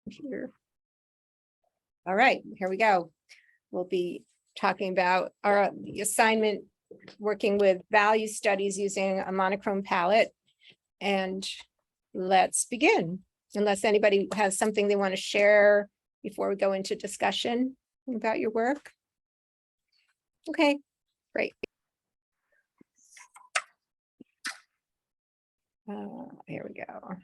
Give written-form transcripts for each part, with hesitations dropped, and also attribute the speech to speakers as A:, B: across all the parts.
A: Computer. All right, here we go. We'll be talking about the assignment, working with value studies using a monochrome palette. And let's begin, unless anybody has something they want to share before we go into discussion about your work. Okay, great. Here we go.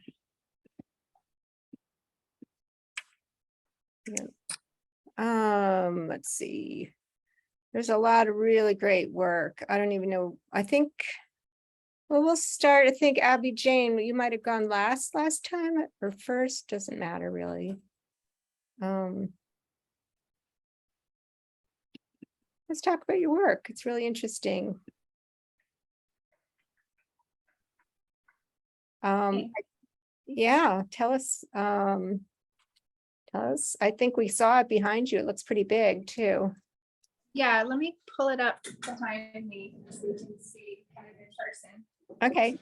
A: Let's see. There's a lot of really great work. I don't even know. I think, well, we'll start. I think Abby Jane, you might have gone last time or first, doesn't matter really. Let's talk about your work. It's really interesting. Yeah, tell us. I think we saw it behind you. It looks pretty big too.
B: Yeah, let me pull it up behind me so you can see kind of in person.
A: Okay.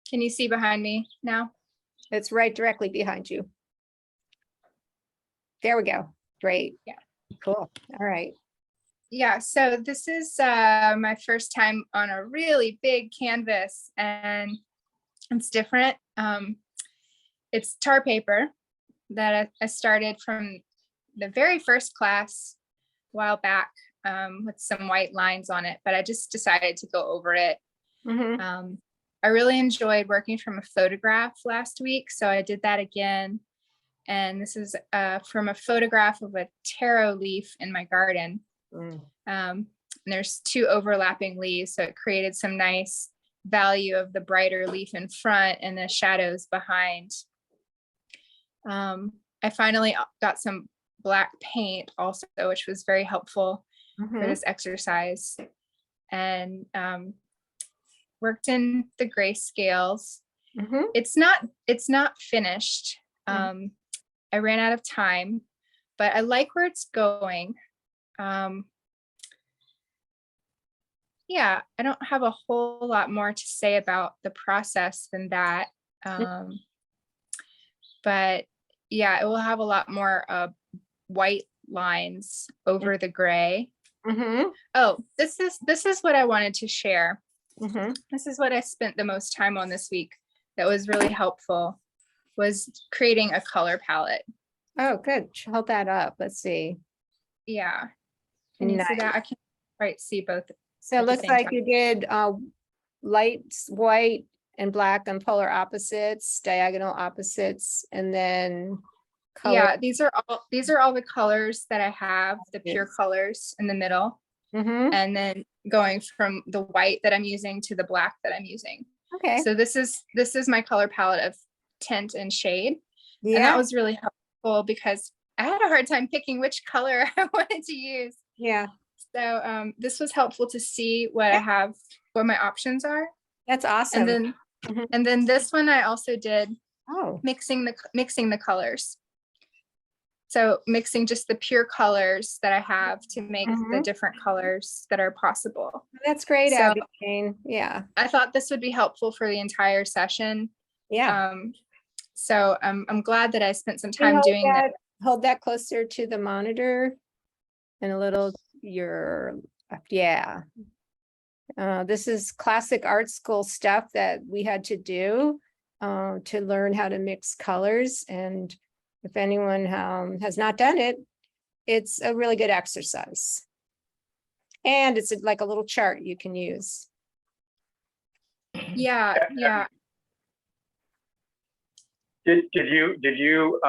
B: Can you see behind me now?
A: It's right directly behind you. There we go. Great.
B: Yeah.
A: Cool. All right.
B: Yeah, so this is my first time on a really big canvas, and it's different. It's tar paper that I started from the very first class a while back with some white lines on it, but I just decided to go over it.
A: Mm-hmm.
B: I really enjoyed working from a photograph last week, so I did that again. And this is from a photograph of a taro leaf in my garden. And there's two overlapping leaves, so it created some nice value of the brighter leaf in front and the shadows behind. I finally got some black paint also, which was very helpful for this exercise, and worked in the grayscales. It's not finished. I ran out of time, but I like where it's going. Yeah, I don't have a whole lot more to say about the process than that. But yeah, it will have a lot more white lines over the gray. Oh, this is what I wanted to share. This is what I spent the most time on this week that was really helpful, was creating a color palette.
A: Oh, good. Hold that up. Let's see.
B: Yeah. Can you see that? I can't quite see both.
A: So it looks like you did light white and black on polar opposites, diagonal opposites, and then color.
B: Yeah, these are all the colors that I have, the pure colors in the middle. And then going from the white that I'm using to the black that I'm using.
A: Okay.
B: So this is my color palette of tint and shade.
A: Yeah.
B: And that was really helpful because I had a hard time picking which color I wanted to use.
A: Yeah.
B: So this was helpful to see what I have, what my options are.
A: That's awesome.
B: And then this one I also did mixing the colors. So mixing just the pure colors that I have to make the different colors that are possible.
A: That's great,
B: so,
A: Abby Jane. Yeah.
B: I thought this would be helpful for the entire session.
A: Yeah.
B: So I'm glad that I spent some time doing that.
A: Hold that closer to the monitor and a little yeah. This is classic art school stuff that we had to do to learn how to mix colors. And if anyone has not done it, it's a really good exercise. And it's like a little chart you can use.
B: Yeah.
C: Did you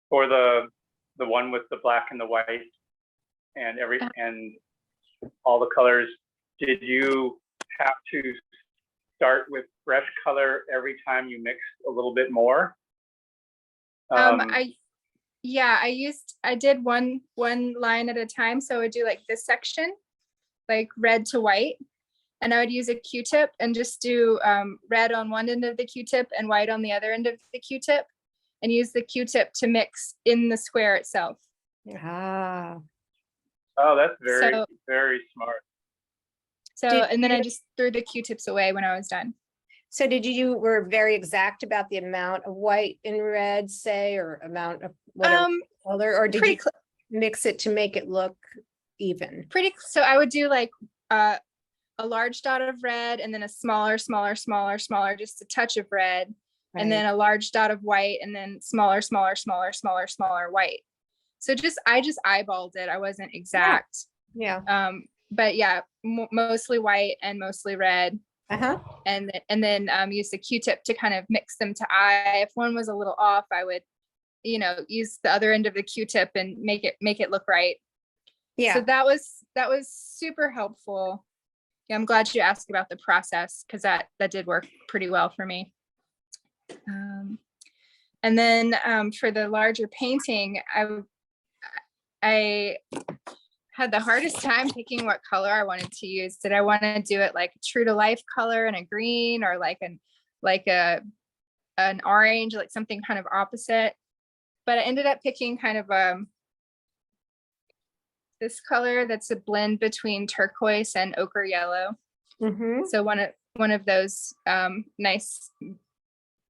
C: for the one with the black and the white and and all the colors, did you have to start with fresh color every time you mixed a little bit more?
B: I did one line at a time. So I would do like this section, like red to white, and I would use a Q-tip and just do red on one end of the Q-tip and white on the other end of the Q-tip, and use the Q-tip to mix in the square itself.
A: Ah.
C: Oh, that's very smart.
B: So, and then I just threw the Q-tips away when I was done.
A: So did you were very exact about the amount of white in red, say, or amount of whatever color, or did you mix it to make it look even?
B: So I would do like a large dot of red and then a smaller, just a touch of red, and then a large dot of white and then smaller, white. So I just eyeballed it. I wasn't exact.
A: Yeah.
B: But yeah, mostly white and mostly red.
A: Uh-huh.
B: And then use the Q-tip to kind of mix them to eye. If one was a little off, I would, use the other end of the Q-tip and make it look right.
A: Yeah.
B: So that was super helpful. Yeah, I'm glad you asked about the process, because that did work pretty well for me. And then for the larger painting, I had the hardest time picking what color I wanted to use. Did I want to do it like a true to life color and a green, or like an orange, like something kind of opposite? But I ended up picking kind of this color that's a blend between turquoise and ochre yellow.
A: Mm-hmm.
B: So one of those nice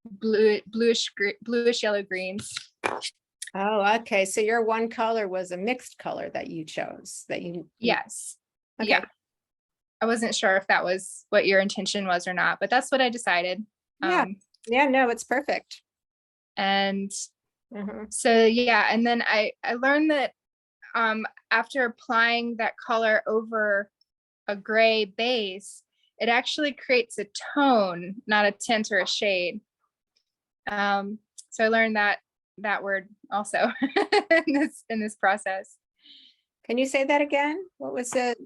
B: bluish yellow greens.
A: Oh, okay. So your one color was a mixed color that you chose,
B: Yes.
A: Okay.
B: Yeah. I wasn't sure if that was what your intention was or not, but that's what I decided.
A: Yeah. No, it's perfect.
B: And
A: Mm-hmm.
B: so, yeah. And then I learned that after applying that color over a gray base, it actually creates a tone, not a tint or a shade. So I learned that word also in this process.
A: Can you say that again? What was it?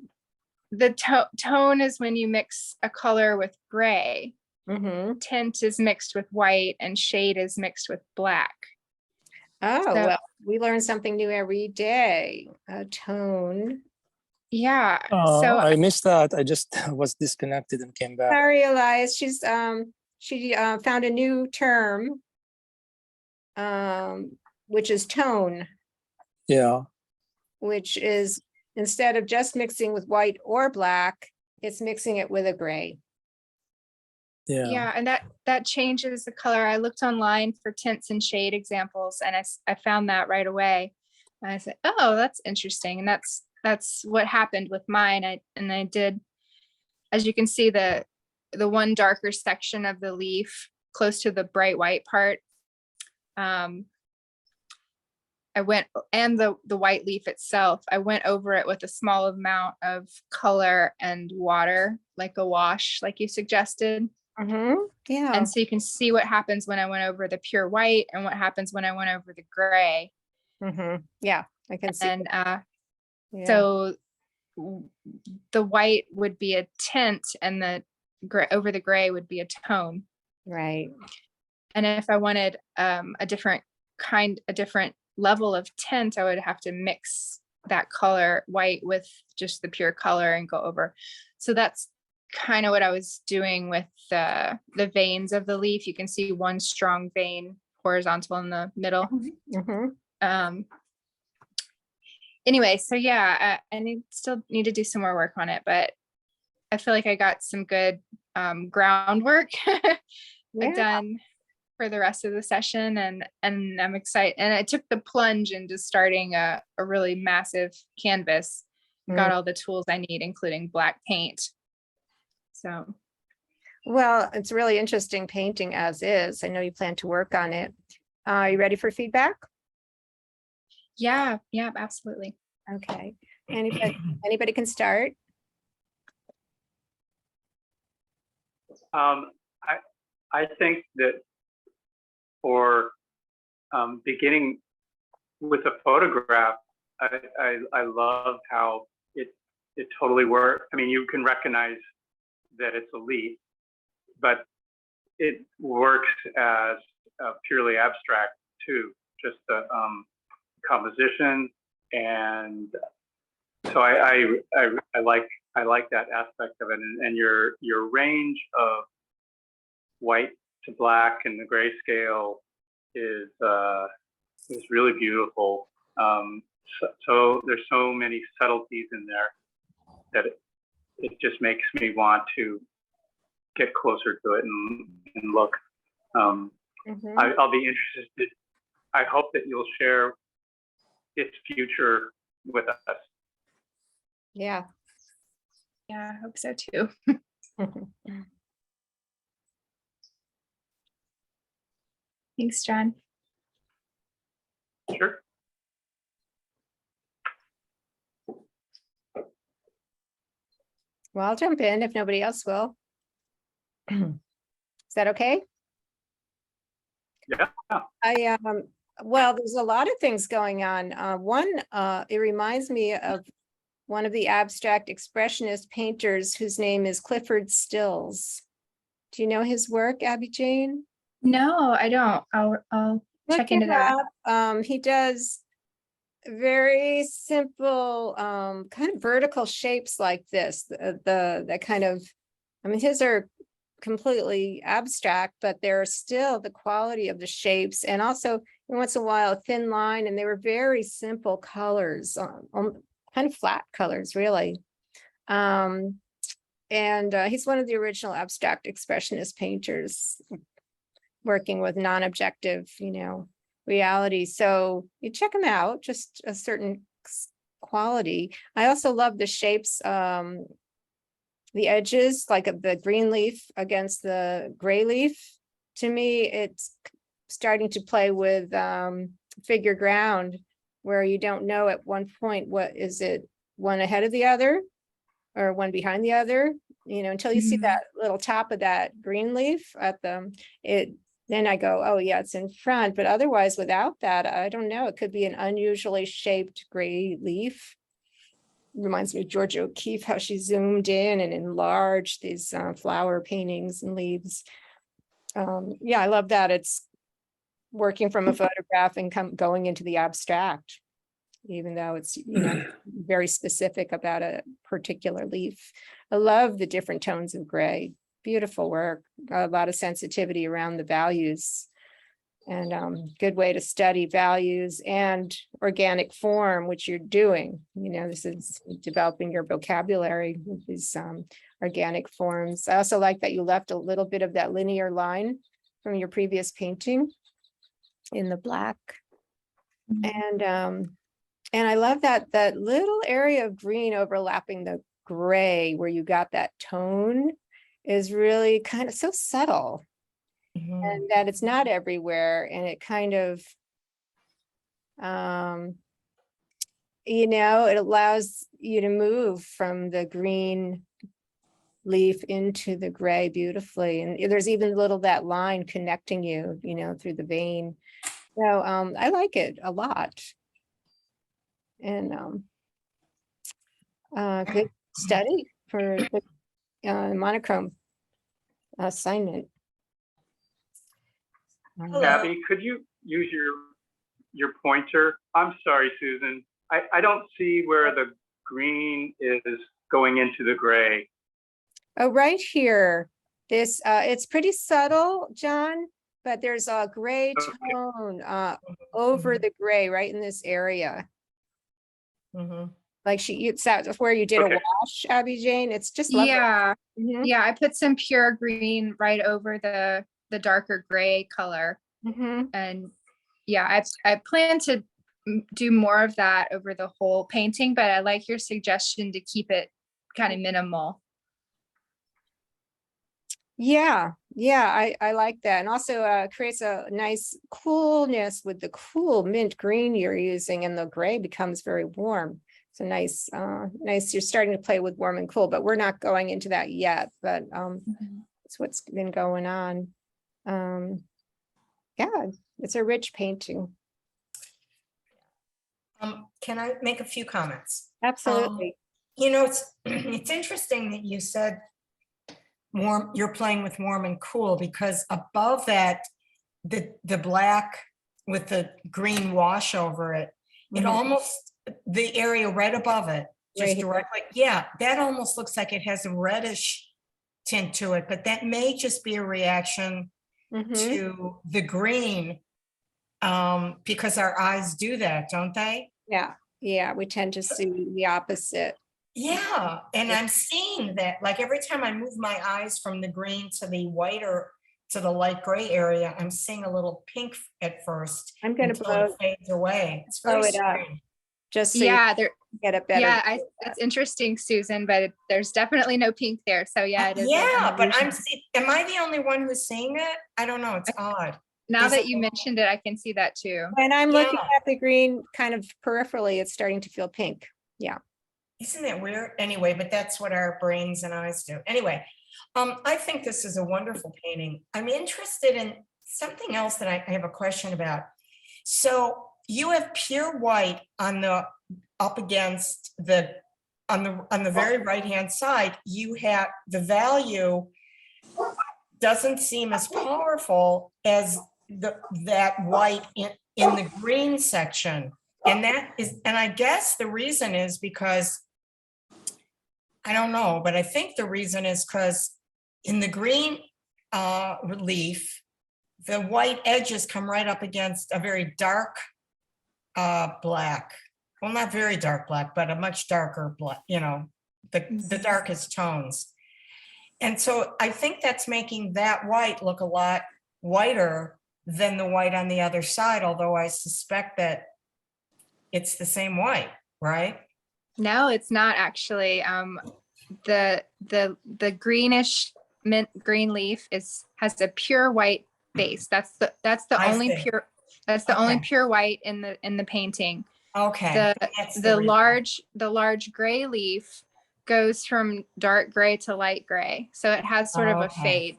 B: The tone is when you mix a color with gray.
A: Mm-hmm.
B: Tint is mixed with white, and shade is mixed with black.
A: Oh,
B: So,
A: well, we learn something new every day. A tone.
B: yeah.
D: So I missed that. I just was disconnected and came back.
A: Sorry, Elias. She found a new term, which is tone,
D: Yeah.
A: which is instead of just mixing with white or black, it's mixing it with a gray.
B: Yeah, and that changes the color. I looked online for tints and shade examples, and I found that right away. And I said, oh, that's interesting. And that's what happened with mine. I did, as you can see, the one darker section of the leaf close to the bright white part. I went, and the white leaf itself, I went over it with a small amount of color and water, like a wash, like you suggested.
A: Mm-hmm. Yeah.
B: And so you can see what happens when I went over the pure white and what happens when I went over the gray.
A: Mm-hmm. Yeah, I can see.
B: And
A: Yeah.
B: so the white would be a tint, and the over the gray would be a tone.
A: Right.
B: And if I wanted a different level of tint, I would have to mix that color white with just the pure color and go over. So that's kind of what I was doing with the veins of the leaf. You can see one strong vein horizontal in the middle.
A: Mm-hmm.
B: Anyway, so yeah, I still need to do some more work on it, but I feel like I got some good groundwork done for the rest of the session, and I'm excited. And I took the plunge into starting a really massive canvas. Got all the tools I need, including black paint. So,
A: well, it's really interesting painting as is. I know you plan to work on it. Are you ready for feedback?
B: yeah, absolutely.
A: Okay. Anybody can start.
C: I think that for beginning with a photograph, I love how it totally works. I mean, you can recognize that it's a leaf, but it works as purely abstract too, just the composition. And so I like that aspect of it, and your range of white to black and the grayscale is really beautiful. So there's so many subtleties in there that it just makes me want to get closer to it and look.
A: Mhm.
C: I'll be interested. I hope that you'll share its future with us.
A: Yeah.
B: Yeah, I hope so too. Thanks, John.
C: Sure.
A: Well, I'll jump in if nobody else will. Is that okay?
C: Yeah.
A: Well, there's a lot of things going on. It reminds me of one of the abstract expressionist painters whose name is Clifford Stills. Do you know his work, Abby Jane?
B: No, I don't. I'll
A: Look
B: check into
A: it
B: that.
A: up. He does very simple, kind of vertical shapes like this. The kind of, I mean, his are completely abstract, but they're still the quality of the shapes, and also once in a while a thin line, and they were very simple colors, kind of flat colors, really. And he's one of the original abstract expressionist painters, working with non-objective, reality. So you check them out, just a certain quality. I also love the shapes, the edges, like the green leaf against the gray leaf. To me, it's starting to play with figure ground, where you don't know at one point, what is it, one ahead of the other or one behind the other, until you see
B: Mhm.
A: that little top of that green leaf at then I go, oh yeah, it's in front. But otherwise, without that, I don't know. It could be an unusually shaped gray leaf. Reminds me of Georgia O'Keeffe, how she zoomed in and enlarged these flower paintings and leaves. Yeah, I love that. It's working from a photograph and going into the abstract, even though it's, very specific about a particular leaf. I love the different tones of gray. Beautiful work, a lot of sensitivity around the values, and good way to study values and organic form, which you're doing. This is developing your vocabulary with these organic forms. I also like that you left a little bit of that linear line from your previous painting in the black. And I love that little area of green overlapping the gray, where you got that tone, is really kind of so subtle. And that it's not everywhere, and it kind of, it allows you to move from the green leaf into the gray beautifully. And there's even that line connecting you, through the vein. So I like it a lot. And good study for the monochrome assignment.
C: Abby, could you use your pointer? I'm sorry, Susan. I don't see where the green is going into the gray.
A: Oh, right here. This it's pretty subtle, John, but there's a gray
C: Okay.
A: tone over the gray right in this area. Like it's that's where you did a
C: Okay.
A: wash, Abby Jane. It's just lovely.
B: Yeah,
A: Mhm,
B: yeah, I put some pure green right over the darker gray color.
A: mhm.
B: And yeah, I plan to do more of that over the whole painting, but I like your suggestion to keep it kind of minimal.
A: Yeah, I like that. And also creates a nice coolness with the cool mint green you're using, and the gray becomes very warm. It's a nice, you're starting to play with warm and cool, but we're not going into that yet, but it's what's been going on. Yeah, it's a rich painting.
E: Can I make a few comments?
A: Absolutely.
E: It's interesting that you said warm, you're playing with warm and cool, because above that, the black with the green wash over it, it
A: Mhm.
E: almost, the area right above it,
A: Right
E: just
A: here.
E: directly, yeah, that almost looks like it has a reddish tint to it, but that may just be a reaction
A: Mhm.
E: to the green, because our eyes do that, don't they?
A: Yeah, we tend to see the opposite.
E: Yeah, and I'm seeing that, like, every time I move my eyes from the green to the white or to the light gray area, I'm seeing a little pink at first
A: I'm gonna
E: until
A: blow,
E: it fades away. It's very
A: blow it up.
E: strange.
A: just so you
B: Yeah, there,
A: get a better.
B: yeah,
A: view of that.
B: that's interesting, Susan, but there's definitely no pink there. So yeah, it is.
E: Yeah, but am I the only one who's seeing it? I don't know, it's odd.
B: Now
E: is
B: that
E: it-
B: you mentioned it, I can see that too.
A: When I'm looking
E: Yeah.
A: at the green kind of peripherally, it's starting to feel pink. Yeah.
E: Isn't that weird? Anyway, but that's what our brains and eyes do. Anyway, I think this is a wonderful painting. I'm interested in something else that I have a question about. So you have pure white on the up against the on the very right-hand side, you have the value doesn't seem as powerful as that white in the green section. And I guess the reason is because I don't know, but I think the reason is because in the green relief, the white edges come right up against a very dark black. Well, not very dark black, but a much darker black, the darkest tones. And so I think that's making that white look a lot whiter than the white on the other side, although I suspect that it's the same white, right?
B: No, it's not actually. The greenish mint green leaf has a pure white base. That's the
E: I
B: only
E: see.
B: pure only
E: Okay.
B: pure white in the painting.
E: Okay. that's the reason.
B: The large gray leaf goes from dark gray to light gray. So it has sort of a
E: Okay.
B: fade.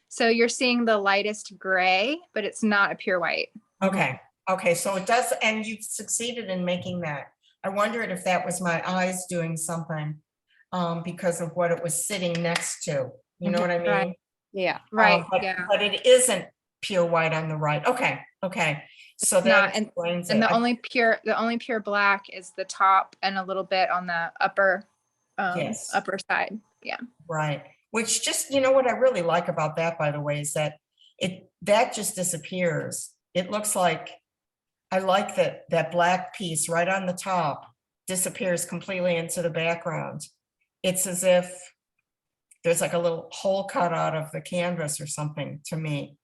B: So you're seeing the lightest gray, but it's not a pure white.
E: Okay, okay, so it does, and you succeeded in making that. I wondered if that was my eyes doing something because of what it was sitting next to. You know what I mean?
B: Right.
A: Yeah.
B: Right.
E: But,
B: Yeah.
E: but it isn't pure white on the right. Okay, okay. So
B: It's
E: that
B: not,
E: explains
B: and
E: it.
B: the only pure black is the top and a little bit on the upper
E: Yes.
B: upper side. Yeah.
E: Right, which just, what I really like about that, by the way, is that that just disappears. It looks like, I like that black piece right on the top disappears completely into the background. It's as if there's like a little hole cut out of the canvas or something to me.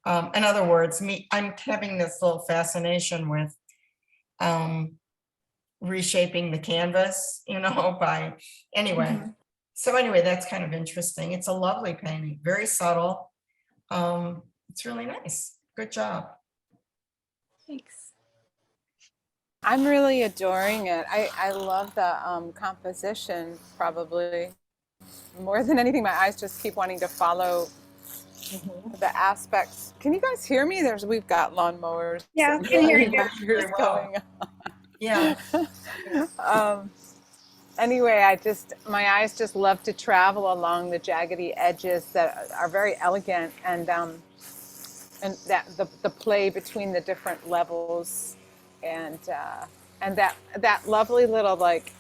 E: In other words, I'm having this little fascination with reshaping the canvas, anyway.
B: Mhm.
E: So anyway, that's kind of interesting. It's a lovely painting, very subtle. It's really nice. Good job.
B: Thanks.
F: I'm really adoring it. I love the composition probably more than anything. My eyes just keep wanting to follow the aspects. Can you guys hear me? We've got lawnmowers.
A: Yeah,
F: and
A: can hear you.
F: manufacturers
E: Very well.
F: going
E: Yeah.
F: on. Anyway, my eyes just love to travel along the jaggedy edges that are very elegant, and that the play between the different levels, and that lovely little, like,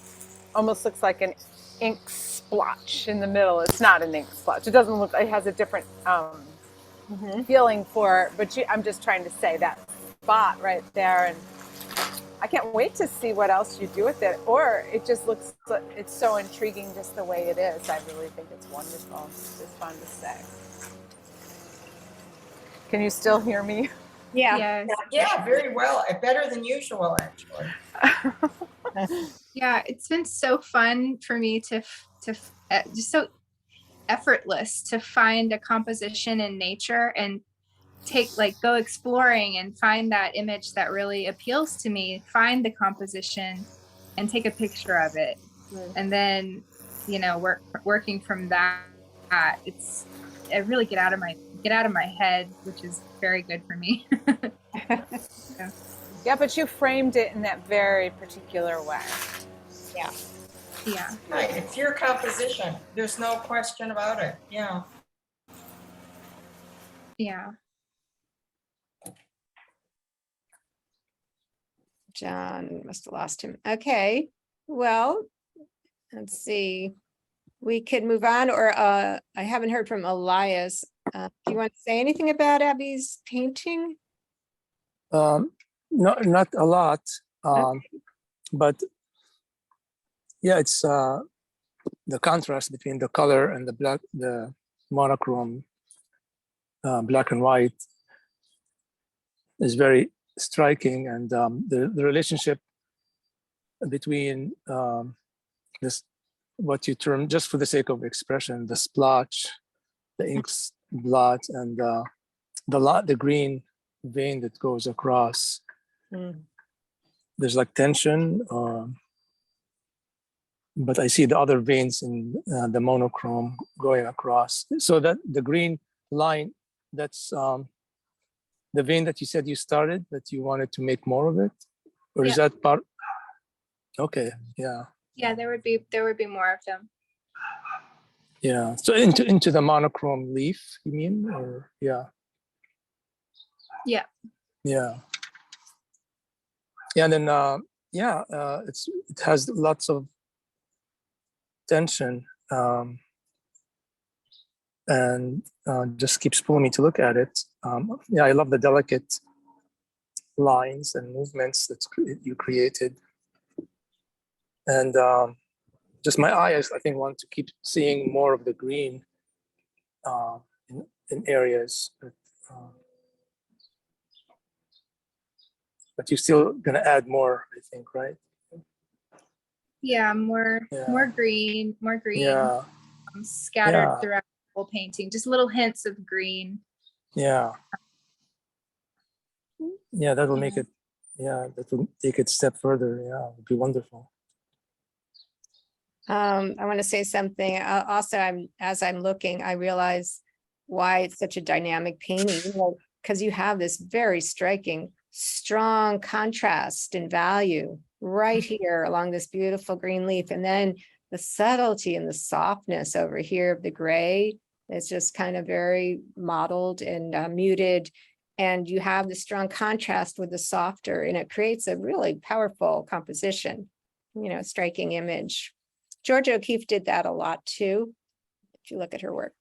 F: almost looks like an ink splotch in the middle. It's not an ink splotch. It doesn't look. It has a different feeling but I'm just trying to say that spot right there, and I can't wait to see what else you do with it. Or it just looks, it's so intriguing just the way it is. I really think it's wonderful. It's just fun to say. Can you still hear me?
A: Yeah.
B: Yes.
E: Yeah, very well. Better than usual, actually.
B: Yeah, it's been so fun for me to just so effortless to find a composition in nature and go exploring and find that image that really appeals to me, find the composition and take a picture of it. And then, working from that, I really get out of my head, which is very good for me.
F: Yeah, but you framed it in that very particular way.
A: Yeah.
B: Yeah.
E: Right, it's your composition. There's no question about it. Yeah.
B: Yeah.
A: John must have lost him. Okay, well, let's see. We could move on, or I haven't heard from Elias. Do you want to say anything about Abby's painting?
D: No, not a lot, but yeah, it's the contrast between the color and the monochrome black and white is very striking, and the relationship between this, what you term, just for the sake of expression, the splotch, the ink blot, and the green vein that goes across.
A: Mm.
D: There's like tension, but I see the other veins in the monochrome going across. So that the green line, that's the vein that you said you started, that you wanted to make more of it, or is that part? Okay, yeah,
B: Yeah, there would be more of them.
D: yeah. So into the monochrome leaf, you mean, or yeah,
B: Yeah.
D: yeah, yeah. And then it has lots of tension, and just keeps pulling me to look at it. Yeah, I love the delicate lines and movements that you created, and just my eyes, I think, want to keep seeing more of the green in areas, but you're still gonna add more, I think, right?
B: Yeah, more
D: Yeah.
B: green,
D: Yeah,
B: scattered
D: yeah,
B: throughout the whole painting. Just little hints of green.
D: yeah, yeah. That'll make
B: Yeah.
D: it. Yeah, that will take it a step further. Yeah, it'd be wonderful.
A: I want to say something. Also, as I'm looking, I realize why it's such a dynamic painting, because you have this very striking, strong contrast and value right here along this beautiful green leaf. And then the subtlety and the softness over here of the gray is just kind of very mottled and muted. And you have the strong contrast with the softer, and it creates a really powerful composition, striking image. Georgia O'Keeffe did that a lot too, if you look at her work.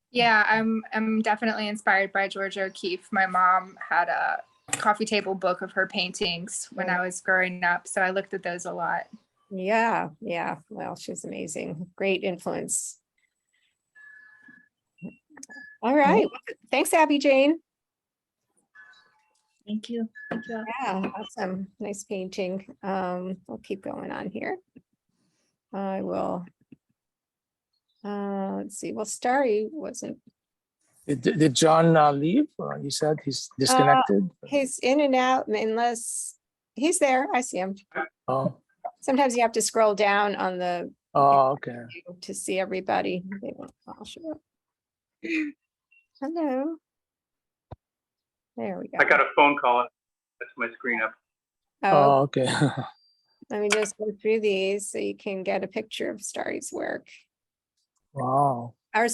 B: Yeah, I'm definitely inspired by Georgia O'Keeffe. My mom had a coffee table book of her paintings when I was growing up, so I looked at those a lot.
A: Yeah. Well, she's amazing. Great influence. All right. Thanks, Abby Jane.
B: Thank you. Thank you.
A: Yeah, awesome. Nice painting. We'll keep going on here. I will. Let's see. Well, Starry wasn't.
D: Did John leave? You said he's disconnected.
A: He's in and out unless he's there. I see him.
D: Oh,
A: Sometimes you have to scroll down on the
D: okay.
A: to see everybody. They won't all show up. Hello. There we go.
C: I got a phone call. That's my screen up.
A: Oh,
D: Okay.
A: let me just go through these so you can get a picture of Starry's work.
D: Wow.
A: Are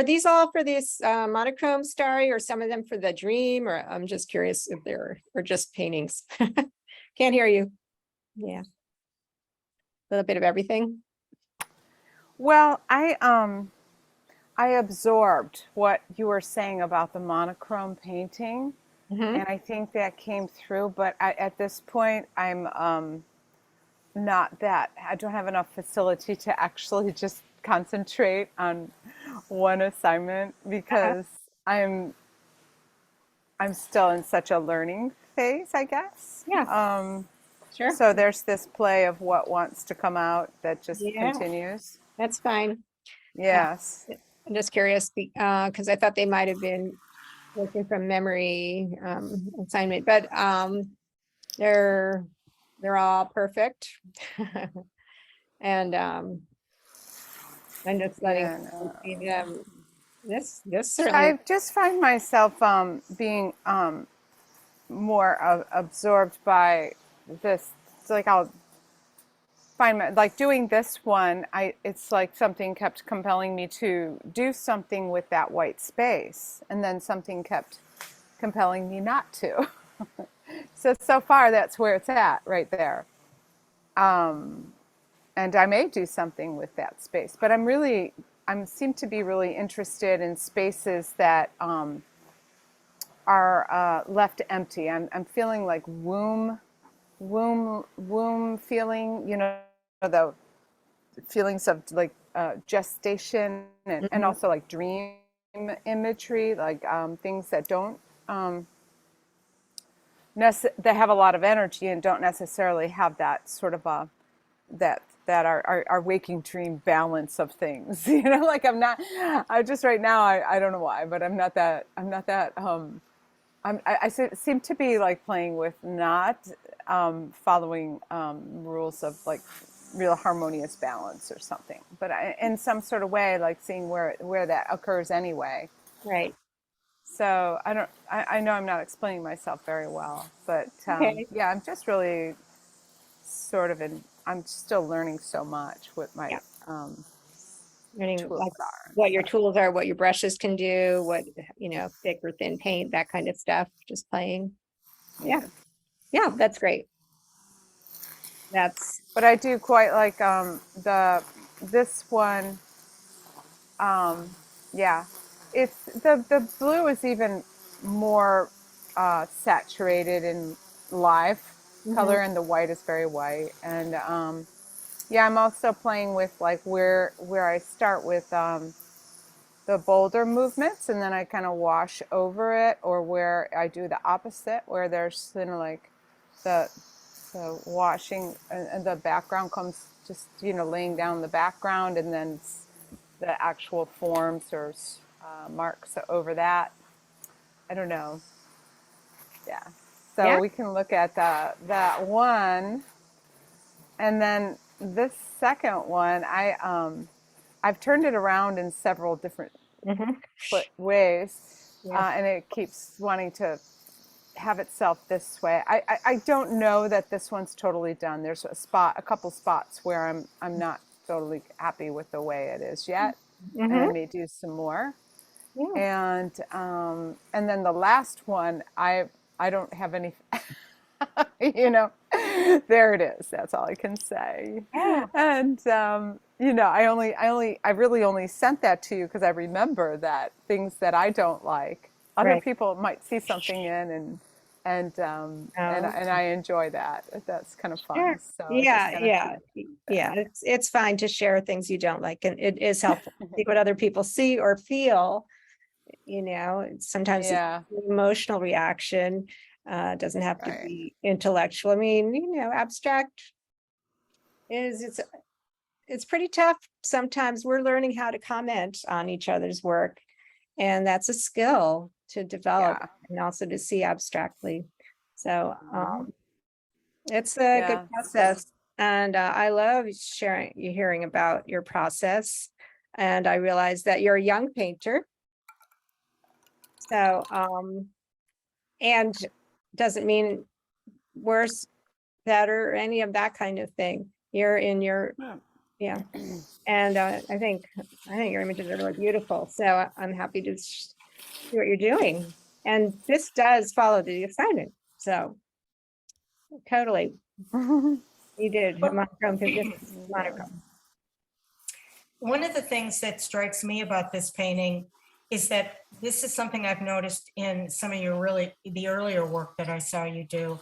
A: these all for this monochrome, Starry, or some of them for the dream? Or I'm just curious if they're or just paintings. Can't hear you. Yeah. A little bit of everything.
F: Well, I absorbed what you were saying about the monochrome painting,
A: Mhm.
F: and I think that came through. But at this point, I'm not that. I don't have enough facility to actually just concentrate on one assignment because I'm still in such a learning phase, I guess.
A: Yeah. Sure.
F: So there's this play of what wants to come out that just
A: Yeah.
F: continues.
A: That's fine.
F: Yes.
A: I'm just curious because I thought they might have been working from memory assignment, but they're all perfect. And I'm just letting
F: Yeah,
A: you see them. This
F: So
A: certainly.
F: I just find myself being more absorbed by this. It's like I'll find like doing this one. It's like something kept compelling me to do something with that white space, and then something kept compelling me not to. So far, that's where it's at, right there. And I may do something with that space, but I seem to be really interested in spaces that are left empty. I'm feeling like womb feeling, the feelings of like gestation and
A: Mhm.
F: also like dream imagery, like things that don't that have a lot of energy and don't necessarily have that sort of a that our waking dream balance of things. You know, like I just right now I don't know why, but I'm not that seem to be like playing with not following rules of like real harmonious balance or something, but in some sort of way, like seeing where that occurs anyway.
A: Right.
F: So I know I'm not explaining myself very well, but
A: Okay.
F: yeah, I'm just really sort of I'm still learning so much what
A: Yeah.
F: my
A: Learning
F: tools
A: like
F: are.
A: what your tools are, what your brushes can do, what, you know, thick or thin paint, that kind of stuff, just playing. Yeah. Yeah, that's great. That's,
F: But I do quite like this one. Yeah, it's the blue is even more saturated in live
A: mhm,
F: color, and the white is very white. And yeah, I'm also playing with like where I start with the bolder movements, and then I kind of wash over it, or where I do the opposite, where there's kind of like the the washing and the background comes just laying down the background, and then the actual forms or marks over that. I don't know. Yeah. So
A: yeah.
F: we can look at that one, and then this second one. I've turned it around in several different
A: Mhm.
F: ways,
A: Yeah.
F: and it keeps wanting to have itself this way. I don't know that this one's totally done. There's a couple spots where I'm not totally happy with the way it is yet, and I
A: Mhm.
F: may do some more.
A: Yeah.
F: And then the last one, I don't have any, you know, there it is. That's all I can say.
A: Yeah.
F: And I really only sent that to you because I remember that things that I don't like, other
A: Right.
F: people might see something in,
A: Oh,
F: and I enjoy that. That's kind of
A: sure.
F: fun. So I just
A: Yeah.
F: kind of
A: Yeah. Yeah.
F: that.
A: It's fine to share things you don't like, and it is helpful to see what other people see or feel. You know, sometimes it's
F: Yeah,
A: an emotional reaction. It doesn't have to
F: right.
A: be intellectual. I mean, you know, abstract is it's pretty tough. Sometimes we're learning how to comment on each other's work, and that's a skill to develop
F: Yeah,
A: and also to see abstractly. So it's a good
F: yeah.
A: process, and I love sharing you hearing about your process. And I realize that you're a young painter, so and doesn't mean worse, better, or any of that kind of thing. You're in your, yeah. And I think your images are really beautiful. So I'm happy to see what you're doing. And this does follow the assignment. So totally, you did
E: Well,
A: monochrome because this is
F: Yeah.
A: monochrome.
E: one of the things that strikes me about this painting is that this is something I've noticed in some of your the earlier work that I saw you do,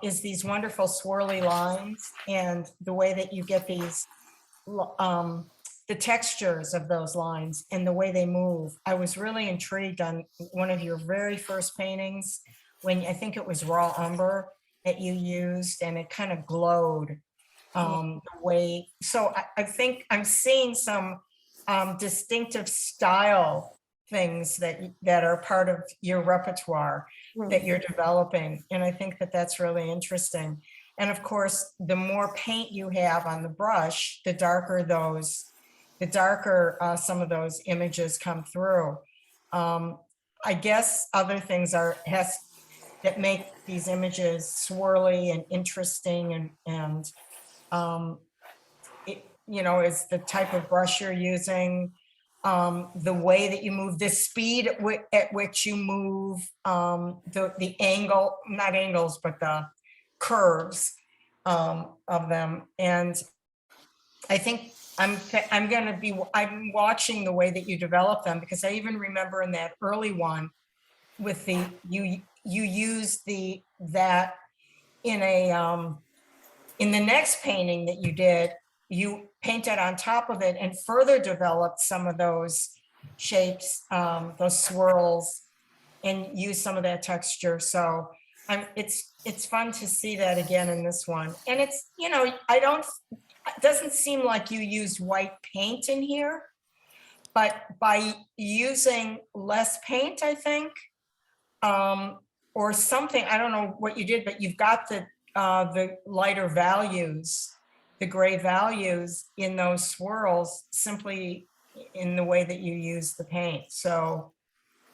E: is these wonderful swirly lines and the way that you get these, the textures of those lines and the way they move. I was really intrigued on one of your very first paintings when I think it was raw umber that you used, and it kind of glowed
A: Yeah.
E: the way. So I think I'm seeing some distinctive style things that are part of your repertoire that
A: Hmm.
E: you're developing, and I think that that's really interesting. And of course, the more paint you have on the brush, the darker some of those images come through. I guess other things that make these images swirly and interesting, and um, is the type of brush you're using, the way that you move, the speed at which you move, the angle, not angles, but the curves of them. And I think I'm watching the way that you develop them, because I even remember in that early one with you use that in a in the next painting that you did, you painted on top of it and further developed some of those shapes, those swirls, and used some of that texture. So it's fun to see that again in this one. And it's, you know, it doesn't seem like you used white paint in here, but by using less paint, I think, or something, I don't know what you did, but you've got the lighter values, the gray values in those swirls simply in the way that you use the paint. So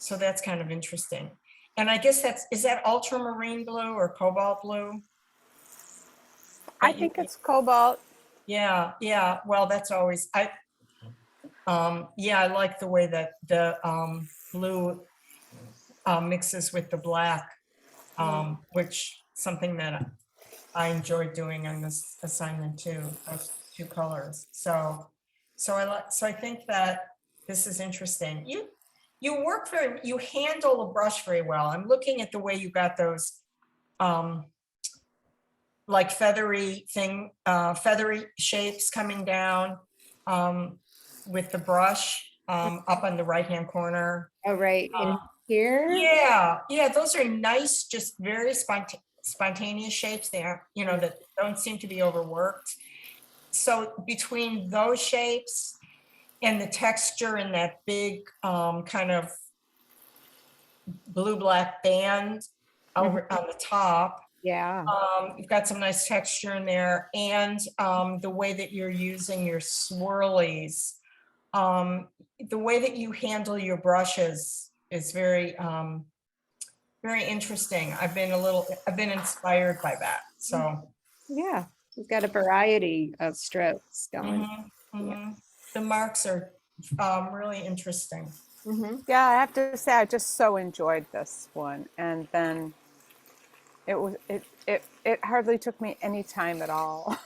E: that's kind of interesting. And I guess is that ultramarine blue or cobalt blue?
F: I think it's cobalt.
E: Yeah, yeah. Well, that's always, yeah, I like the way that the blue mixes with the black, which something that I enjoyed doing on this assignment too, those two colors. So I think that this is interesting. You handle a brush very well. I'm looking at the way you got those like feathery shapes coming down with the brush up on the right-hand corner.
A: Oh, right in here.
E: Yeah, those are nice, just very spontaneous shapes there, you know, that don't seem to be overworked. So between those shapes and the texture and that big kind of blue-black band over on the top,
A: Yeah.
E: you've got some nice texture in there, and the way that you're using your swirlies, the way that you handle your brushes is very very interesting. I've been inspired by that. So
A: Yeah. We've got a variety of strokes going.
E: the marks are really interesting.
F: Yeah, I have to say, I just so enjoyed this one. And then it hardly took me any time at all.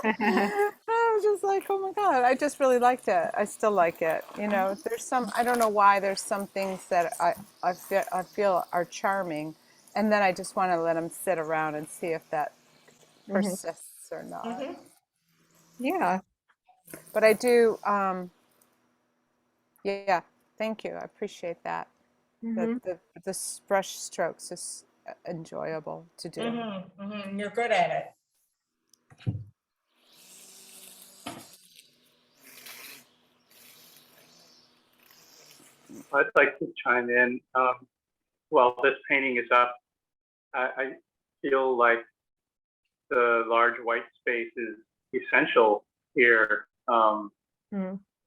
F: I was just like, oh my God, I just really liked it. I still like it. You know, there's some, I don't know why, there's some things that I feel are charming. And then I just want to let them sit around and see if that persists or not.
A: Yeah.
F: But I do, yeah, thank you. I appreciate that. The brush strokes is enjoyable to do.
E: You're good at it.
C: I'd like to chime in. While this painting is up, I feel like the large white space is essential here.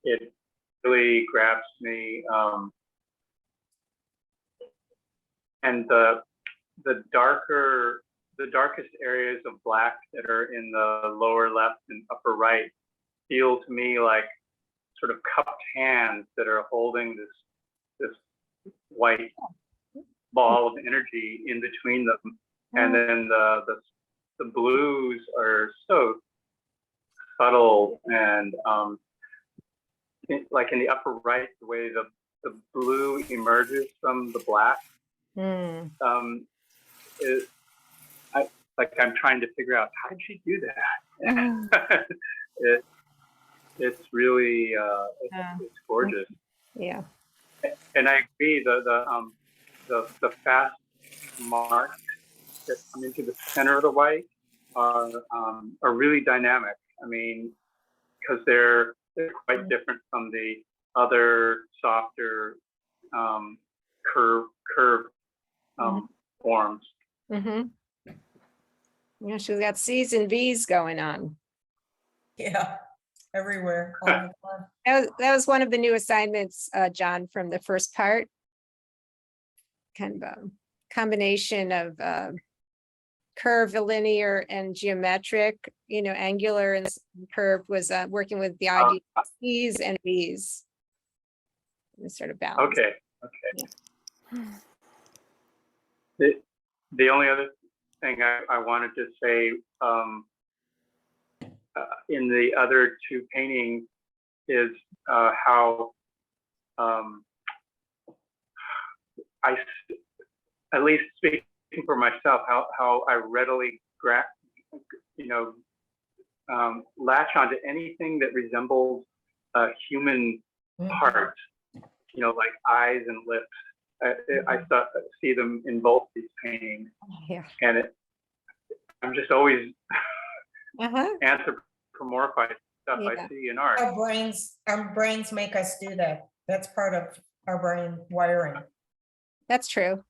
C: It really grabs me. And the darkest areas of black that are in the lower left and upper right feel to me like sort of cupped hands that are holding this white ball of energy in between them. And then the blues are so subtle, and like in the upper right, the way the blue emerges from the black, I'm trying to figure out, how did she do that? It's really it's gorgeous.
A: Yeah.
C: And I agree, the fast marks that come into the center of the white are really dynamic. I mean, because they're quite different from the other softer curve forms.
A: Yeah, she's got C's and V's going on.
E: Yeah, everywhere. All the time.
A: That was one of the new assignments, John, from the first part. Kind of a combination of curvilinear and geometric, you know, angular and curve was working with the idea of C's and V's. Sort of balance.
C: Okay. The only other thing I wanted to say in the other two paintings is how I, at least speaking for myself, how I readily you know, latch onto anything that resembles a human heart, you know, like eyes and lips. See them in both these paintings,
A: Yeah.
C: and I'm just always
A: Uh-huh.
C: anthropomorphized stuff
A: Yeah.
C: I see in art.
E: Our brains make us do that. That's part of our brain wiring.
A: That's true.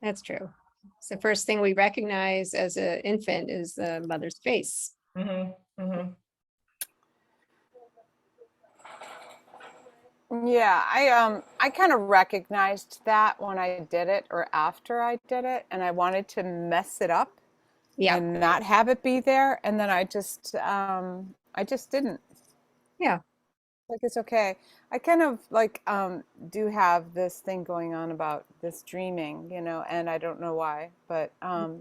A: That's true. It's the first thing we recognize as an infant is the mother's face.
F: Yeah, I kind of recognized that when I did it or after I did it, and I wanted to mess it up
A: Yeah.
F: and not have it be there, and then I just didn't.
A: Yeah.
F: Like, it's okay. I kind of like do have this thing going on about this dreaming, you know, and I don't know why, but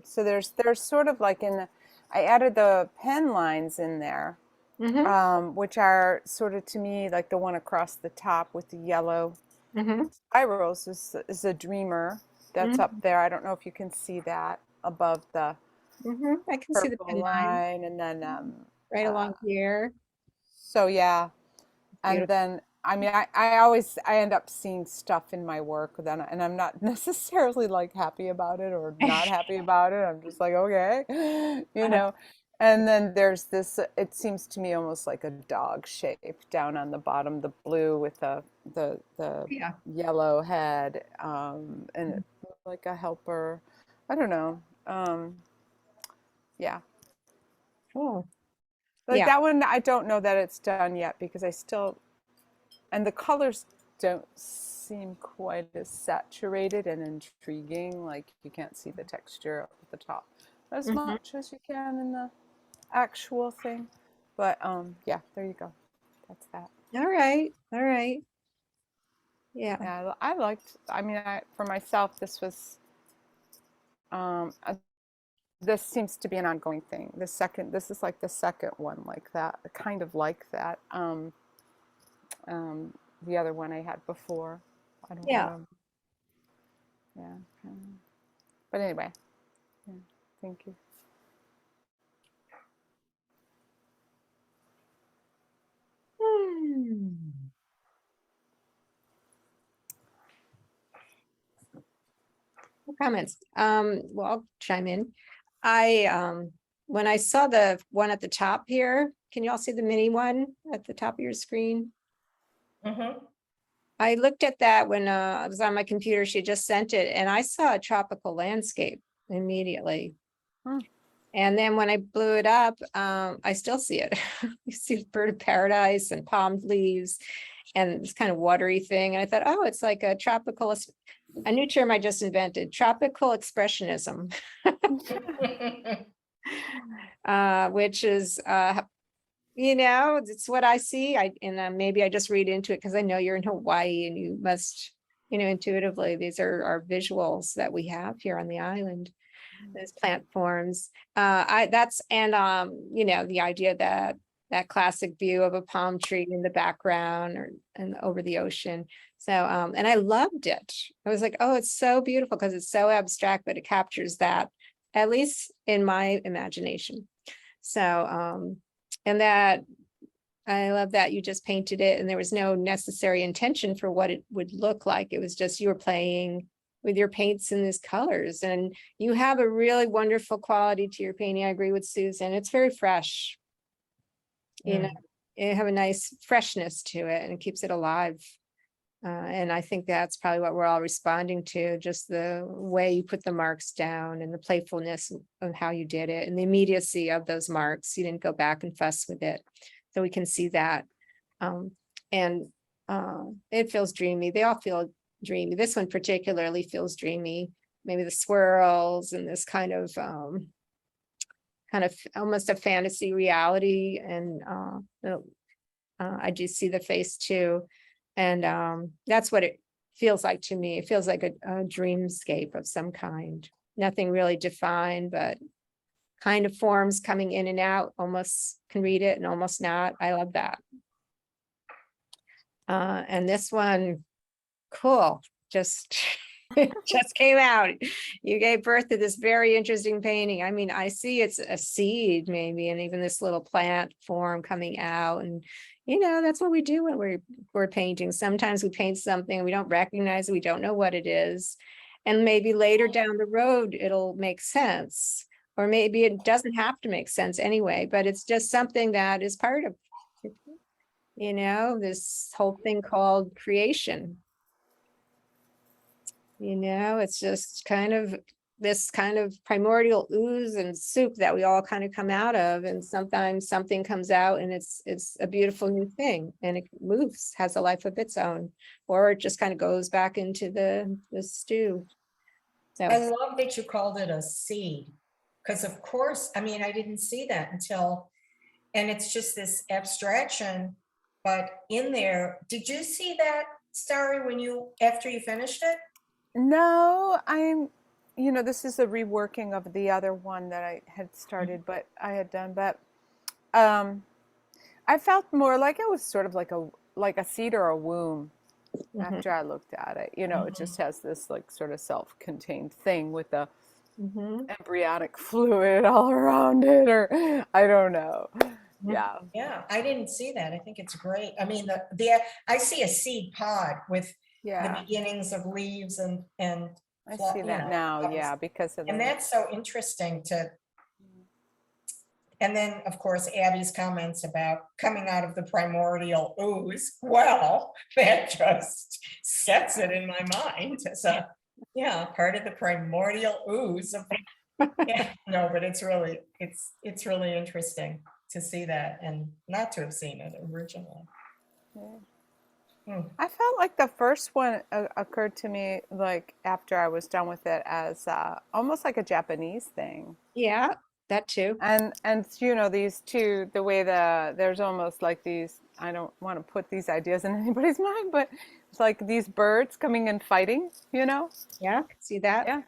F: so there's sort of like I added the pen lines in there,
A: Mm-hmm.
F: which are sort of to me like the one across the top with the yellow
A: Mm-hmm.
F: spirals is a dreamer that's up there. I don't know if you can see that above the
A: Mm-hmm. I can see the
F: purple
A: pen line
F: line, and then
A: right
F: uh,
A: along here.
F: so yeah. And
A: Beautiful.
F: then, I mean, I end up seeing stuff in my work then, and I'm not necessarily like happy about it or not happy about it. I'm just like, okay, you know. And then there's this, it seems to me almost like a dog shape down on the bottom, the blue with the
A: Yeah.
F: yellow head, and it, like a helper. I don't know. Yeah.
A: Cool.
F: Like
A: Yeah.
F: that one, I don't know that it's done yet because I still, and the colors don't seem quite as saturated and intriguing. Like you can't see the texture up at the top as
A: Mhm.
F: much as you can in the actual thing. But yeah, there you go. That's that.
A: All right. All right. Yeah.
F: Yeah, I liked. I mean, for myself, this was. This seems to be an ongoing thing. This is like the second one like that, kind of like that. The other one I had before, I don't
A: Yeah.
F: remember. Yeah. But anyway, yeah, thank you.
A: Hmm. No comments. Well, I'll chime in. When I saw the one at the top here, can you all see the mini one at the top of your screen? I looked at that when I was on my computer. She just sent it, and I saw a tropical landscape immediately.
F: Hmm.
A: And then when I blew it up, I still see it. You see bird of paradise and palm leaves and this kind of watery thing. And I thought, oh, it's like a new term I just invented, tropical expressionism, which is, it's what I see. And maybe I just read into it because I know you're in Hawaii and you must, intuitively, these are our visuals that we have here on the island. Those plant forms. The idea that classic view of a palm tree in the background and over the ocean. So, and I loved it. I was like, oh, it's so beautiful because it's so abstract, but it captures that, at least in my imagination. So, and that I love that you just painted it and there was no necessary intention for what it would look like. It was just you were playing with your paints and these colors, and you have a really wonderful quality to your painting. I agree with Susan. It's very fresh. You have a nice freshness to it and it keeps it alive. And I think that's probably what we're all responding to, just the way you put the marks down and the playfulness of how you did it and the immediacy of those marks. You didn't go back and fuss with it. So we can see that. And it feels dreamy. They all feel dreamy. This one particularly feels dreamy. Maybe the swirls and this kind of almost a fantasy reality. And I do see the face too. And that's what it feels like to me. It feels like a dreamscape of some kind. Nothing really defined, but kind of forms coming in and out, almost can read it and almost not. I love that. And this one, cool. Just Just came out. You gave birth to this very interesting painting. I mean, I see it's a seed maybe, and even this little plant form coming out. And, that's what we do when we're painting. Sometimes we paint something and we don't recognize it. We don't know what it is. And maybe later down the road, it'll make sense. Or maybe it doesn't have to make sense anyway, but it's just something that is part of, this whole thing called creation. It's just kind of this kind of primordial ooze and soup that we all kind of come out of. And sometimes something comes out and it's a beautiful new thing, and it moves, has a life of its own, or it just kind of goes back into the stew.
E: I
A: So,
E: love that you called it a seed, because of course, I mean, I didn't see that until, and it's just this abstraction, but in there, did you see that, Starry, after you finished it?
F: No, this is a reworking of the other one that I had started, but I had done, but I felt more like it was sort of like a seed or a womb after I looked at it. It just has this like sort of self-contained thing with the embryonic fluid all around it, or I don't know. Yeah.
E: Yeah, I didn't see that. I think it's great. I mean, I see a seed pod with the
F: Yeah.
E: beginnings of leaves and
F: I see that now. Yeah, because of
E: and
F: the
E: that's so interesting and then of course Abby's comments about coming out of the primordial ooze. Well, that just sets it in my mind as a part of the primordial ooze of, no, but it's really interesting to see that and not to have seen it originally.
F: I felt like the first one occurred to me like after I was done with it as almost like a Japanese thing.
A: yeah, that too.
F: And these two, the way there's almost like these, I don't want to put these ideas in anybody's mind, but it's like these birds coming and fighting,
A: Yeah, see that?
F: Yeah.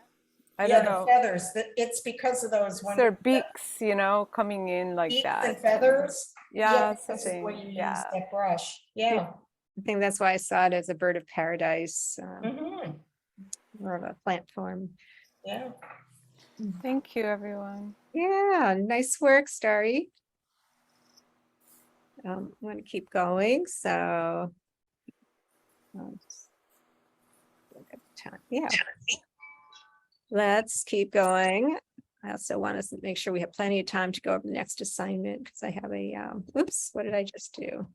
F: I don't know.
E: The feathers, it's because of those
F: It's their beaks, coming in like
E: beaks
F: that.
E: and feathers.
F: Yeah,
E: Because of
F: something.
E: the way you use
F: Yeah.
E: that brush. Yeah.
A: I think that's why I saw it as a bird of paradise,
E: Mhm.
A: or of a plant form.
E: Yeah.
F: Thank you, everyone.
A: Yeah, nice work, Starry. I'm going to keep going. So, look at the time. Yeah. Let's keep going. I also want to make sure we have plenty of time to go over the next assignment because I have a, oops, what did I just do?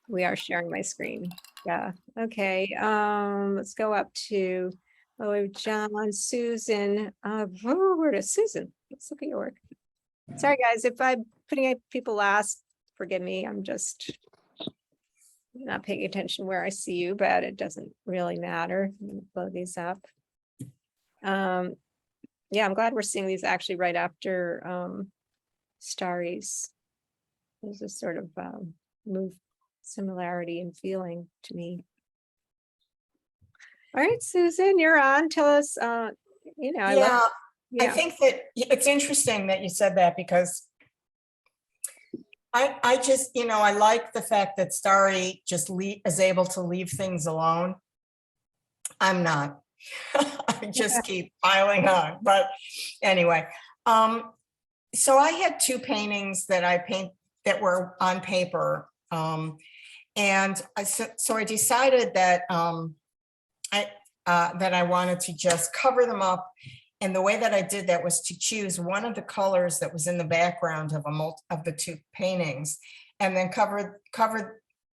A: We are sharing my screen. Yeah. Okay. Let's go up to John, Susan. Where is Susan? Let's look at your work. Sorry, guys, if I'm putting people last, forgive me. I'm just not paying attention where I see you, but it doesn't really matter. I'm gonna blow these up. Yeah, I'm glad we're seeing these actually right after Starry's. There's a sort of move similarity and feeling to me. All right, Susan, you're on. Tell us, I
E: think that it's interesting that you said that because I just, I like the fact that Starry just is able to leave things alone. I'm not. I just keep piling on. But anyway, so I had two paintings that I paint that were on paper. And so I decided that that I wanted to just cover them up. And the way that I did that was to choose one of the colors that was in the background of the two paintings, and then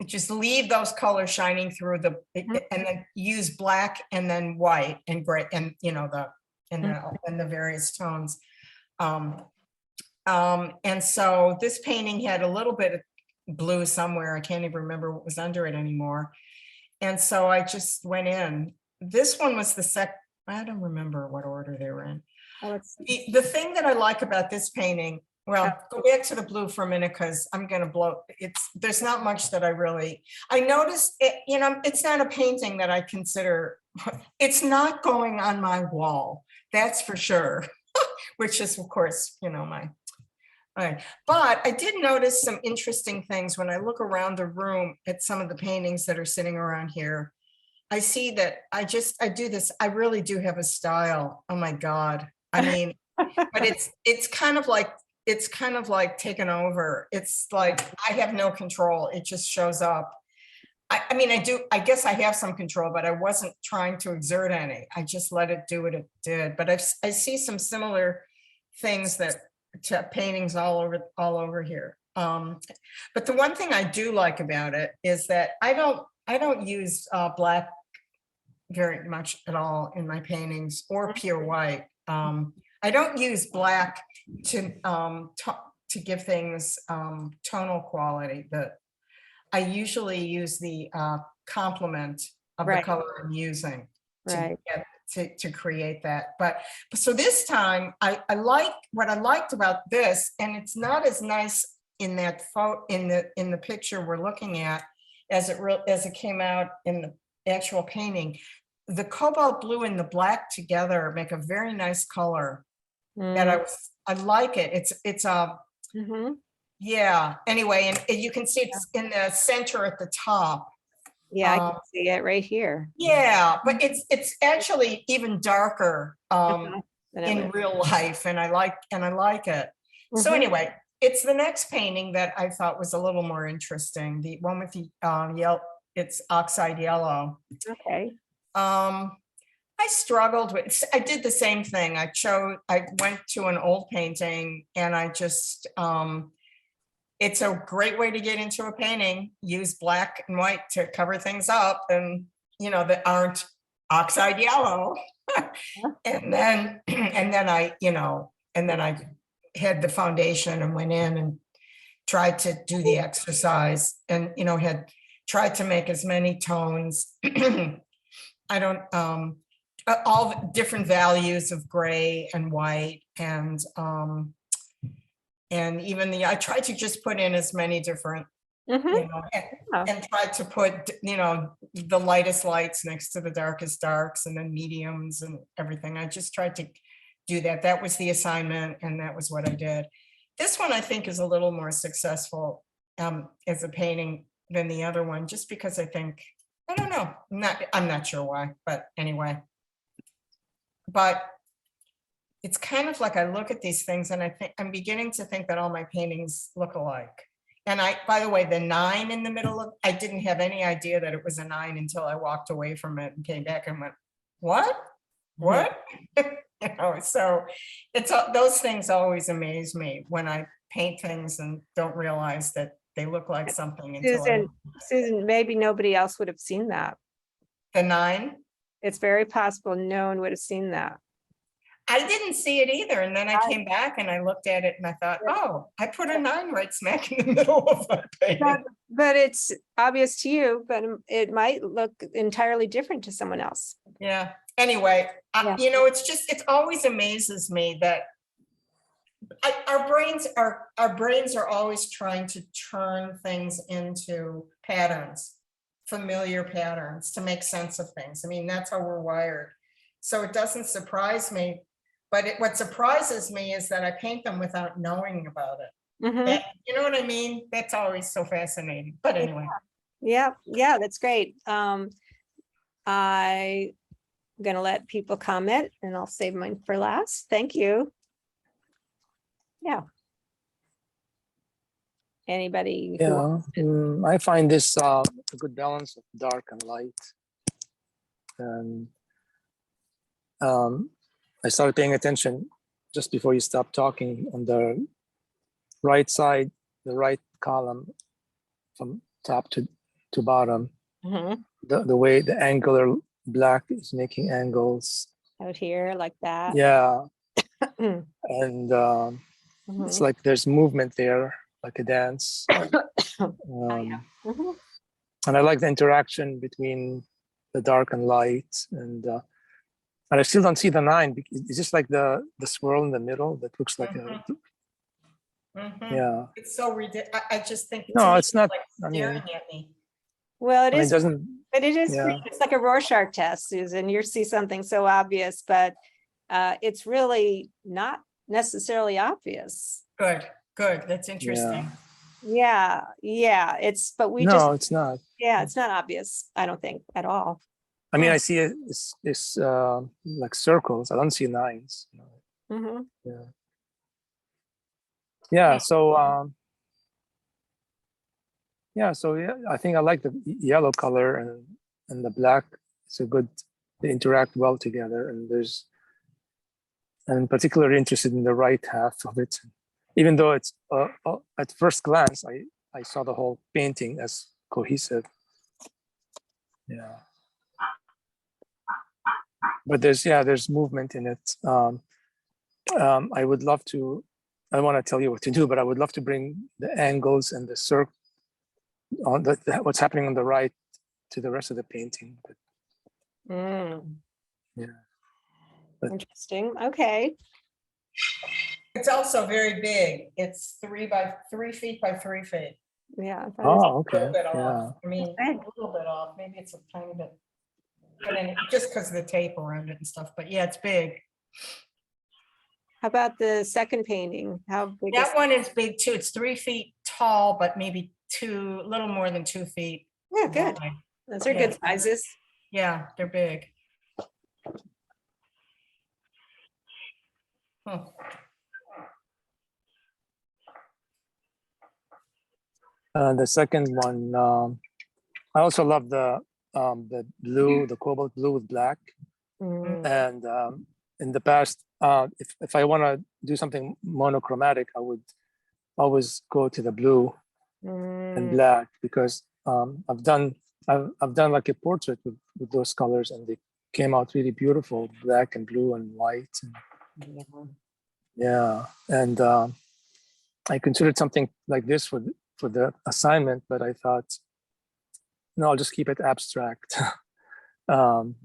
E: just leave those colors shining through and then use black and then white and gray and the various tones. And so this painting had a little bit of blue somewhere. I can't even remember what was under it anymore. And so I just went in. This one was I don't remember what order they were in. The thing that I like about this painting, well, go back to the blue for a minute because I'm going to blow. There's not much that I noticed it, it's not a painting that I consider, it's not going on my wall. That's for sure, which is of course, All right, but I did notice some interesting things when I look around the room at some of the paintings that are sitting around here. I see that I do this, I really do have a style. Oh my God. I mean, but it's kind of like taken over. It's like I have no control. It just shows up. I mean, I guess I have some control, but I wasn't trying to exert any. I just let it do what it did. But I see some similar things to paintings all over here. But the one thing I do like about it is that I don't use black very much at all in my paintings, or pure white. I don't use black to give things tonal quality, but I usually use the complement of the
A: Right.
E: color I'm using
A: Right.
E: to create that. But so this time I like what I liked about this, and it's not as nice in that photo in the picture we're looking at as it came out in the actual painting. The cobalt blue and the black together make a very nice color that I like it. It's
A: Mhm.
E: yeah, anyway, and you can see it's in the center at the top.
A: Yeah, I can see it right here.
E: Yeah, but it's actually even darker
A: Than it
E: in
A: was.
E: real life, and I like it. So
A: Mhm.
E: anyway, it's the next painting that I thought was a little more interesting. The one with the yellow, it's oxide yellow.
A: Okay.
E: I struggled with, I did the same thing. I went to an old painting, and I just, it's a great way to get into a painting. Use black and white to cover things up, and that aren't oxide yellow. And then I had the foundation and went in and tried to do the exercise, and had tried to make as many tones. I don't all the different values of gray and white, and even I tried to just put in as many different,
A: Mhm.
E: and tried to put, the lightest lights next to the darkest darks, and then mediums and everything. I just tried to do that. That was the assignment, and that was what I did. This one I think is a little more successful as a painting than the other one, just because I think, I don't know, I'm not sure why, but anyway. But it's kind of like I look at these things, and I think I'm beginning to think that all my paintings look alike. And by the way, the 9 in the middle I didn't have any idea that it was a 9 until I walked away from it and came back and went, what? So it's those things always amaze me when I paint things and don't realize that they look like something until
A: Susan, maybe nobody else would have seen that.
E: the 9.
A: It's very possible no one would have seen that.
E: I didn't see it either. And then I came back and I looked at it and I thought, oh, I put a 9 right smack in the middle of my painting.
A: But it's obvious to you, but it might look entirely different to someone else.
E: Yeah. Anyway,
A: Yeah.
E: it always amazes me that our brains are always trying to turn things into patterns, familiar patterns, to make sense of things. I mean, that's how we're wired. So it doesn't surprise me. But what surprises me is that I paint them without knowing about it.
A: Mhm.
E: You know what I mean? That's always so fascinating. But anyway.
A: Yeah, that's great. I'm gonna let people comment, and I'll save mine for last. Thank you. Yeah. Anybody? who-
D: Yeah, I find this a good balance of dark and light. And I started paying attention just before you stopped talking on the right side, the right column from top to bottom,
A: Mhm.
D: the way the angular black is making angles.
A: Out here like that.
D: Yeah.
A: Mhm.
D: And it's like there's movement there, like a dance.
A: Mhm.
D: And I like the interaction between the dark and light. And I still don't see the 9. It's just like the swirl in the middle that looks like a, yeah.
E: It's so ridiculous. I just think
D: No, it's not.
E: like
D: I
E: staring
D: mean,
E: at me.
A: Well, it
D: it
A: is,
D: doesn't.
A: but it is,
D: Yeah.
A: it's like a Rorschach test, Susan. You see something so obvious, but it's really not necessarily obvious.
E: Good. good. That's interesting.
A: Yeah, yeah, but we
D: No,
A: just,
D: it's not.
A: yeah, it's not obvious, I don't think, at all.
D: I mean,
E: Hmm.
D: I see it's like circles. I don't see lines.
A: Mhm.
D: Yeah. Yeah. So yeah. So yeah, I think I like the yellow color and the black. It's a good. They interact well together, and I'm particularly interested in the right half of it, even though it's at first glance I saw the whole painting as cohesive. Yeah. But there's movement in it. I would love to. I don't want to tell you what to do, but I would love to bring the angles and the circle on what's happening on the right to the rest of the painting. But
A: Mm,
D: yeah, but
A: interesting, okay.
E: It's also very big. It's 3 feet by 3 feet.
A: Yeah. that is-
D: oh,
E: A
D: okay,
E: little bit
D: yeah,
E: off. I mean, a
A: Big.
E: little bit off. Maybe it's a tiny bit. But then just because of the tape around it and stuff. But yeah, it's big.
A: How about the second painting? How big is?
E: That one is big too. It's 3 feet tall, but maybe a little more than 2 feet.
A: Yeah, good.
E: wide.
A: Those are
E: Yeah.
A: good sizes.
E: Yeah, they're big. Hmm.
D: the second one. I also love the blue, the cobalt blue with black.
A: Mm,
D: And in the past, if I want to do something monochromatic, I would always go to the blue and
A: mm,
D: black because I've done like a portrait with those colors, and they came out really beautiful, black and blue and white. And,
A: yeah.
D: yeah, and I considered something like this for the assignment, but I thought, no, I'll just keep it abstract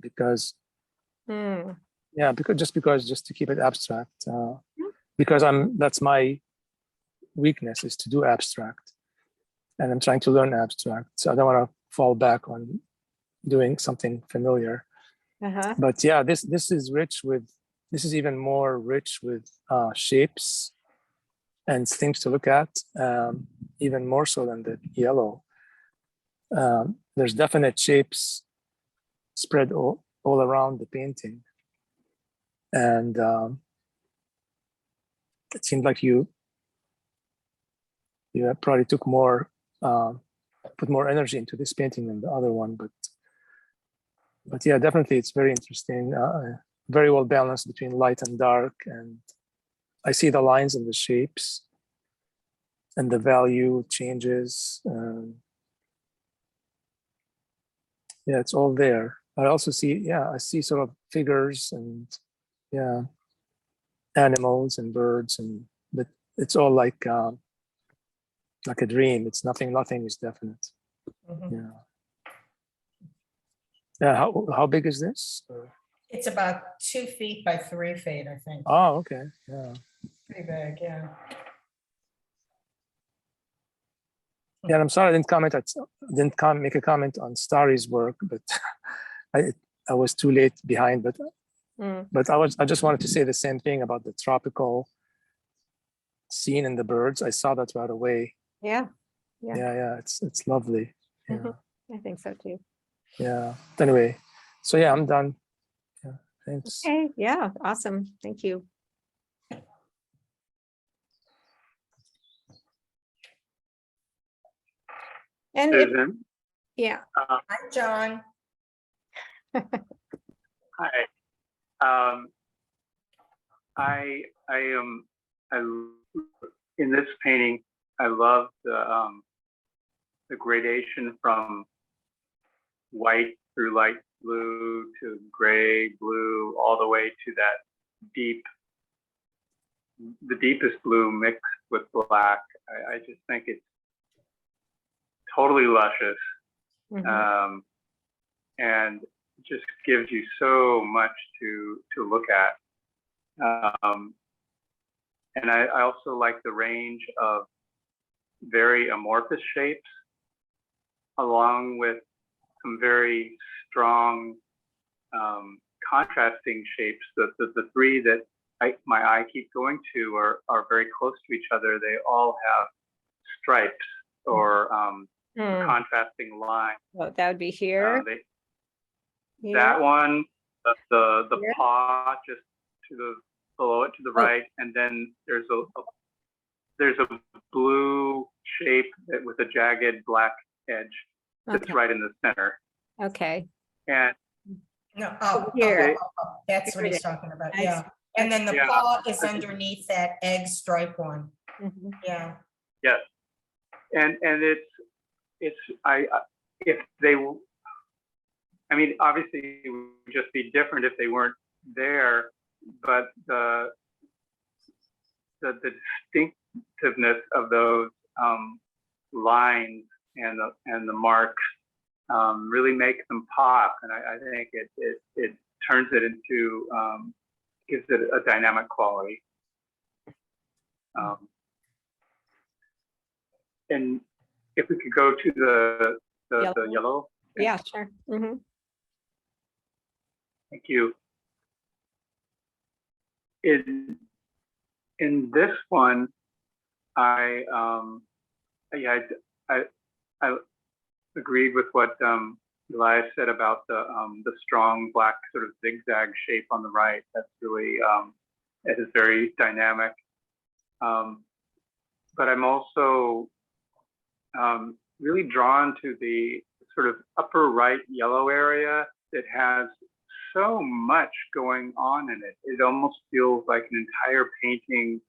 D: because
A: Mm,
D: yeah, just to keep it abstract because that's my weakness is to do abstract, and I'm trying to learn abstract, so I don't want to fall back on doing something familiar.
A: uh-huh.
D: But yeah, this is even more rich with shapes and things to look at, even more so than the yellow. There's definite shapes spread all around the painting, and it seemed like you probably took more put more energy into this painting than the other one, but yeah, definitely it's very interesting, very well balanced between light and dark, and I see the lines and the shapes and the value changes. Yeah, it's all there. I also see, I see sort of figures and yeah, animals and birds, but it's all like a dream. It's nothing is definite.
E: Mhm.
D: Yeah. Yeah. How big is this?
E: It's about 2 feet by 3 feet, I think.
D: Oh, okay. Yeah.
E: Pretty big, yeah.
D: Yeah. And I'm sorry I didn't make a comment on Starry's work, but I was too late behind.
A: Mm,
D: But I just wanted to say the same thing about the tropical scene in the birds. I saw that right away.
A: yeah. Yeah.
D: Yeah. It's lovely. Yeah.
A: Mhm. I think so too.
D: Yeah. Anyway, so yeah, I'm done. Yeah. Thanks.
A: Okay, yeah, awesome. Thank you. And if,
C: Susan,
A: yeah,
E: Hi, John.
C: hi. I am in this painting. I love the gradation from white through light blue to gray blue, all the way to that the deepest blue mixed with black. I just think it's totally luscious,
A: mhm,
C: and just gives you so much to look at. And I also like the range of very amorphous shapes, along with some very strong contrasting shapes. The three that my eye keeps going to are very close to each other. They all have stripes or contrasting lines.
A: Well, that would be here. Here.
C: That one, the
A: Here.
C: paw just to the below it to the right, and then there's a blue shape with a jagged black edge that's
A: Okay.
C: right in the center.
A: Okay.
C: And
E: No,
A: Here.
E: that's
A: Here
E: what
A: it
E: he's
A: is.
E: talking about,
A: I
E: yeah.
A: see.
E: And then the
C: Yeah.
E: paw is underneath that egg stripe one,
A: Mhm.
E: yeah.
C: yes, and it's if they, I mean, obviously it would just be different if they weren't there, but the distinctiveness of those lines and the marks really make them pop, and I think it turns it into gives it a dynamic quality. And if we could go to the yellow.
A: Yeah, sure. Mhm.
C: Thank you. In this one, I agreed with what Elias said about the strong black sort of zigzag shape on the right. That's really it is very dynamic. But I'm also really drawn to the sort of upper right yellow area that has so much going on in it. It almost feels like an entire painting,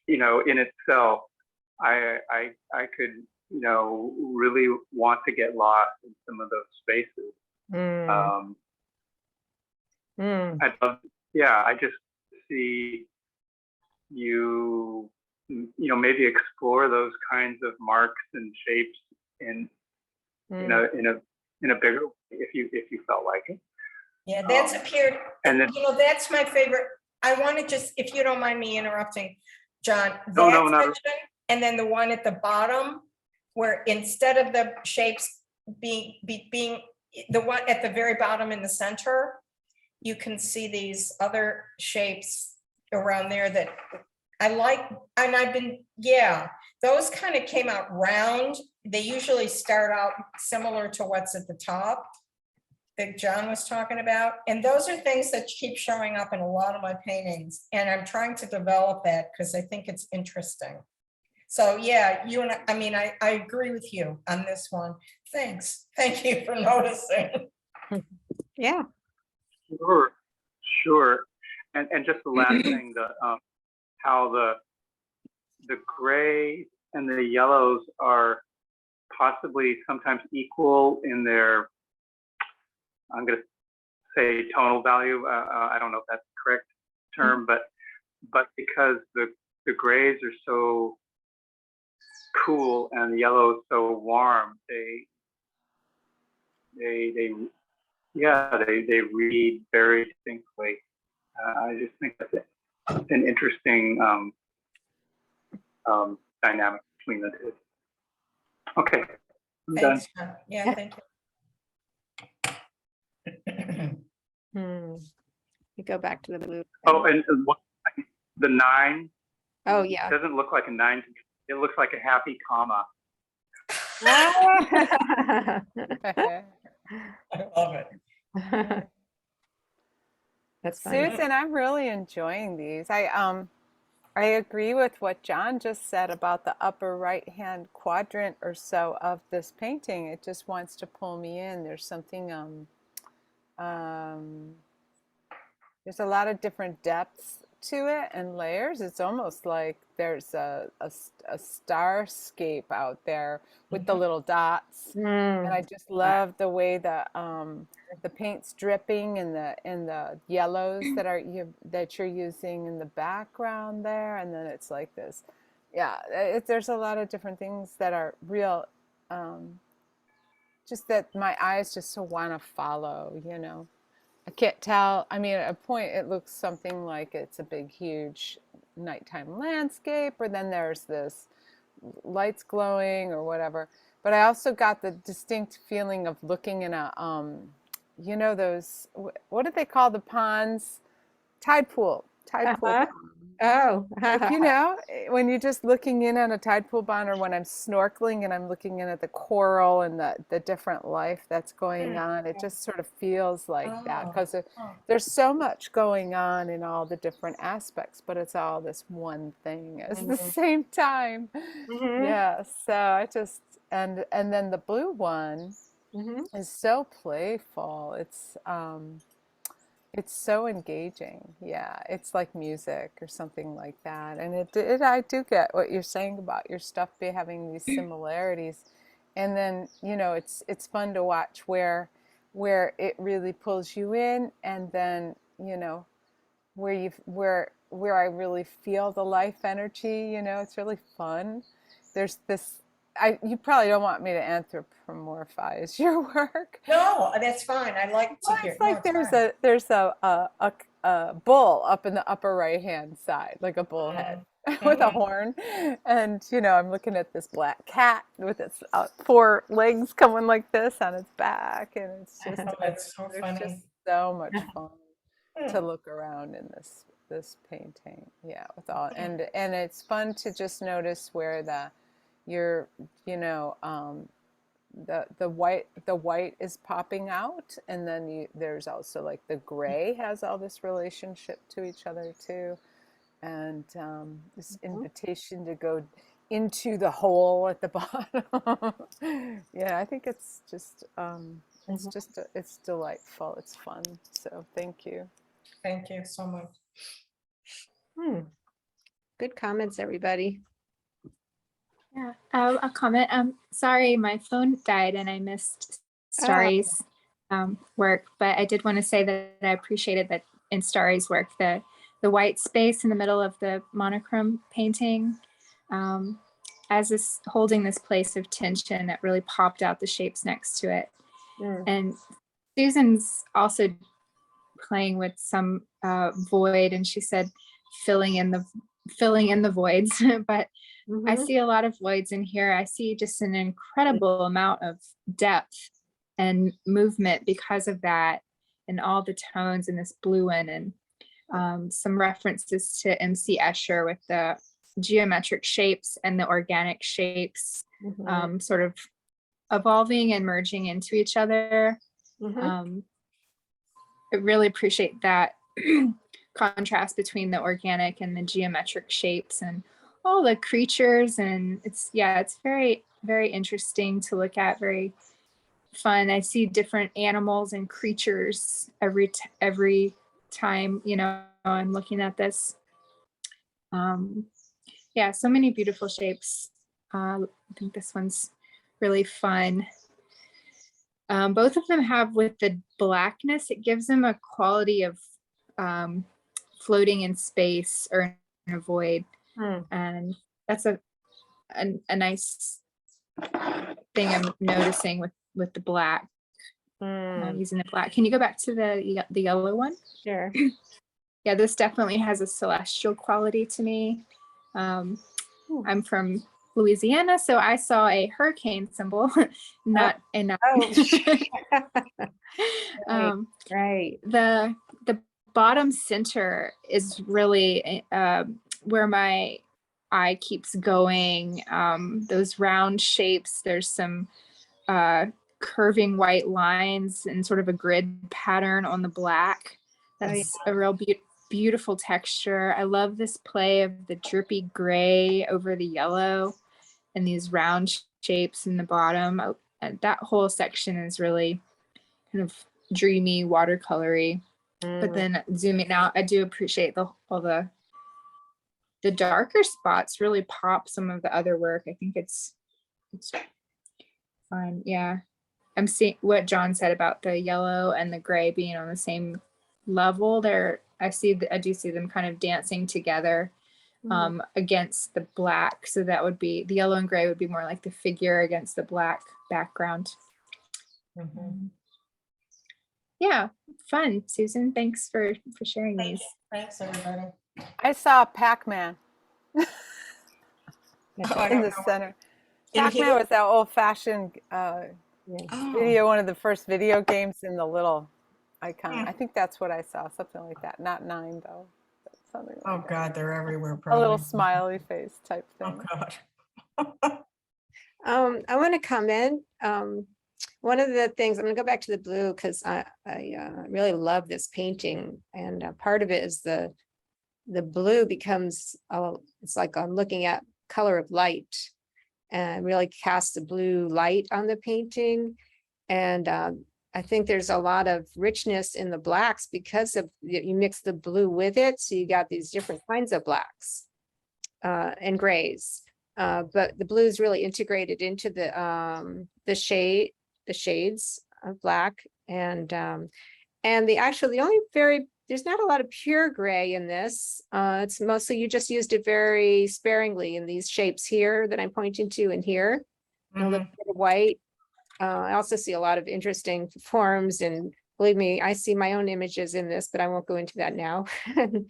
C: in itself. I could, really want to get lost in some of those spaces. I'd love, I just see you, maybe explore those kinds of marks and shapes in a bigger way if you felt like it.
E: Yeah, that's appeared,
C: and then,
E: that's my favorite. I want to just, if you don't mind me interrupting, John,
C: No,
E: that
C: not-
E: section, and then the one at the bottom, where instead of the shapes being the one at the very bottom in the center, you can see these other shapes around there that I like, and I've been, those kind of came out round. They usually start out similar to what's at the top that John was talking about. And those are things that keep showing up in a lot of my paintings. And I'm trying to develop that because I think it's interesting. So yeah, you and I agree with you on this one. Thanks. Thank you for noticing.
A: Yeah.
C: Sure. And just the last thing, how the gray and the yellows are possibly sometimes equal in their, I'm going to say tonal value. I don't know if that's the correct term, but because the grays are so cool and the yellow is so warm, they read very distinctly. I just think that's an interesting dynamic between the two. Okay, I'm done.
E: Thanks, John. Yeah, thank you.
A: You go back to the blue.
C: Oh, and the 9.
A: Oh, yeah.
C: Doesn't look like a 9. It looks like a happy comma.
E: I love it.
A: That's funny.
F: Susan, I'm really enjoying these. I agree with what John just said about the upper right-hand quadrant or so of this painting. It just wants to pull me in. There's something, there's a lot of different depths to it and layers. It's almost like there's a starscape out there with the little dots. And I just love the way that the paint's dripping and the yellows that you're using in the background there, and then it's like this. There's a lot of different things that are real, just that my eyes just so want to follow. I can't tell. I mean, at a point it looks something like it's a big, huge nighttime landscape, or then there's this lights glowing or whatever. But I also got the distinct feeling of looking in a, those, what do they call the ponds? Tide pool. tide pool
A: Uh-huh.
F: pond.
A: Oh.
F: Like, you know, when you're just looking in on a tide pool pond, or when I'm snorkeling and I'm looking in at the coral and the different life that's going on, it just sort of feels like that,
E: Oh,
F: because
E: oh.
F: there's so much going on in all the different aspects, but it's all this one thing at the same time.
A: Mhm.
F: Yeah, so I just, and then the blue one
A: Mhm.
F: is so playful. It's so engaging. Yeah, it's like music or something like that. And I do get what you're saying about your stuff be having these similarities. And then, you know, it's fun to watch where it really pulls you in, and then, you know, where I really feel the life energy, you know, it's really fun. There's this you probably don't want me to anthropomorphize your work.
E: No, that's fine. I like to
F: Well,
E: hear.
F: it's
E: No,
F: like
E: it's
F: there's
E: fine.
F: a bull up in the upper right hand side, like a bullhead with a
E: Mhm.
F: horn, and you know I'm looking at this black cat with its four legs coming like this on its back, and it's just
E: Oh, that's so
F: there's just
E: funny.
F: so much fun to
E: Mm,
F: look around in this painting. Yeah, with all and it's fun to just notice where you're you know the white is popping out, and then there's also like the gray has all this relationship to each other too, and this invitation to go into the hole at the bottom. Yeah, I think
A: Mhm.
F: it's delightful, it's fun, so thank you.
E: thank you so much.
A: Hmm. Good comments, everybody.
B: Yeah, a comment. Sorry, my phone died and I missed
A: Oh.
B: Starry's work, but I did want to say that I appreciated that in Starry's work, the white space in the middle of the monochrome painting, as this holding this place of tension that really popped out the shapes next to it.
A: Mm.
B: And Susan's also playing with some void, and she said filling in the voids, but I
A: Mhm.
B: see a lot of voids in here. I see just an incredible amount of depth and movement because of that, and all the tones in this blue one, and some references to MC Escher with the geometric shapes and the organic shapes,
A: Mhm.
B: sort of evolving and merging into each other.
A: Mhm.
B: I really appreciate that contrast between the organic and the geometric shapes and all the creatures. And it's very, very interesting to look at, very fun. I see different animals and creatures every time, you know, I'm looking at this. Yeah, so many beautiful shapes. I think this one's really fun. Both of them have, with the blackness, it gives them a quality of um, floating in space or in a void.
A: Mm.
B: And that's a nice thing I'm noticing with the black,
A: Mm.
B: using the black. Can you go back to the yellow one?
A: Sure.
B: Yeah, this definitely has a celestial quality to me. I'm from Louisiana, so I saw a hurricane symbol, not in
A: Oh. Right.
B: um,
A: Right.
B: the bottom center is really where my eye keeps going. Those round shapes, there's some curving white lines and sort of a grid pattern on the black.
A: Oh, yeah.
B: That's a real beautiful texture. I love this play of the drippy gray over the yellow and these round shapes in the bottom. And that whole section is really kind of dreamy, watercolory. But
A: Mm.
B: then zooming out, I do appreciate all the darker spots really pop some of the other work. I think it's fun. Yeah. I'm seeing what John said about the yellow and the gray being on the same level there. I do see them kind of dancing together against the black. So that would be the yellow and gray would be more like the figure against the black background.
E: Mhm.
B: Yeah, fun. Susan, thanks for sharing
E: Thank
B: these.
E: you. Thanks, everybody.
F: I saw Pac-Man
E: Oh, I
F: in
E: don't
F: the
E: know.
F: center.
E: In
F: Pac-Man
E: here?
F: was that old-fashioned
A: Yeah.
E: Oh,
F: video, one of the first video games in the little icon.
E: Hmm.
F: I think that's what I saw, something like that. Not 9 though. something
E: Oh,
F: like that.
E: God, they're everywhere,
F: A
E: probably.
F: little smiley face type
E: Oh,
F: thing.
E: God.
A: I want to comment. One of the things, I'm going to go back to the blue because I really love this painting, and part of it is the blue becomes, it's like I'm looking at color of light, and really casts a blue light on the painting. And I think there's a lot of richness in the blacks because of you mix the blue with it, so you got these different kinds of blacks and grays. But the blue is really integrated into the shades of black, and the only there's not a lot of pure gray in this. It's mostly you just used it very sparingly in these shapes here that I'm pointing to, and here and a little bit of white. I also see a lot of interesting forms, and believe me, I see my own images in this, but I won't go into that now. And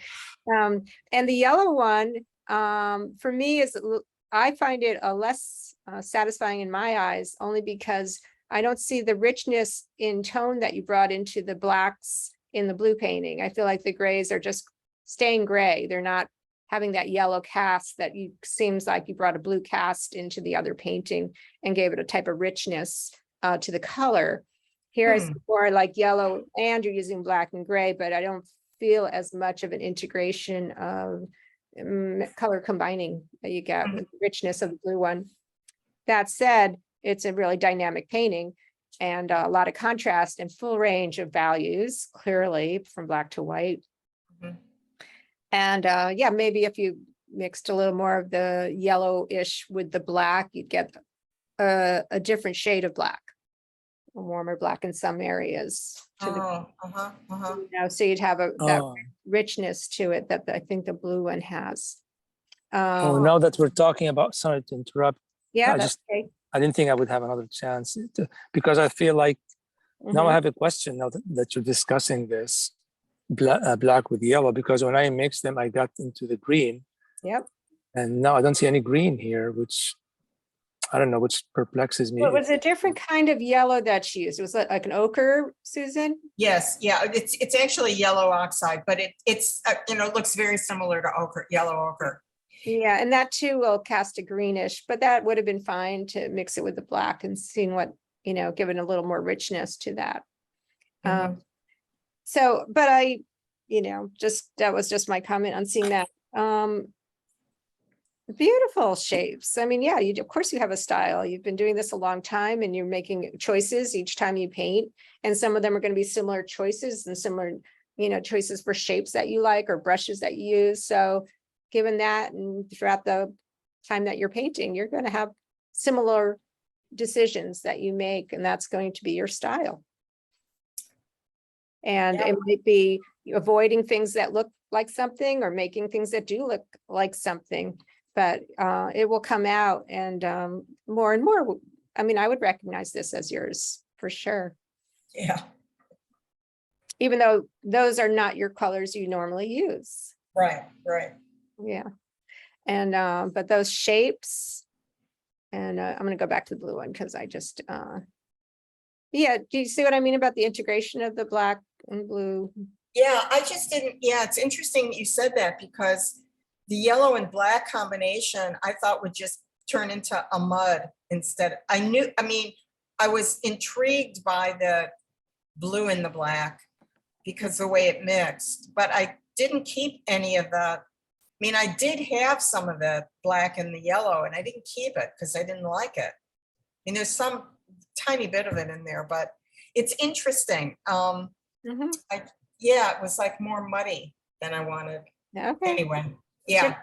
A: the yellow one, for me, I find it a less satisfying in my eyes, only because I don't see the richness in tone that you brought into the blacks in the blue painting. I feel like the grays are just staying gray. They're not having that yellow cast that seems like you brought a blue cast into the other painting and gave it a type of richness to the color. Here is more like yellow, and you're using black and gray, but I don't feel as much of an integration of color combining that you get with the richness of the blue one. That said, it's a really dynamic painting, and a lot of contrast and full range of values, clearly from black to white. And yeah, maybe if you mixed a little more of the yellowish with the black, you'd get a different shade of black, a warmer black in some areas. So you'd have that richness to it that I think the blue one has.
D: Now that we're talking about, sorry to interrupt.
A: Yeah,
D: I didn't think I would have another chance because I feel like now I have a question now that you're discussing this black with yellow, because when I mixed them, I got into the green.
A: Yep.
D: And now I don't see any green here, which I don't know, which perplexes me.
A: Well, it was a different kind of yellow that she used. It was like an ochre, Susan?
E: Yes, yeah, it's actually yellow oxide, but it's looks very similar to ochre, yellow ochre.
A: Yeah, and that too will cast a greenish, but that would have been fine to mix it with the black and seeing what, given a little more richness to that. So, but I, that was just my comment on seeing that. Beautiful shapes. I mean, yeah, of course you have a style. You've been doing this a long time, and you're making choices each time you paint. And some of them are going to be similar choices and similar, choices for shapes that you like or brushes that you use. So given that, and throughout the time that you're painting, you're going to have similar decisions that you make, and that's going to be your style. And it might be avoiding things that look like something or making things that do look like something, but it will come out, and more and more. I mean, I would recognize this as yours for sure.
E: Yeah.
A: Even though those are not your colors you normally use.
E: Right.
A: Yeah. And but those shapes, and I'm going to go back to the blue one because I just yeah, do you see what I mean about the integration of the black and blue?
E: Yeah, I just didn't. Yeah, it's interesting that you said that, because the yellow and black combination I thought would just turn into a mud instead. I was intrigued by the blue and the black because the way it mixed, but I didn't keep any of the. I did have some of the black and the yellow, and I didn't keep it because I didn't like it. There's some tiny bit of it in there, but it's interesting. Yeah, it was like more muddy than I wanted.
A: Okay.
E: Anyway, yeah.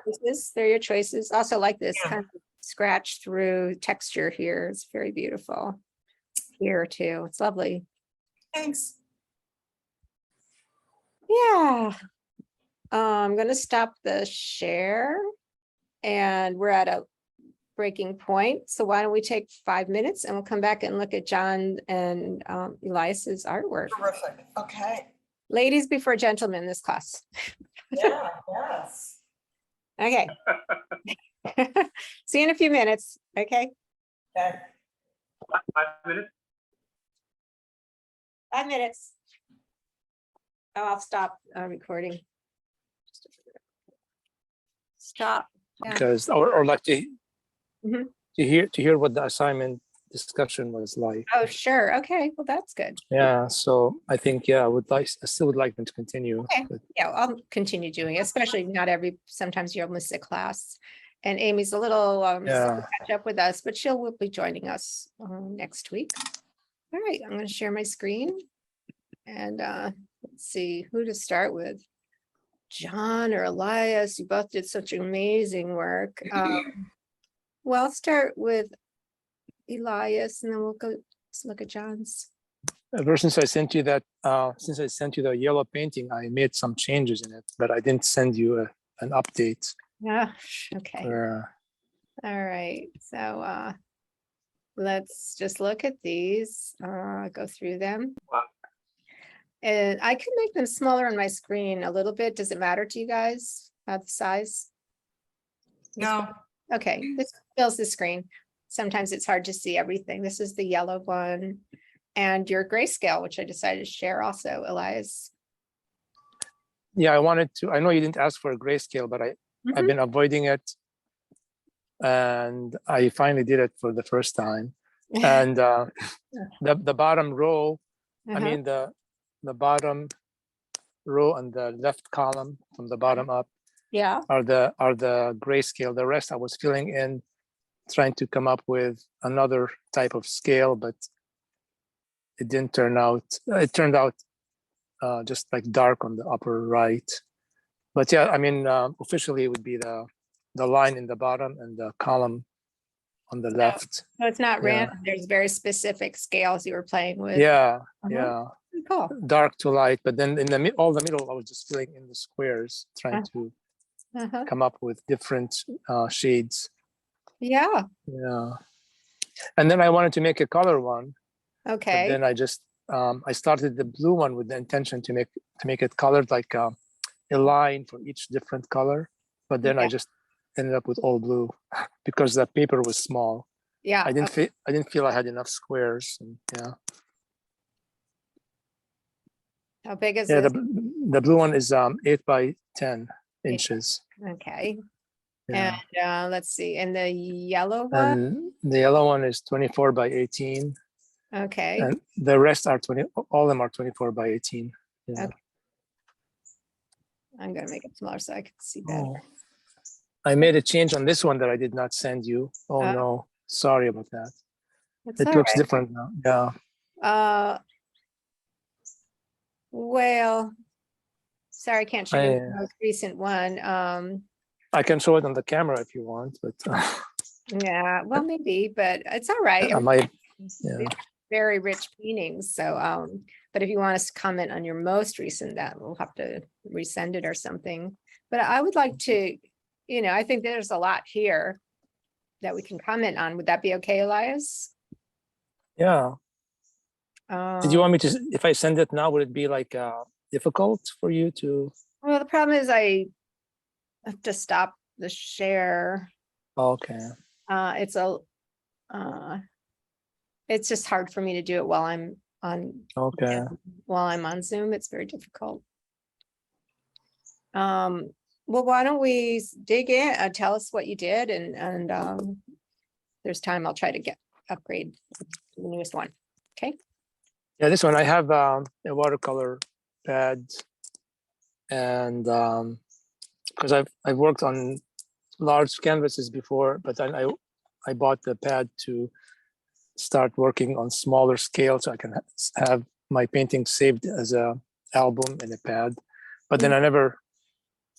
A: They're your choices. Also like this kind of scratch through texture here. It's very beautiful here too. It's lovely.
E: Thanks.
A: Yeah. I'm going to stop the share, and we're at a breaking point. So why don't we take 5 minutes and we'll come back and look at John and Elias's artwork.
E: Terrific. Okay.
A: Ladies before gentlemen in this class.
E: Yeah, yes.
A: Okay. See you in a few minutes. Okay.
E: Okay.
C: 5 minutes.
A: 5 minutes. Oh, I'll stop recording. stop. Yeah.
D: because, or like
A: Mhm.
D: to hear what the assignment discussion was like.
A: Oh, sure. Okay. Well, that's good.
D: Yeah, I think, yeah, I still would like them to continue.
A: Okay.
D: but-
A: Yeah, I'll continue doing it, especially not sometimes you'll miss a class. And Amy's a little slow
D: Yeah.
A: to catch up with us, but will be joining us next week. All right, I'm going to share my screen. And let's see who to start with. John or Elias, you both did such amazing work. Well, I'll start with Elias and then we'll go let's look at John's.
D: Ever since I sent you that, since I sent you the yellow painting, I made some changes in it, but I didn't send you an update.
A: Yeah, okay.
D: For,
A: All right, so let's just look at these, go through them.
C: Wow.
A: And I can make them smaller on my screen a little bit. Does it matter to you guys, the size?
E: No,
A: Okay, this fills the screen. Sometimes it's hard to see everything. This is the yellow one. And your grayscale, which I decided to share also, Elias.
D: yeah, I know you didn't ask for a grayscale, but I've
A: Mhm.
D: been avoiding it. And I finally did it for the first time. And the bottom row, I
A: Uh-huh.
D: mean, the bottom row and the left column from the bottom up
A: Yeah,
D: are the grayscale. The rest I was filling in, trying to come up with another type of scale, but it didn't turn out. It turned out just like dark on the upper right. But yeah, I mean, officially it would be the line in the bottom and the column on the left.
A: so it's not
D: Yeah.
A: random. There's very specific scales you were playing with.
D: Yeah,
A: Uh-huh.
D: yeah,
A: Cool.
D: dark to light. But then in all the middle, I was just filling in the squares, trying to
A: Uh-huh.
D: come up with different shades.
A: Yeah,
D: Yeah, and then I wanted to make a color one, but
A: okay.
D: then I just I started the blue one with the intention to make it colored like a line for each different color, but then I
A: Yeah.
D: just ended up with all blue because the paper was small.
A: Yeah.
D: I didn't feel I had enough squares. And yeah,
A: How big is
D: yeah.
A: this?
D: The blue one is 8 by 10 inches.
A: Okay.
D: Yeah.
A: And let's see, and the yellow one,
D: And the yellow one is 24 by 18,
A: okay.
D: and the rest are 20. All of them are 24 by 18. Yeah.
A: Okay. I'm gonna make it smaller so I can see better.
D: Oh. I made a change on this one that I did not send you. Oh
A: Oh.
D: no, sorry about that.
A: It's
D: It
A: all
D: looks
A: right.
D: different now. Yeah.
A: Well, sorry, I can't show you
D: I-
A: the most recent one.
D: I can show it on the camera if you want, but
A: Yeah, well, maybe, but it's all right.
D: I might.
A: These
D: Yeah.
A: are very rich paintings, so, but if you want us to comment on your most recent, that we'll have to resend it or something. But I would like to, I think there's a lot here that we can comment on. Would that be okay, Elias?
D: Yeah. Did you want me to? If I send it now, would it be like difficult for you to?
A: Well, the problem is I have to stop the share.
D: Okay.
A: It's just hard for me to do it while I'm
D: Okay.
A: on Zoom. It's very difficult. Well, why don't we dig in, tell us what you did and there's time, I'll try to upgrade to the newest one. Okay.
D: Yeah, this one I have a watercolor pad, and because I've worked on large canvases before, but then I bought the pad to start working on smaller scale, so I can have my paintings saved as a album in a pad. But then I never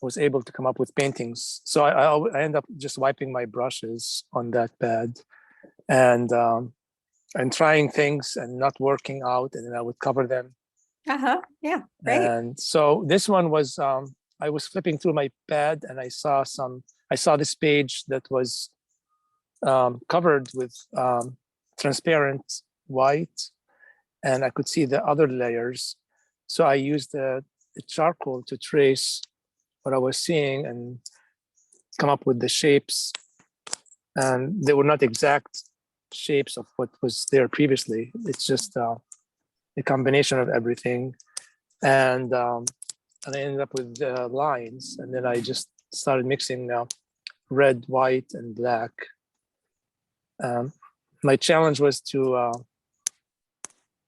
D: was able to come up with paintings, so I end up just wiping my brushes on that pad, and trying things and not working out, and then I would cover them.
A: Yeah, great.
D: And so this one was I was flipping through my pad and I saw this page that was covered with transparent white, and I could see the other layers. So I used the charcoal to trace what I was seeing and come up with the shapes. And they were not exact shapes of what was there previously. It's just a combination of everything. And I ended up with lines, and then I just started mixing red, white, and black. My challenge was to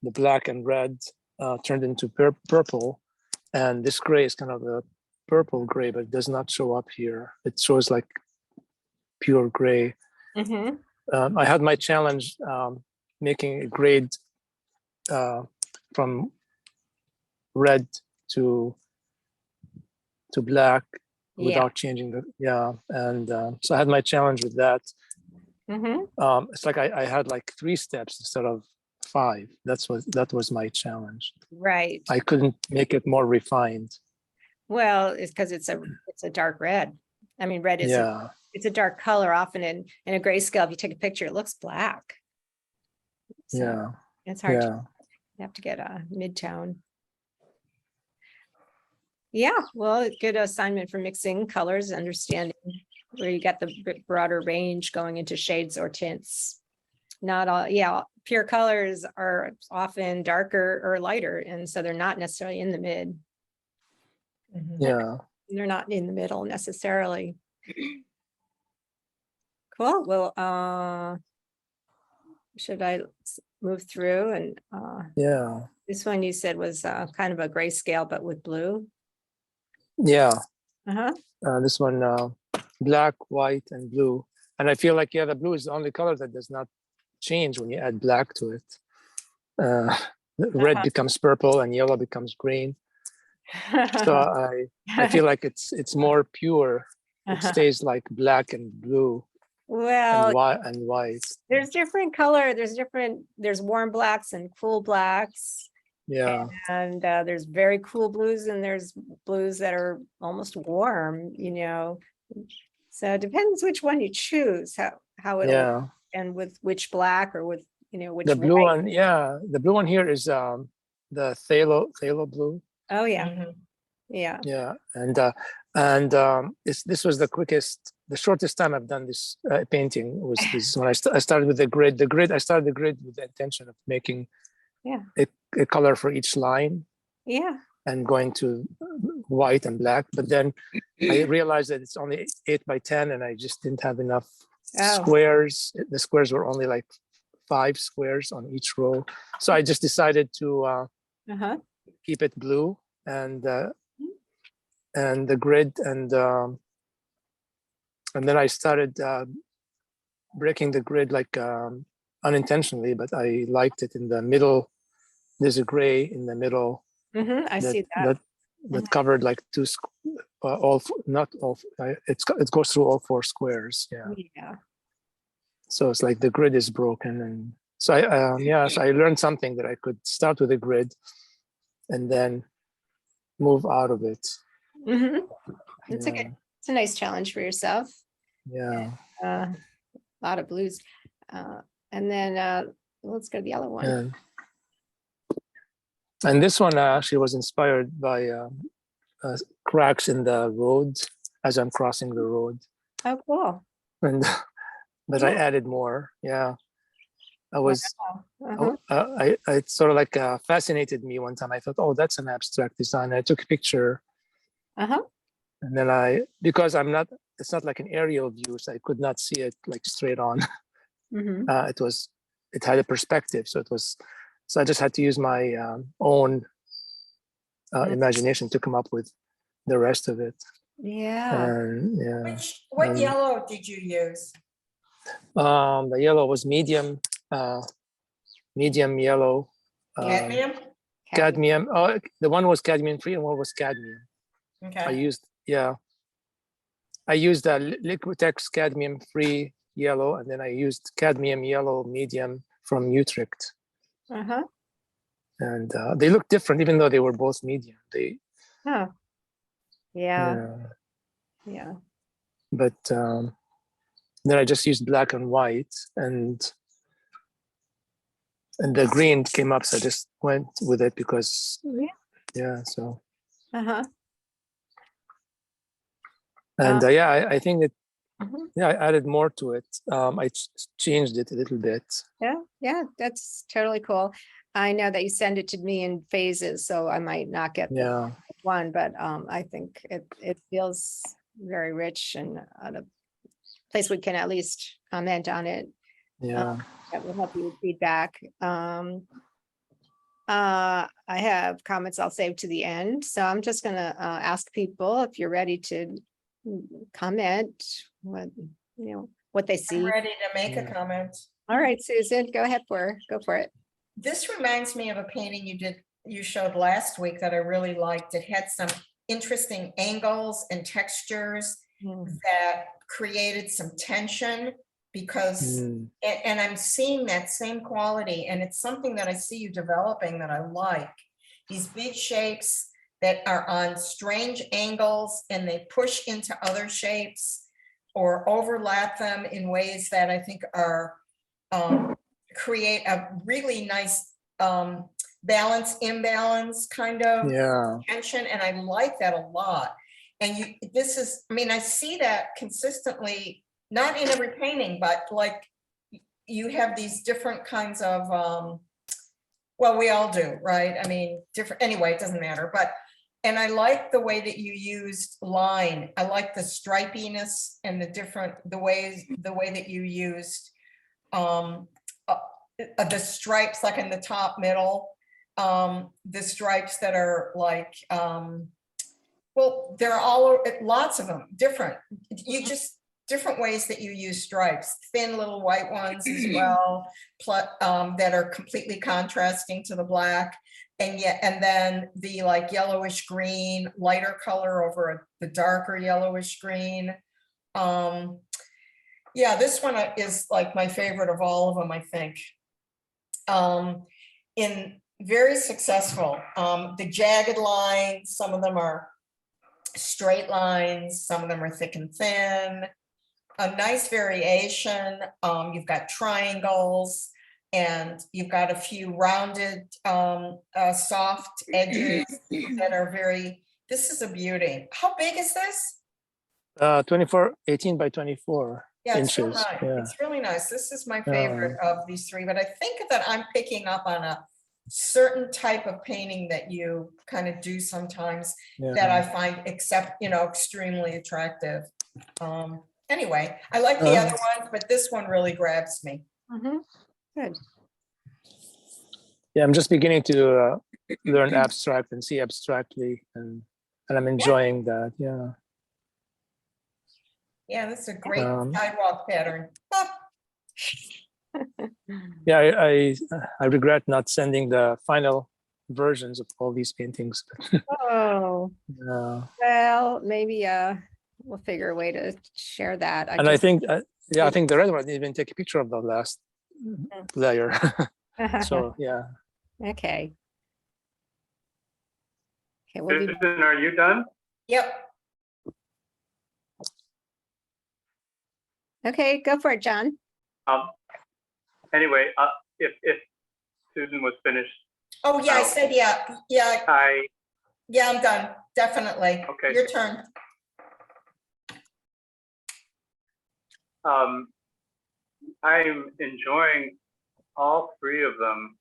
D: the black and red turned into purple, and this gray is kind of a purple gray, but it does not show up here. It shows like pure gray.
A: Mm-hmm.
D: I had my challenge making a grade from red to black
A: Yeah.
D: without changing the and so I had my challenge with that.
A: Mm-hmm.
D: It's like I had like 3 steps instead of 5. That was my challenge.
A: Right.
D: I couldn't make it more refined.
A: Well, it's because it's a dark red. I mean, red is it's a dark color. Often in a grayscale, if you take a picture, it looks black. So it's hard. You have to get a mid-tone. Yeah, well, good assignment for mixing colors, understanding where you got the broader range going into shades or tints. Not all, pure colors are often darker or lighter, and so they're not necessarily in the mid. They're not in the middle necessarily. Cool. Well, should I move through? And this one you said was kind of a grayscale, but with blue.
D: This one black, white, and blue, and I feel like the blue is the only color that does not change when you add black to it. Red becomes purple and yellow becomes green. So I feel like it's more pure. It stays like black and blue.
A: Well,
D: and white.
A: There's different color. There's warm blacks and cool blacks. And there's very cool blues, and there's blues that are almost warm, So it depends which one you choose, how it and with which black or with which
D: the blue
A: white.
D: one. The blue one here is the phthalo blue.
A: Oh yeah.
D: This was the shortest time I've done this painting was this when I started with the grid. I started the grid with the intention of making a color for each line. And going to white and black, but then I realized that it's only 8 by 10, and I just didn't have enough squares. The squares were only like 5 squares on each row, so I just decided to keep it blue and the grid, and then I started breaking the grid like unintentionally, but I liked it in the middle. There's a gray in the middle.
A: I see that.
D: That covered like not all. It goes through all 4 squares. So it's like the grid is broken, and so so I learned something that I could start with a grid, and then move out of it.
A: It's a nice challenge for yourself. A lot of blues, and then let's go to the yellow one.
D: And this one actually was inspired by cracks in the road as I'm crossing the road.
A: Oh, cool.
D: And but I added more. I was it sort of like fascinated me one time. I thought, oh, that's an abstract design. I took a picture. And then because it's not like an aerial view, so I could not see it like straight on. It had a perspective, so I just had to use my own imagination to come up with the rest of it.
E: What yellow did you use?
D: The yellow was medium yellow.
E: Cadmium?
D: Cadmium. Oh, the one was cadmium free and one was cadmium.
E: Okay.
D: I used the Liquitex cadmium free yellow, and then I used cadmium yellow medium from Utrecht. And they look different, even though they were both medium. But then I just used black and white, and the green came up, so I just went with it because so. And I think that I added more to it. I changed it a little bit.
A: That's totally cool. I know that you send it to me in phases, so I might not get one, but I think it feels very rich and place we can at least comment on it.
D: Yeah.
A: That will help you with feedback. I have comments I'll save to the end, so I'm just gonna ask people if you're ready to comment what they
E: I'm
A: see.
E: ready to make a
D: Yeah.
E: comment.
A: All right, Susan, go for it.
E: This reminds me of a painting you showed last week that I really liked. It had some interesting angles and textures that created some tension because,
D: Mm.
E: and I'm seeing that same quality, and it's something that I see you developing that I like. These big shapes that are on strange angles and they push into other shapes or overlap them in ways that I think are create a really nice balance, imbalance kind of
D: Yeah.
E: tension, and I like that a lot. And this is, I mean, I see that consistently, not in every painting, but like you have these different kinds of, well, we all do, right? I mean, different, anyway, it doesn't matter, but, and I like the way that you used line. I like the stripiness and the way that you used the stripes like in the top middle, the stripes that are like, well, there are lots of them, different. You just, different ways that you use stripes, thin little white ones as well, that are completely contrasting to the black. And then the like yellowish green, lighter color over the darker yellowish green. Yeah, this one is like my favorite of all of them, I think. In very successful, the jagged lines, some of them are straight lines, some of them are thick and thin, a nice variation. You've got triangles and you've got a few rounded, soft edges that are very, this is a beauty. How big is this?
D: 18 by 24
E: Yeah, it's real
D: inches.
E: nice.
D: Yeah.
E: It's really nice. This is my favorite of these three, but I think that I'm picking up on a certain type of painting that you kind of do sometimes that I find extremely attractive. Anyway, I like the other ones, but this one really grabs me.
A: Good.
D: Yeah, I'm just beginning to learn abstract and see abstractly, and I'm enjoying that. Yeah.
E: Yeah, this is a great sidewalk pattern.
D: Yeah, I regret not sending the final versions of all these paintings.
A: Oh,
D: Yeah.
A: well, maybe we'll figure a way to share that.
D: And I think, I think the red one didn't even take a picture of the last layer. So yeah.
A: Okay. Okay, we'll be
C: Susan, are you done?
E: Yep.
A: okay. Go for it, John.
C: Anyway, if Susan was finished,
E: Oh, yeah, I said, yeah, I'm done. Definitely.
C: Okay.
E: Your turn.
C: I'm enjoying all three of them.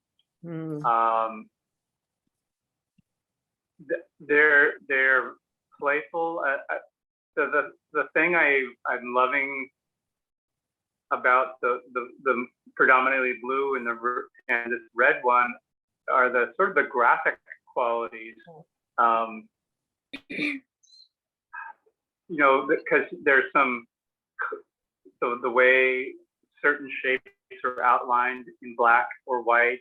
C: They're playful. The thing I'm loving about the predominantly blue and this red one are the sort of the graphic qualities. Because there's the way certain shapes are outlined in black or white,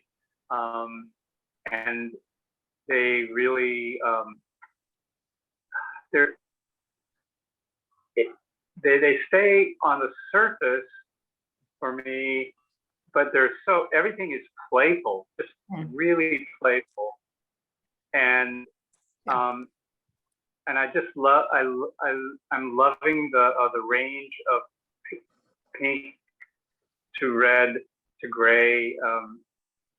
C: and they really they stay on the surface for me, but everything is playful, just really playful, and I just love I'm loving the range of pink to red to gray.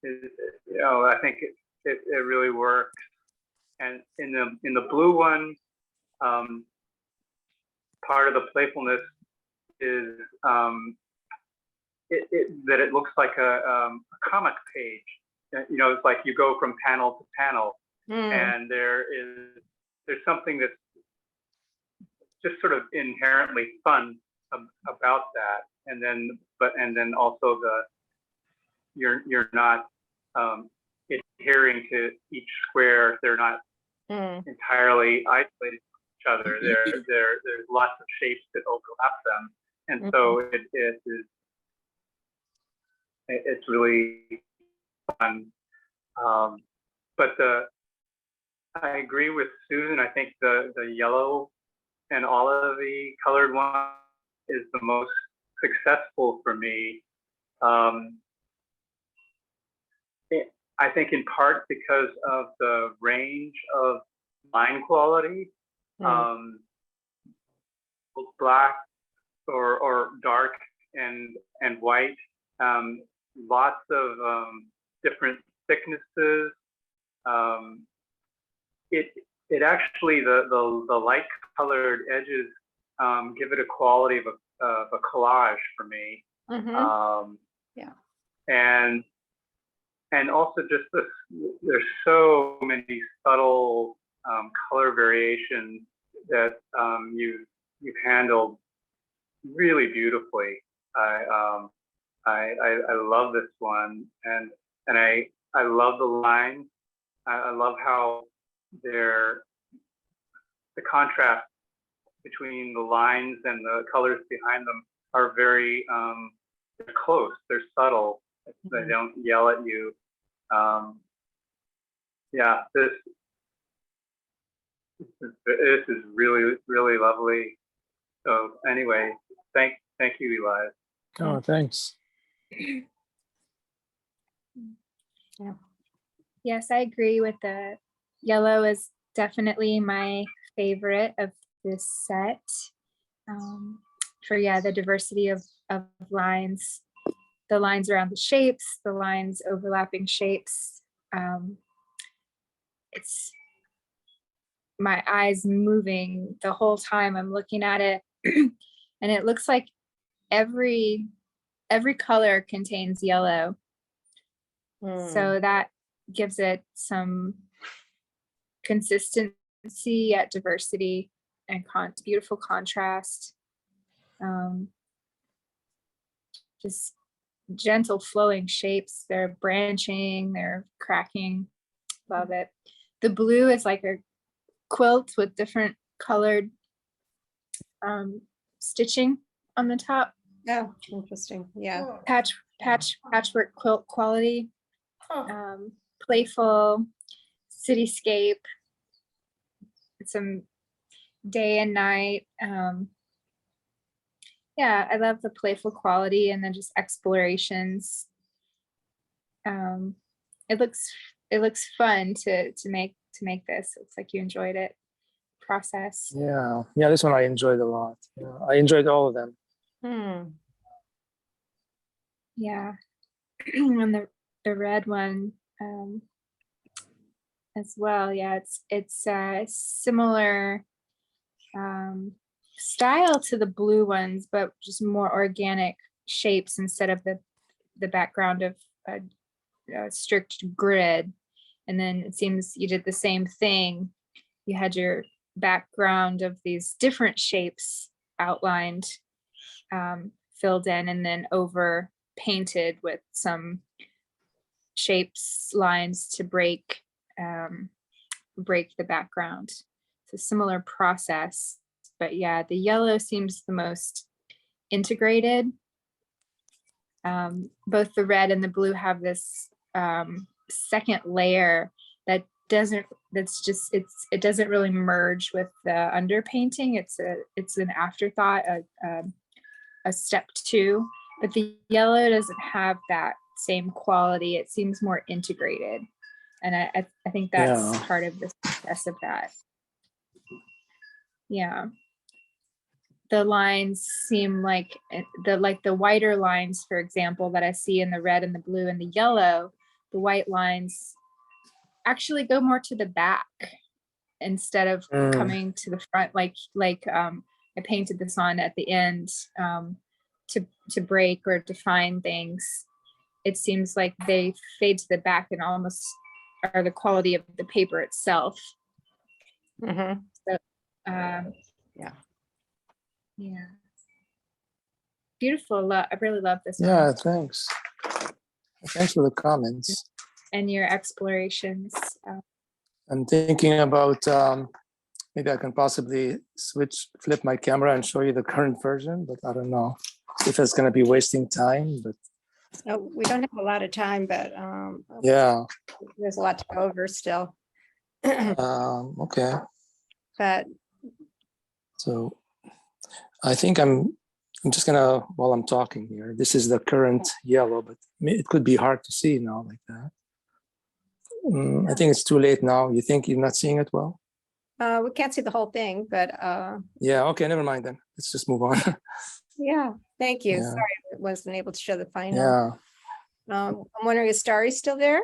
C: I think it really works. And in the blue one, part of the playfulness is that it looks like a comic page. It's like you go from panel to panel, and there's something that's just sort of inherently fun about that. And then also you're not adhering to each square. They're not entirely isolated from each other. There's lots of shapes that overlap them, and so it's really fun. But I agree with Susan. I think the yellow and all of the colored one is the most successful for me. I think in part because of the range of line quality, black or dark and white, lots of different thicknesses. It actually, the light colored edges give it a quality of a collage for me.
A: Yeah.
C: And also just there's so many subtle color variations that you've handled really beautifully. I love this one, and I love the lines. I love how the contrast between the lines and the colors behind them are very they're close. They're subtle. They don't yell at you. Yeah, this is really, really lovely. So anyway, thank you, Eli.
D: Oh, thanks.
B: Yes, I agree with the yellow is definitely my favorite of this set. For the diversity of lines, the lines around the shapes, the lines overlapping shapes. It's my eyes moving the whole time I'm looking at it. And it looks like every color contains yellow. So that gives it some consistency yet diversity and beautiful contrast. Just gentle flowing shapes. They're branching, they're cracking. Love it. The blue is like a quilt with different colored stitching on the top.
A: Oh, interesting. Yeah.
B: Patchwork quilt quality. Playful cityscape, some day and night. I love the playful quality and then just explorations. It looks fun to make this. Looks like you enjoyed it. Process.
D: Yeah, this one I enjoyed a lot. Yeah, I enjoyed all of them.
B: Yeah. And the red one as well. Yeah, it's similar style to the blue ones, but just more organic shapes instead of the background of a strict grid. And then it seems you did the same thing. You had your background of these different shapes outlined, filled in, and then over painted with some shapes, lines to break the background. It's a similar process, but yeah, the yellow seems the most integrated. Both the red and the blue have this second layer that doesn't really merge with the underpainting. It's an afterthought, a step two, but the yellow doesn't have that same quality. It seems more integrated, and I think that's part of the success of that. Yeah, the lines seem like the whiter lines, for example, that I see in the red and the blue and the yellow. The white lines actually go more to the back instead of coming to the front, like I painted this on at the end to break or define things. It seems like they fade to the back and almost are the quality of the paper itself. So, yeah. beautiful. I really love this one.
D: Yeah, thanks. Thanks for the comments.
B: And your explorations.
D: I'm thinking about maybe I can possibly flip my camera and show you the current version, but I don't know if it's going to be wasting time. But
A: We don't have a lot of time, but
D: yeah,
A: there's a lot to go over still.
D: okay.
A: But
D: So I think I'm just gonna, while I'm talking here, this is the current yellow, but it could be hard to see now like that. I think it's too late now. You think you're not seeing it well?
A: we can't see the whole thing, but
D: Yeah, okay, never mind then. Let's just move on.
A: yeah, thank you.
D: Yeah.
A: Sorry, I wasn't able to show the final.
D: Yeah,
A: I'm wondering, is Starry still there?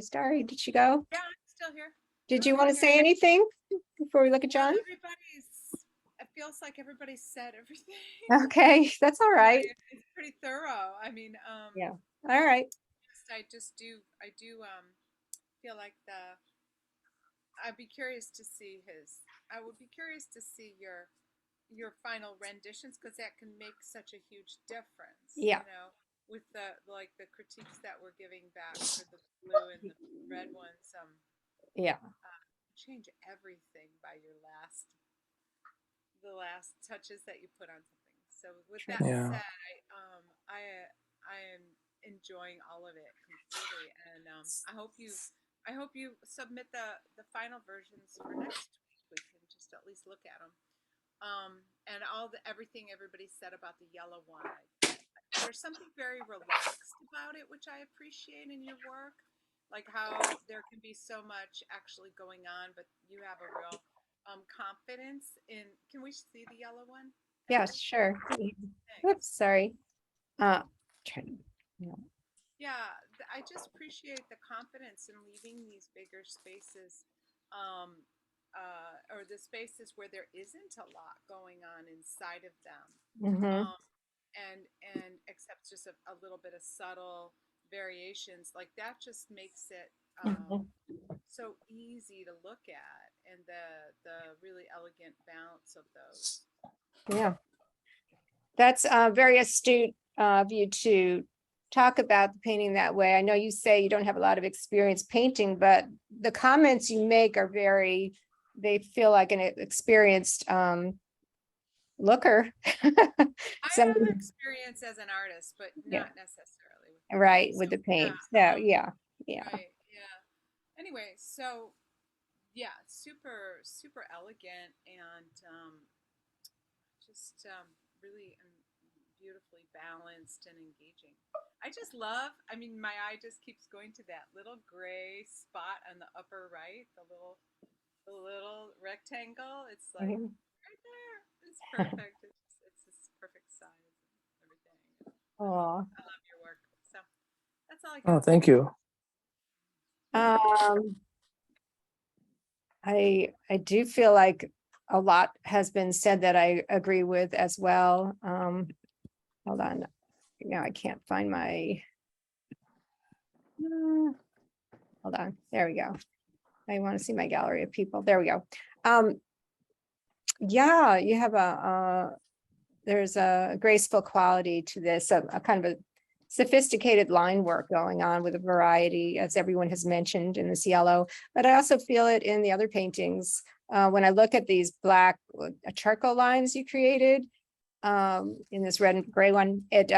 A: Starry, did she go?
G: Yeah, I'm still here.
A: Did you want to say anything before we look at John?
G: It feels like everybody's said everything.
A: Okay, that's all right.
G: It's pretty thorough. I mean,
A: Yeah. All right.
G: I do feel like I would be curious to see your final renditions, because that can make such a huge difference.
A: Yeah.
G: You know, with the critiques that we're giving back for the blue and the red ones,
A: Yeah.
G: change everything by the last touches that you put on something. So with that
D: Yeah.
G: said, I am enjoying all of it completely, and I hope you submit the final versions for next week. We can just at least look at them. And everything everybody said about the yellow one. There's something very relaxed about it, which I appreciate in your work, like how there can be so much actually going on, but you have a real confidence in. Can we see the yellow one?
A: Yes, sure. Oops, sorry.
G: Yeah, I just appreciate the confidence in leaving these bigger spaces, or the spaces where there isn't a lot going on inside of them.
A: Mhm.
G: And except just a little bit of subtle variations, like that just makes it so easy to look at, and the really elegant balance of those.
A: Yeah. That's very astute of you to talk about the painting that way. I know you say you don't have a lot of experience painting, but the comments you make are they feel like an experienced looker.
G: I have experience as an artist, but not necessarily with
A: right, with the paint. So yeah.
G: Right, yeah. Anyway, so yeah, super elegant, and just really beautifully balanced and engaging. I just love, I mean, my eye just keeps going to that little gray spot on the upper right, the little rectangle. It's like right there. It's perfect. It's this perfect size and everything.
A: Oh.
G: I love your work. So that's all I
D: oh,
G: got.
D: thank you.
A: I do feel like a lot has been said that I agree with as well. Hold on. Now I can't find my. Hold on. There we go. I want to see my gallery of people. There we go. Yeah, you have there's a graceful quality to this, a kind of a sophisticated line work going on with a variety, as everyone has mentioned, in this yellow, but I also feel it in the other paintings. When I look at these black charcoal lines you created in this red and gray one, it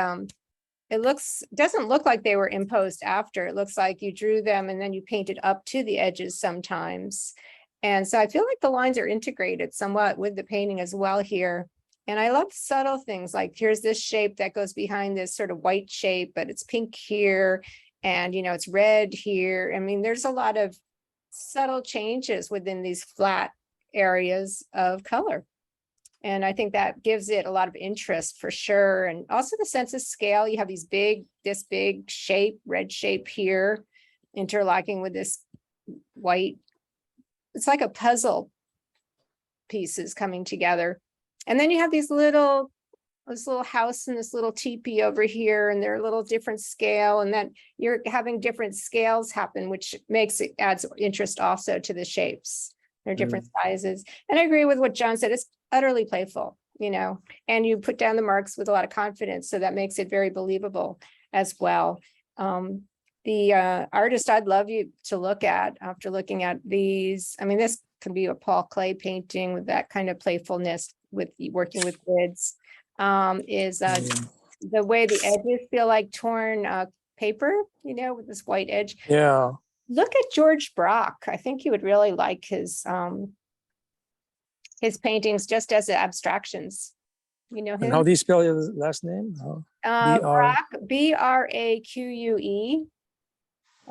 A: doesn't look like they were imposed after. It looks like you drew them and then you painted up to the edges sometimes. And so I feel like the lines are integrated somewhat with the painting as well here. And I love subtle things, like here's this shape that goes behind this sort of white shape, but it's pink here, and it's red here. I mean, there's a lot of subtle changes within these flat areas of color. And I think that gives it a lot of interest for sure. And also the sense of scale. You have this big shape, red shape here, interlocking with this white. It's like a puzzle pieces coming together. And then you have this little house and this little teepee over here, and they're a little different scale. And then you're having different scales happen, which adds interest also to the shapes. They're different sizes. And I agree with what John said. It's utterly playful. you know, and you put down the marks with a lot of confidence. So that makes it very believable as well. The artist I'd love you to look at after looking at these, I mean, this can be a Paul Klee painting with that kind of playfulness with working with grids, is the way the edges feel like torn paper, you know, with this white edge.
D: Yeah.
A: Look at George Brock. I think you would really like his paintings just as abstractions. You know
D: And how
A: him?
D: do you spell your last name? Oh,
A: Brock, Braque.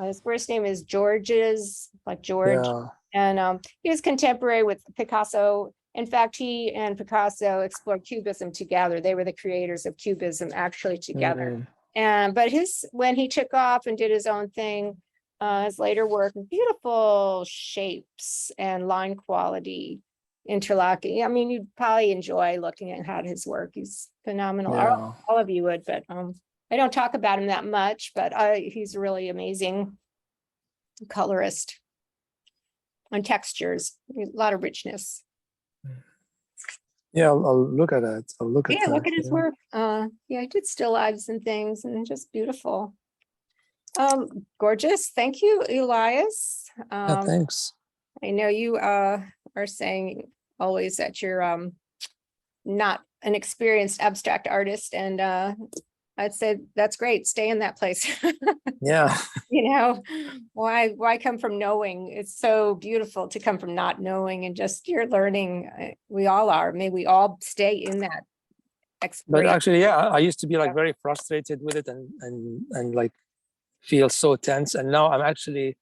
A: His first name is George's, like George.
D: yeah.
A: And he was contemporary with Picasso. In fact, he and Picasso explored Cubism together. They were the creators of Cubism actually together.
D: Mhm.
A: And but when he took off and did his own thing, his later work, beautiful shapes and line quality, interlocking. I mean, you'd probably enjoy looking at his work. He's phenomenal.
D: Yeah.
A: All of you would, but I don't talk about him that much, but he's a really amazing colorist on textures, a lot of richness.
D: Yeah, I'll look at that. I'll look at
A: Yeah,
D: that.
A: look at his
D: yeah.
A: work. Yeah, he did still lives and things and just beautiful. Gorgeous. Thank you, Elias.
D: Yeah, thanks.
A: I know you are saying always that you're not an experienced abstract artist, and I'd say that's great. Stay in that place.
D: Yeah.
A: You know, why come from knowing? It's so beautiful to come from not knowing and just you're learning. We all are. May we all stay in that
D: But
A: exploration.
D: actually, yeah, I used to be like very frustrated with it and like feel so tense. And now I'm actually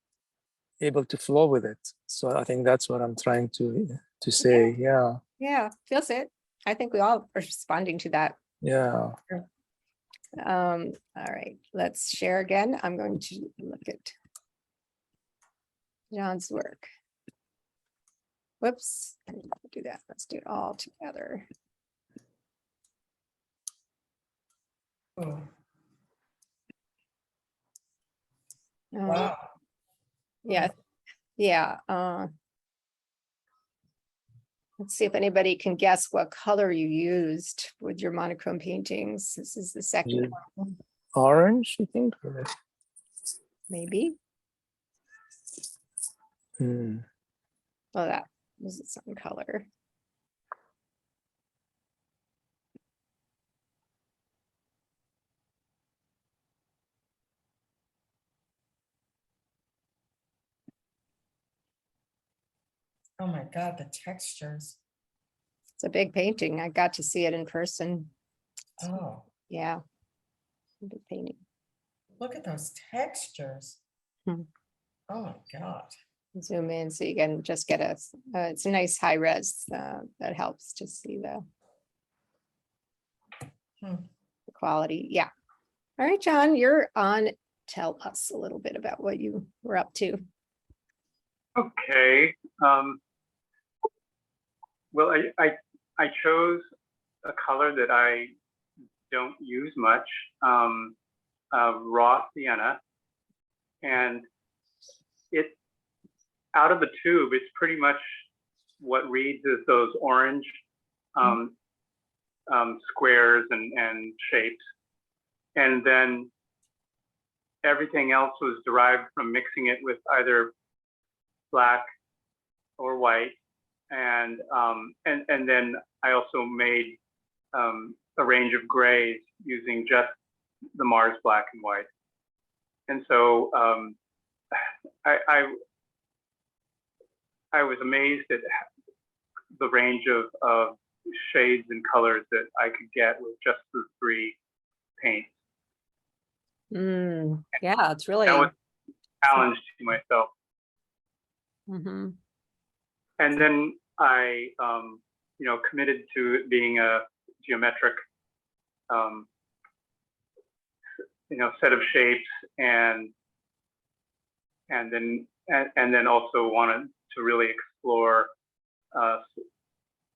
D: able to flow with it. So I think that's what I'm trying to say. Yeah.
A: Yeah, feels it. I think we all are responding to that.
D: Yeah.
A: All right, let's share again. I'm going to look at John's work. Whoops, I didn't do that. Let's do it all together.
E: Oh,
A: Um,
E: wow.
A: Yeah, yeah. Let's see if anybody can guess what color you used with your monochrome paintings. This is the second
D: Yeah.
A: one,
D: Orange, I think. Or,
A: maybe.
D: hmm.
A: Oh, that was some color.
E: Oh my God, the textures.
A: It's a big painting. I got to see it in person.
E: Oh,
A: Yeah. Big painting.
E: look at those textures.
A: Hmm.
E: Oh my God.
A: Zoom in so you can just get it's a nice high res that helps to see the
E: Hmm.
A: quality. Yeah. All right, John, you're on. Tell us a little bit about what you were up to.
C: Okay. Well, I chose a color that I don't use much, raw sienna, and it out of the tube, it's pretty much what reads as those orange squares and shapes, and then everything else was derived from mixing it with either black or white, and then I also made a range of grays using just the Mars black and white. And so I was amazed at the range of shades and colors that I could get with just the three paints.
A: Yeah, it's really.
C: That was a challenge to myself.
A: Mhm.
C: And then I, committed to it being a geometric, set of shapes, and then also wanted to really explore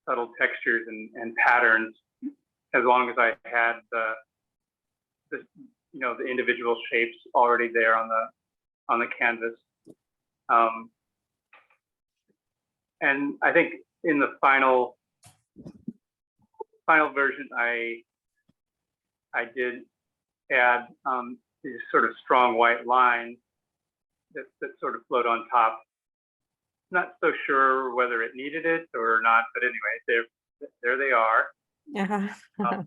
C: subtle textures and patterns, as long as I had the individual shapes already there on the canvas. And I think in the final final version, I did add these sort of strong white lines that sort of float on top. Not so sure whether it needed it or not, but anyway, there they are.
A: Uh-huh.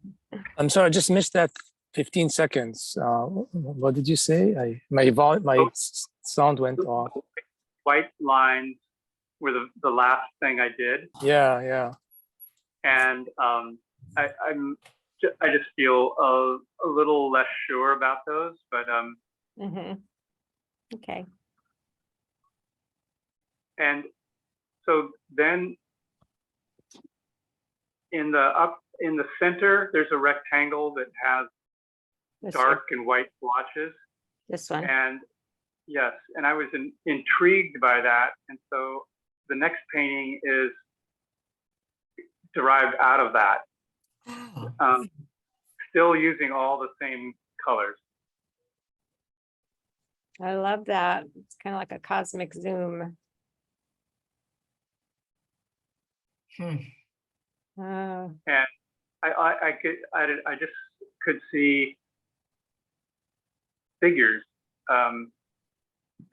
D: I'm sorry, I just missed that 15 seconds. What did you say? My sound went off.
C: White lines were the last thing I did,
D: Yeah.
C: and I just feel a little less sure about those, but
A: Mhm. Okay.
C: and so then in the center, there's a rectangle that has
A: This
C: dark and white blotches.
A: one.
C: And yes, and I was intrigued by that. And so the next painting is derived out of that,
E: Oh,
C: still using all the same colors.
A: I love that. It's kind of like a cosmic zoom.
E: hmm.
A: Oh,
C: And I just could see figures. And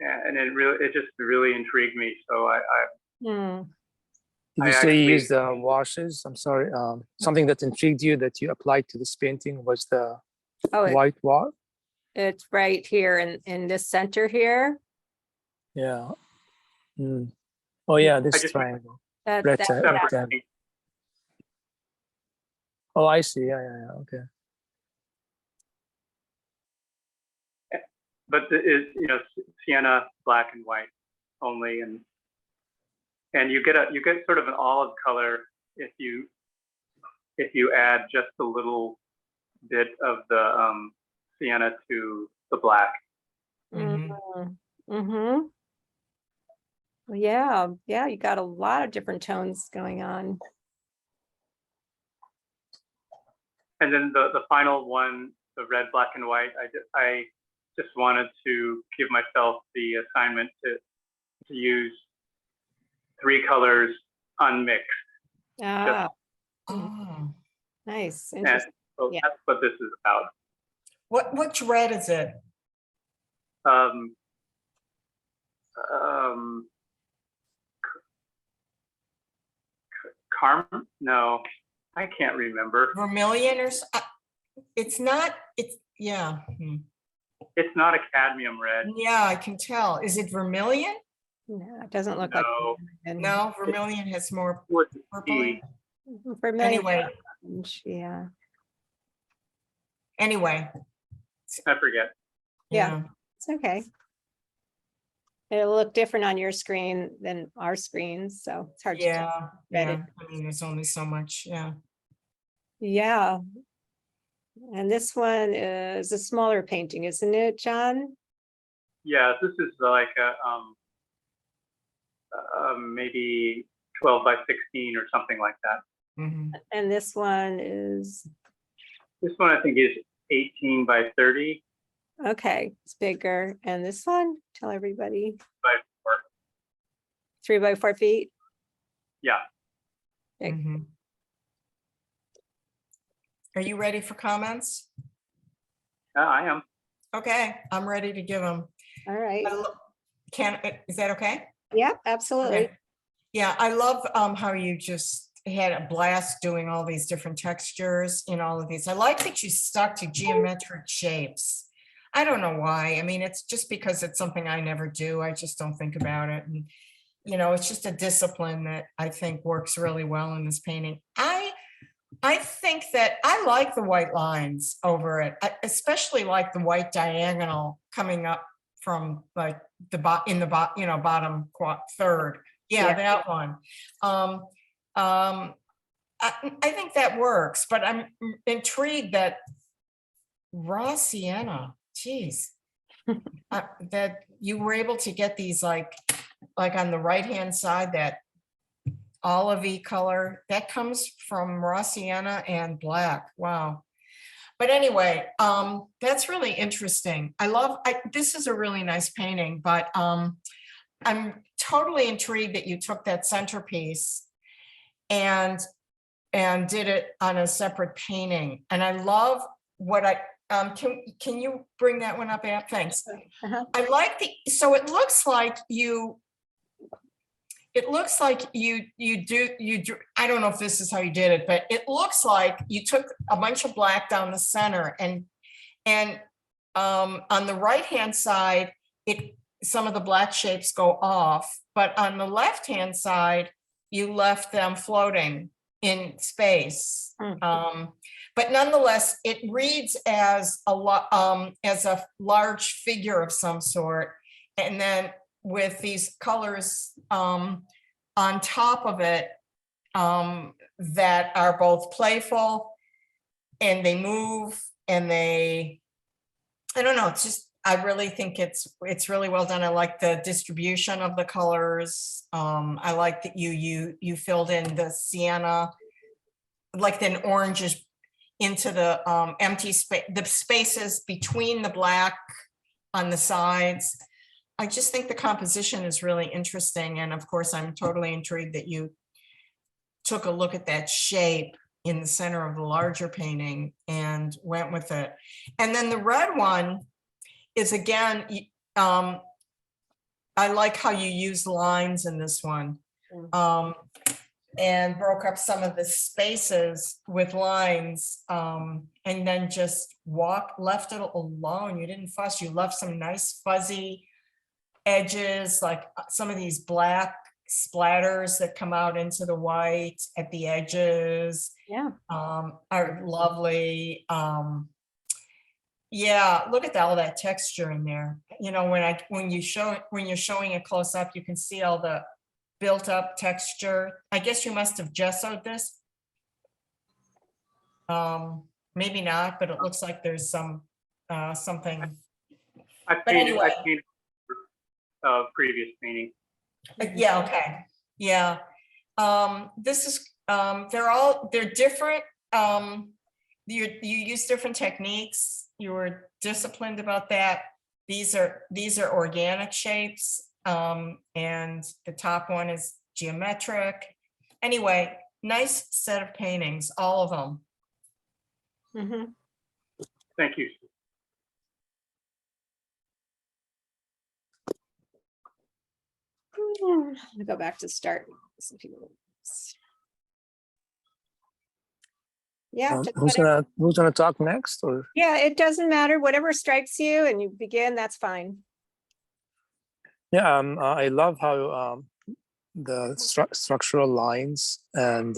C: it just really intrigued me. So
A: hmm.
D: Did
C: I
D: you say you
C: actually-
D: used washes? I'm sorry. Something that intrigued you that you applied to this painting was the
A: Oh,
D: white wall.
A: it's right here in this center here.
D: Yeah. Mm. Oh yeah, this
C: just-
D: triangle.
A: That,
D: Rectangle.
A: that,
C: separate.
D: Oh, I see. Yeah. Okay.
C: But is sienna, black and white only, and you get sort of an olive color if you add just a little bit of the sienna to the black.
E: Mhm.
A: mm-hmm. Yeah, you got a lot of different tones going on.
C: And then the final one, the red, black, and white, I just wanted to give myself the assignment to use 3 colors unmixed.
A: Ah,
E: Oh.
A: nice.
C: And
A: Interesting.
C: so
A: Yeah.
C: that's what this is about.
E: Which red is it?
C: Carmen? No, I can't remember.
E: Vermilion it's not, yeah.
C: It's not a cadmium red.
E: Yeah, I can tell. Is it vermilion?
A: No, it doesn't look
C: No.
A: like.
E: No, vermilion has more
C: Would
E: purple. in
C: be.
E: it.
A: Vermilion.
E: Anyway,
A: Yeah.
E: anyway.
C: I forget.
A: Yeah. It's okay. It'll look different on your screen than our screens, so it's hard to tell.
E: Yeah,
A: read
E: yeah.
A: it.
E: I mean, there's only so much, yeah.
A: Yeah. And this one is a smaller painting, isn't it, John?
C: Yeah, this is like a maybe 12 by 16 or something like that.
E: Mhm.
A: And this one is,
C: This one I think is 18 by 30
A: okay, it's bigger. And this one, tell everybody,
C: by 4.
A: 3 by 4 feet.
C: Yeah.
A: Okay.
E: Mhm. Are you ready for comments?
C: I am.
E: Okay, I'm ready to give them.
A: All right.
E: Is that okay?
A: Yeah, absolutely.
E: Okay. Yeah, I love how you just had a blast doing all these different textures in all of these. I like that you stuck to geometric shapes. I don't know why. I mean, it's just because it's something I never do. I just don't think about it. And, it's just a discipline that I think works really well in this painting. I think that I like the white lines over it. I especially like the white diagonal coming up from like bottom third. Yeah,
A: Yeah.
E: that one. I think that works, but I'm intrigued that raw sienna, geez, that you were able to get these like on the right-hand side, that olivey color that comes from raw sienna and black. Wow. But anyway, that's really interesting. This is a really nice painting, but I'm totally intrigued that you took that centerpiece and and did it on a separate painting. And I love what can you bring that one up, Ann? Thanks.
A: Uh-huh.
E: I like so it looks like you do, I don't know if this is how you did it, but it looks like you took a bunch of black down the center and on the right-hand side, some of the black shapes go off, but on the left-hand side, you left them floating in space. But nonetheless, it reads as a large figure of some sort. And then with these colors on top of it that are both playful and they move and I don't know, it's just, I really think it's really well done. I like the distribution of the colors. I like that you filled in the sienna, like then oranges into the empty space, the spaces between the black on the sides. I just think the composition is really interesting. And of course, I'm totally intrigued that you took a look at that shape in the center of the larger painting and went with it. And then the red one is, again, I like how you use lines in this one. And broke up some of the spaces with lines, and then just left it alone. You didn't fuss, you left some nice fuzzy edges, like some of these black splatters that come out into the white at the edges.
A: Yeah.
E: Are lovely. Yeah, look at all that texture in there. You know, when you're showing it close up, you can see all the built up texture. I guess you must have gessoed this. Maybe not, but it looks like there's some something.
C: I
E: But
C: painted
E: anyway.
C: Previous painting.
E: Yeah, okay. Yeah. This is they're different. You use different techniques. You were disciplined about that. These are organic shapes. And the top one is geometric. Anyway, nice set of paintings, all of them.
A: Mm-hmm.
C: Thank you.
A: I'll go back to start. Yeah, just
D: Who's gonna talk next? Or
A: yeah, it doesn't matter. Whatever strikes you and you begin, that's fine.
D: yeah, I love how the structural lines and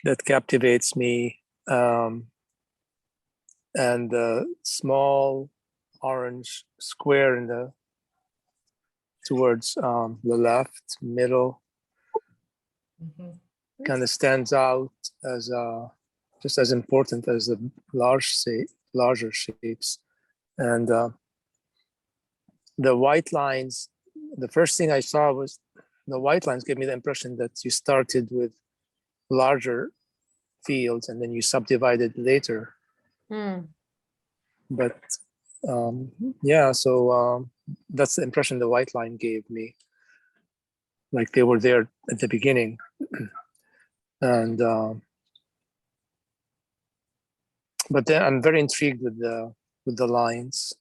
D: that captivates me, and the small orange square in the towards the left middle
E: Mhm.
D: kind of stands out as just as important as the larger shapes. And the white lines, the first thing I saw was the white lines gave me the impression that you started with larger fields and then you subdivided later. But yeah, so that's the impression the white line gave me, like they were there at the beginning. And but then I'm very intrigued with the lines,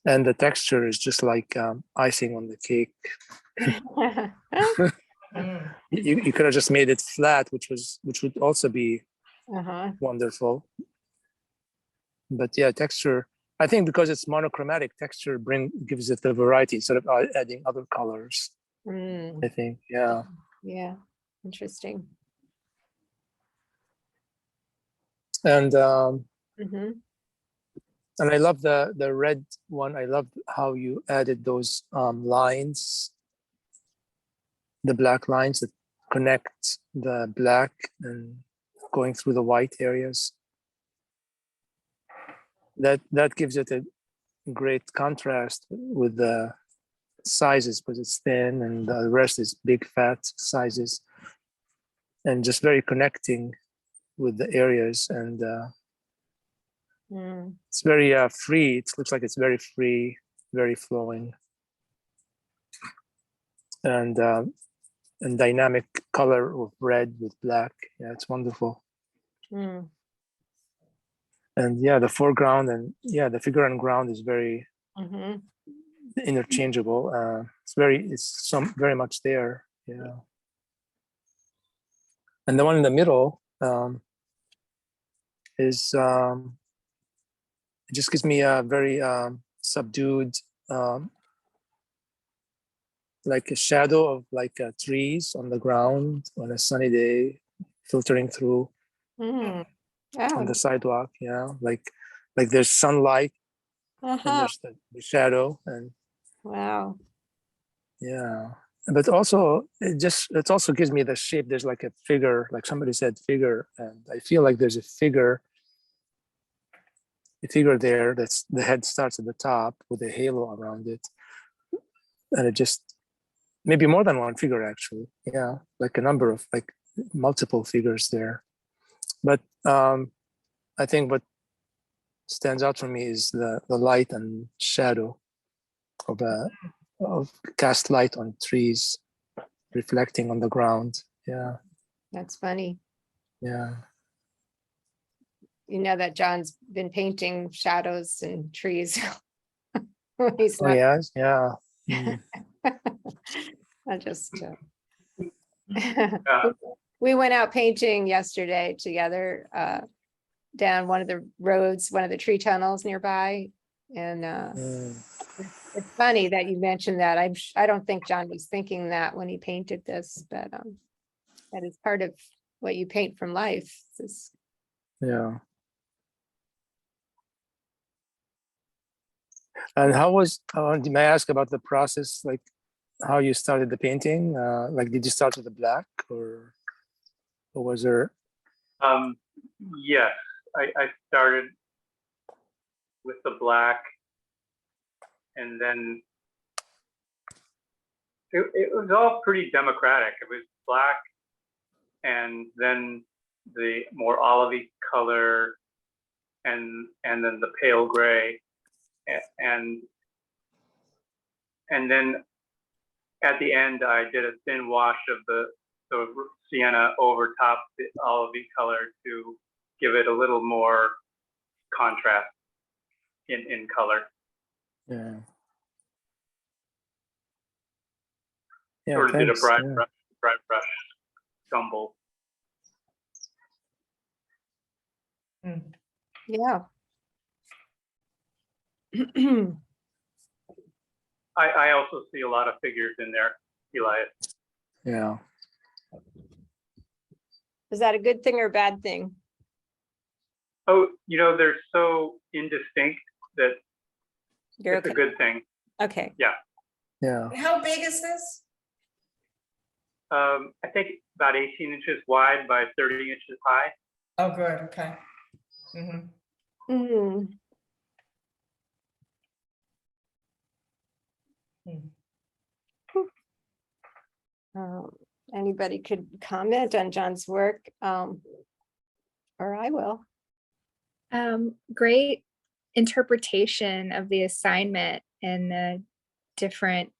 D: and the texture is just like icing on the cake.
E: Mm.
D: You could have just made it flat, which would also be wonderful. But yeah, texture, I think because it's monochromatic, texture gives it the variety instead of adding other colors. I think, yeah.
A: Yeah, interesting.
D: And
A: Mm-hmm.
D: and I love the red one. I love how you added those lines, the black lines that connect the black and going through the white areas. That gives it a great contrast with the sizes, because it's thin and the rest is big fat sizes, and just very connecting with the areas. And it's very free. It looks like it's very free, very flowing. And and dynamic color of red with black. Yeah, it's wonderful.
A: Mm,
D: And yeah, the foreground and yeah, the figure and ground is very
A: mhm.
D: interchangeable. It's very much there. Yeah. And the one in the middle is it just gives me a very subdued, um, like a shadow of like trees on the ground on a sunny day, filtering through
A: Mm.
D: on the
A: Oh,
D: sidewalk. Yeah, like there's sunlight and
A: uh-huh.
D: there's the shadow, and
A: Wow.
D: yeah. But also it also gives me the shape. There's like a figure, like somebody said figure, and I feel like there's a figure there that's the head starts at the top with a halo around it, and it just maybe more than one figure actually. Yeah, like a number of like multiple figures there. But I think what stands out for me is the light and shadow of cast light on trees reflecting on the ground. Yeah,
A: That's funny.
D: yeah.
A: You know that John's been painting shadows and trees. when He's
D: Oh
A: not.
D: yes, yeah. Mm.
A: I just.
C: Yeah.
A: We went out painting yesterday together, down one of the roads, one of the tree tunnels nearby. And
D: Mm.
A: it's funny that you mentioned that. I don't think John was thinking that when he painted this, but that is part of what you paint from life. This-
D: Yeah. And how was, may I ask about the process, like how you started the painting? Like, did you start with the black or was there?
C: Yes, I started with the black, and then it was all pretty democratic. It was black, and then the more olivey color, and then the pale gray, and then at the end I did a thin wash of the sienna over top the olivey color to give it a little more contrast in color.
D: Yeah. Yeah,
C: Sort of did a
D: thanks.
C: bright
D: Yeah.
C: brush stumble.
A: Yeah.
C: I also see a lot of figures in there, Elias.
D: Yeah.
A: Is that a good thing or a bad thing?
C: Oh, they're so indistinct that
A: You're
C: it's a
A: okay.
C: good thing.
A: Okay.
D: Yeah.
E: How big is this?
C: I think about 18 inches wide by 30 inches high.
E: Oh, good, okay. Mhm.
A: Mm. Um, Anybody could comment on John's work, or I will.
B: Great interpretation of the assignment and the different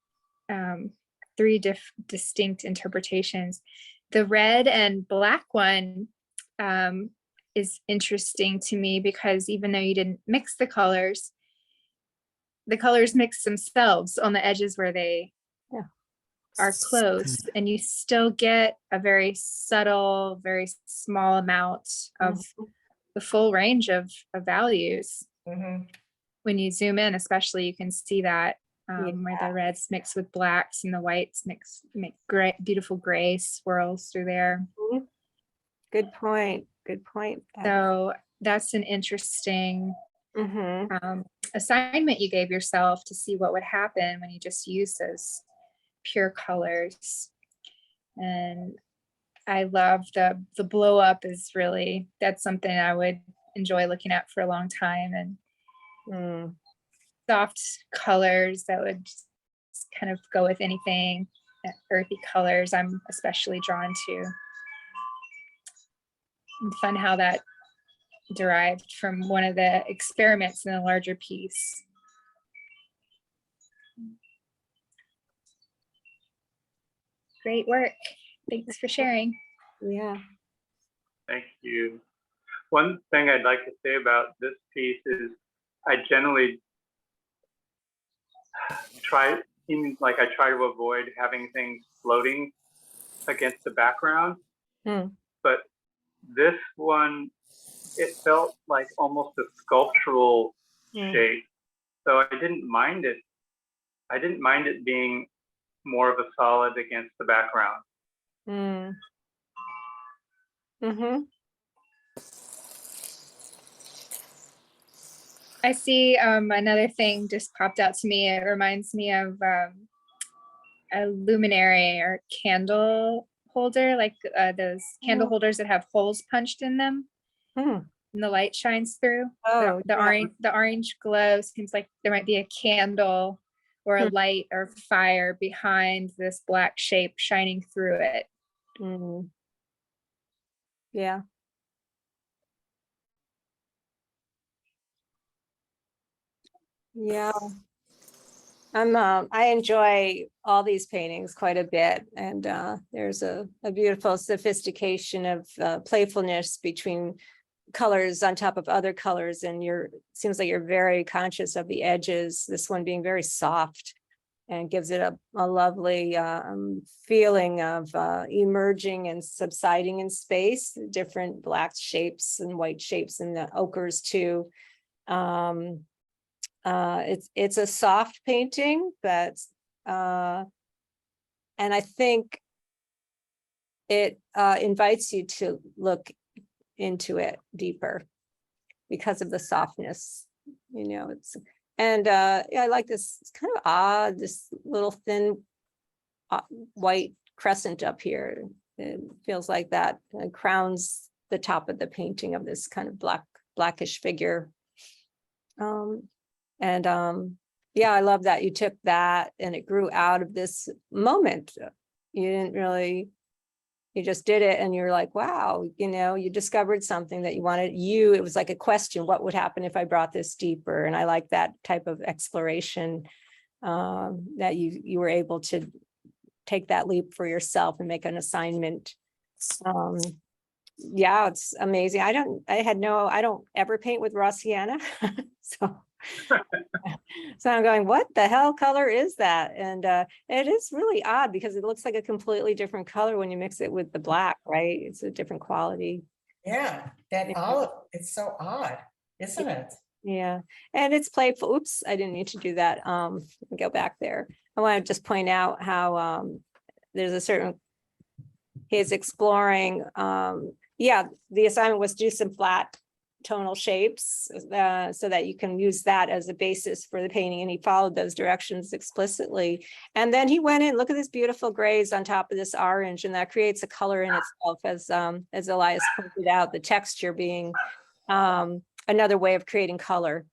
B: three distinct interpretations. The red and black one is interesting to me because even though you didn't mix the colors mix themselves on the edges where they
A: Yeah.
B: are close, and you still get a very subtle, very small amount of the full range of values.
E: Mhm.
B: When you zoom in, especially, you can see that where
A: Yeah.
B: the reds mix with blacks and the whites make great, beautiful gray swirls through there.
A: Good point. Good point.
B: So that's an interesting
A: Mhm.
B: assignment you gave yourself to see what would happen when you just use those pure colors. And I love the blow up is really, that's something I would enjoy looking at for a long time, and
A: Mm.
B: soft colors that would just kind of go with anything. Earthy colors I'm especially drawn to. And fun how that derived from one of the experiments in a larger piece. great work. Thanks for sharing.
A: Yeah.
C: Thank you. One thing I'd like to say about this piece is I generally seems like I try to avoid having things floating against the background.
A: Hmm.
C: But this one, it felt like almost a sculptural shape. So I didn't mind it. I didn't mind it being more of a solid against the background.
A: Mm. Mm-hmm.
B: I see another thing just popped out to me. It reminds me of a luminary or candle holder, like those candle holders that have holes punched in them
A: Hmm.
B: and the light shines through.
A: Oh, yeah.
B: The orange glow seems like there might be a candle or a light or fire behind this black shape shining through it.
A: Mm. Yeah. Yeah. I enjoy all these paintings quite a bit, and there's a beautiful sophistication of playfulness between colors on top of other colors, and seems like you're very conscious of the edges, this one being very soft and gives it a lovely feeling of emerging and subsiding in space, different black shapes and white shapes and the ochres too. It's a soft painting, but and I think it invites you to look into it deeper because of the softness. Yeah, I like this. It's kind of odd, this little thin white crescent up here. It feels like that crowns the top of the painting of this kind of blackish figure. Yeah, I love that you took that and it grew out of this moment. You just did it and you're like, wow, you discovered something that you wanted. It was like a question, what would happen if I brought this deeper? And I like that type of exploration, that you were able to take that leap for yourself and make an assignment. Yeah, it's amazing. I don't ever paint with raw sienna. So I'm going, what the hell color is that? And it is really odd because it looks like a completely different color when you mix it with the black, right? It's a different quality.
E: Yeah, that olive, it's so odd, isn't it?
A: Yeah, and it's playful. Oops, I didn't need to do that. Let me go back there. I want to just point out how there's a certain, he's exploring, yeah, the assignment was do some flat tonal shapes so that you can use that as a basis for the painting, and he followed those directions explicitly. And then he went in, look at this beautiful grays on top of this orange, and that creates a color in itself, as Elias pointed out, the texture being another way of creating color.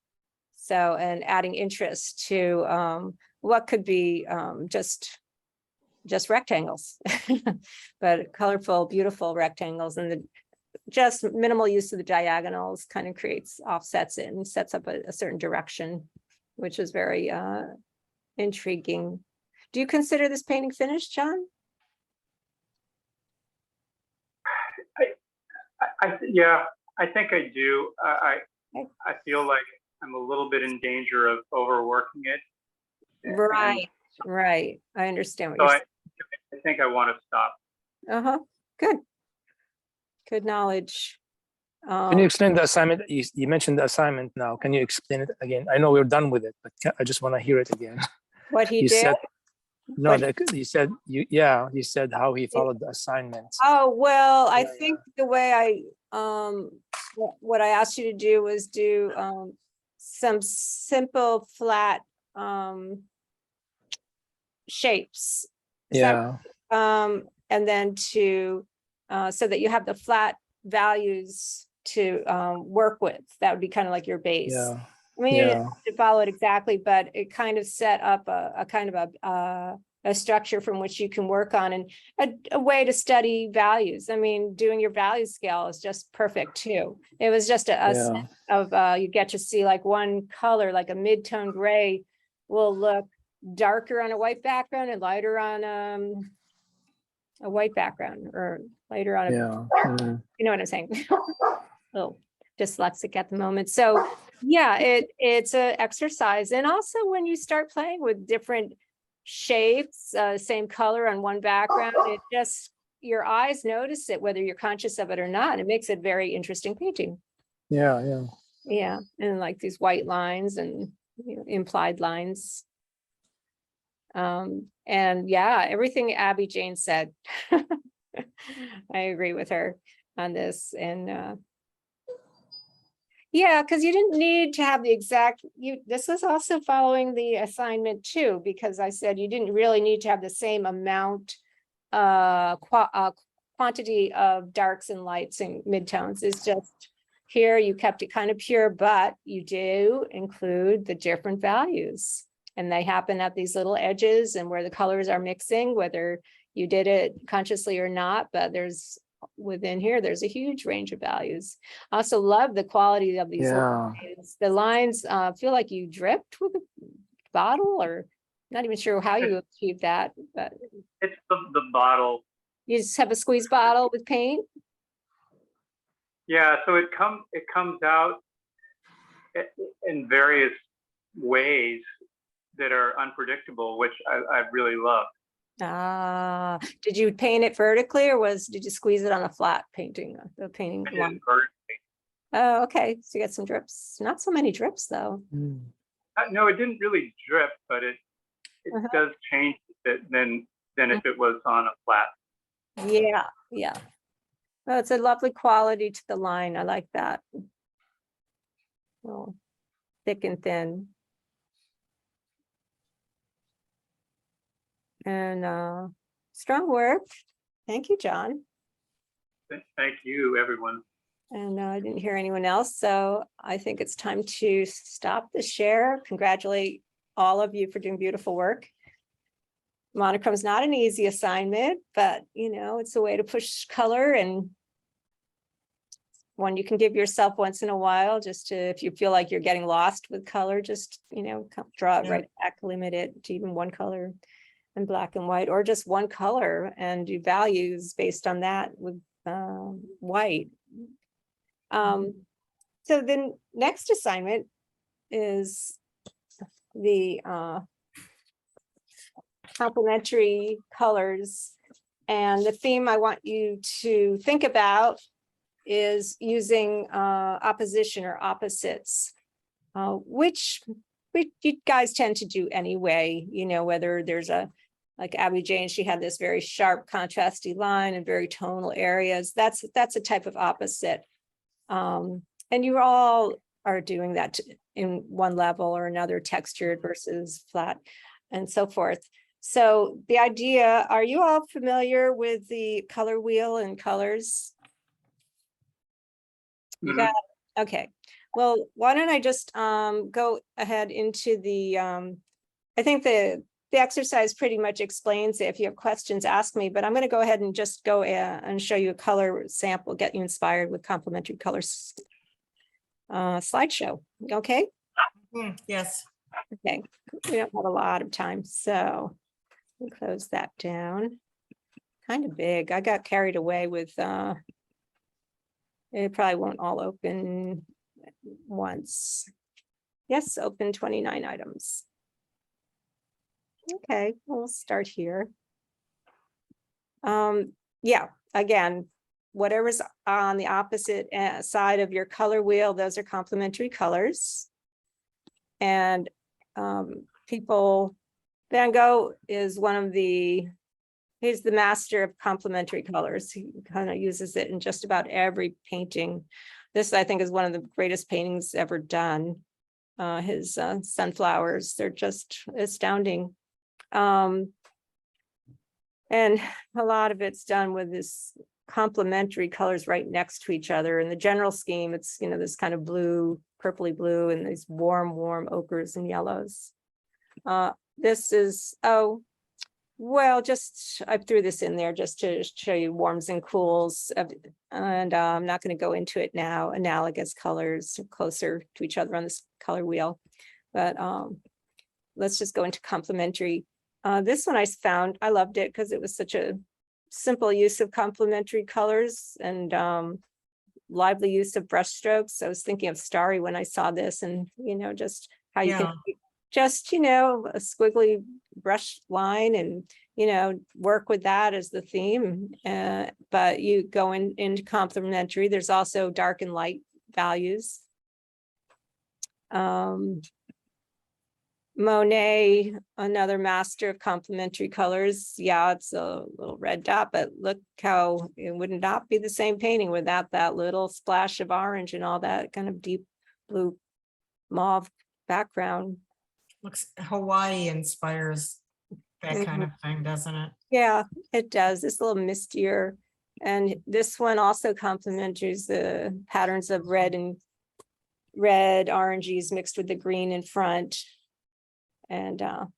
A: So, and adding interest to what could be just rectangles, but colorful, beautiful rectangles, and just minimal use of the diagonals kind of creates, offsets it and sets up a certain direction, which is very intriguing. Do you consider this painting finished, John?
C: Yeah, I think I do. I feel like I'm a little bit in danger of overworking it.
A: Right. I understand what
C: So
A: you're
C: I think I want to stop.
A: saying. Good knowledge.
D: Can you explain the assignment? You mentioned the assignment now. Can you explain it again? I know we're done with it, but I just want to hear it again.
A: What he
D: You
A: did?
D: said, no,
A: What-
D: you said, you said how he followed the assignment.
A: Oh, well, I
D: Yeah,
A: think the way what I asked you to do was do some simple flat shapes. Is that
D: Yeah,
A: and then to so that you have the flat values to work with. That would be kind of like your base.
D: yeah,
A: I mean, you didn't
D: yeah,
A: have to follow it exactly, but it kind of set up a kind of a structure from which you can work on, and a way to study values. I mean, doing your value scale is just perfect too. It was just a
D: yeah,
A: sense of you get to see like one color, like a mid-tone gray will look darker on a white background and lighter on a white background or lighter on a,
D: Yeah.
A: you know what I'm saying? Oh, dyslexic at the moment. So yeah, it's a exercise. And also when you start playing with different shapes, same color on one background, it just, your eyes notice it, whether you're conscious of it or not. It makes it very interesting painting.
D: Yeah, yeah.
A: Yeah, and like these white lines and implied lines. And yeah, everything Abby Jane said. I agree with her on this. And yeah, because you didn't need to have the exact, this was also following the assignment too, because I said you didn't really need to have the same amount quantity of darks and lights and midtones. It's just here you kept it kind of pure, but you do include the different values. And they happen at these little edges and where the colors are mixing, whether you did it consciously or not, but there's within here, there's a huge range of values. I also love the quality of these
D: Yeah.
A: lines. The lines feel like you dripped with a bottle, or not even sure how you achieved that, but
C: It's the bottle.
A: you just have a squeeze bottle with paint.
C: Yeah, so it comes out in various ways that are unpredictable, which I really love.
A: Did you paint it vertically or did you squeeze it on a flat painting, the painting
C: I did
A: line?
C: vertically.
A: Oh, okay. So you got some drips, not so many drips though.
C: No, it didn't really drip, but it does change it than if it was on a flat.
A: Yeah, yeah. Oh, it's a lovely quality to the line. I like that. Oh, thick and thin. And strong work. Thank you, John.
C: Thank you, everyone.
A: And I didn't hear anyone else, so I think it's time to stop the share. Congratulate all of you for doing beautiful work. Monochrome is not an easy assignment, but it's a way to push color and one you can give yourself once in a while, just to, if you feel like you're getting lost with color, just, draw it
E: Yeah.
A: right back, limit it to even one color and black and white, or just one color and do values based on that with white. So then next assignment is the complementary colors. And the theme I want you to think about is using opposition or opposites, which you guys tend to do anyway, whether there's like Abby Jane, she had this very sharp contrasty line and very tonal areas. That's a type of opposite. And you all are doing that in one level or another, textured versus flat and so forth. So the idea, are you all familiar with the color wheel and colors? You got it? Okay. Well, why don't I just go ahead into the, I think the exercise pretty much explains it. If you have questions, ask me, but I'm going to go ahead and just go and show you a color sample, get you inspired with complementary colors slideshow. Okay.
E: Yes.
A: Okay. We don't have a lot of time, so we'll close that down. Kind of big. I got carried away with it probably won't all open once. Yes, open 29 items. Okay, we'll start here. Yeah, again, whatever's on the opposite side of your color wheel, those are complementary colors. And Van Gogh is he's the master of complementary colors. He kind of uses it in just about every painting. This, I think, is one of the greatest paintings ever done. His sunflowers, they're just astounding. And a lot of it's done with this complementary colors right next to each other. In the general scheme, it's, this kind of blue, purpley blue, and these warm ochres and yellows. This is, well, I threw this in there just to show you warms and cools, and I'm not going to go into it now. Analogous colors closer to each other on this color wheel, but let's just go into complementary. This one I found, I loved it because it was such a simple use of complementary colors and lively use of brush strokes. I was thinking of Starry when I saw this, and just how you
E: Yeah.
A: can just a squiggly brush line and work with that as the theme. But you go into complementary. There's also dark and light values. Monet, another master of complementary colors. Yeah, it's a little red dot, but look how it would not be the same painting without that little splash of orange and all that kind of deep blue mauve background.
E: Looks Hawaii inspires that kind of thing, doesn't it?
A: Yeah, it does. It's a little mistier. And this one also complements the patterns of red and oranges mixed with the green in front. And kind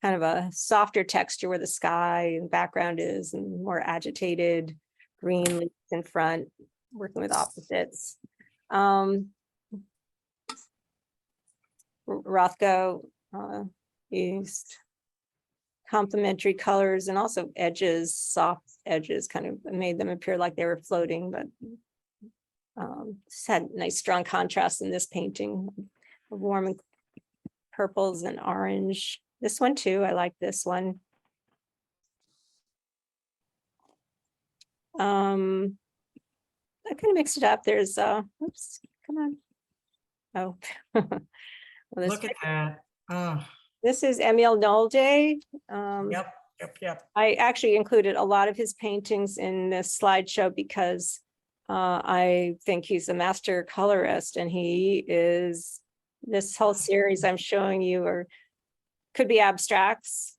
A: of a softer texture where the sky and background is, and more agitated green leaves in front, working with opposites. Rothko used complementary colors and also edges, soft edges, kind of made them appear like they were floating, but just had nice strong contrast in this painting, warm and purples and orange. This one too, I like this one. I kind of mixed it up. There's oops, come on. Oh, well,
E: Look at that. Oh,
A: this is Emile Nolde.
E: yep.
A: I actually included a lot of his paintings in this slideshow because I think he's a master colorist, and he is. This whole series I'm showing you could be abstracts,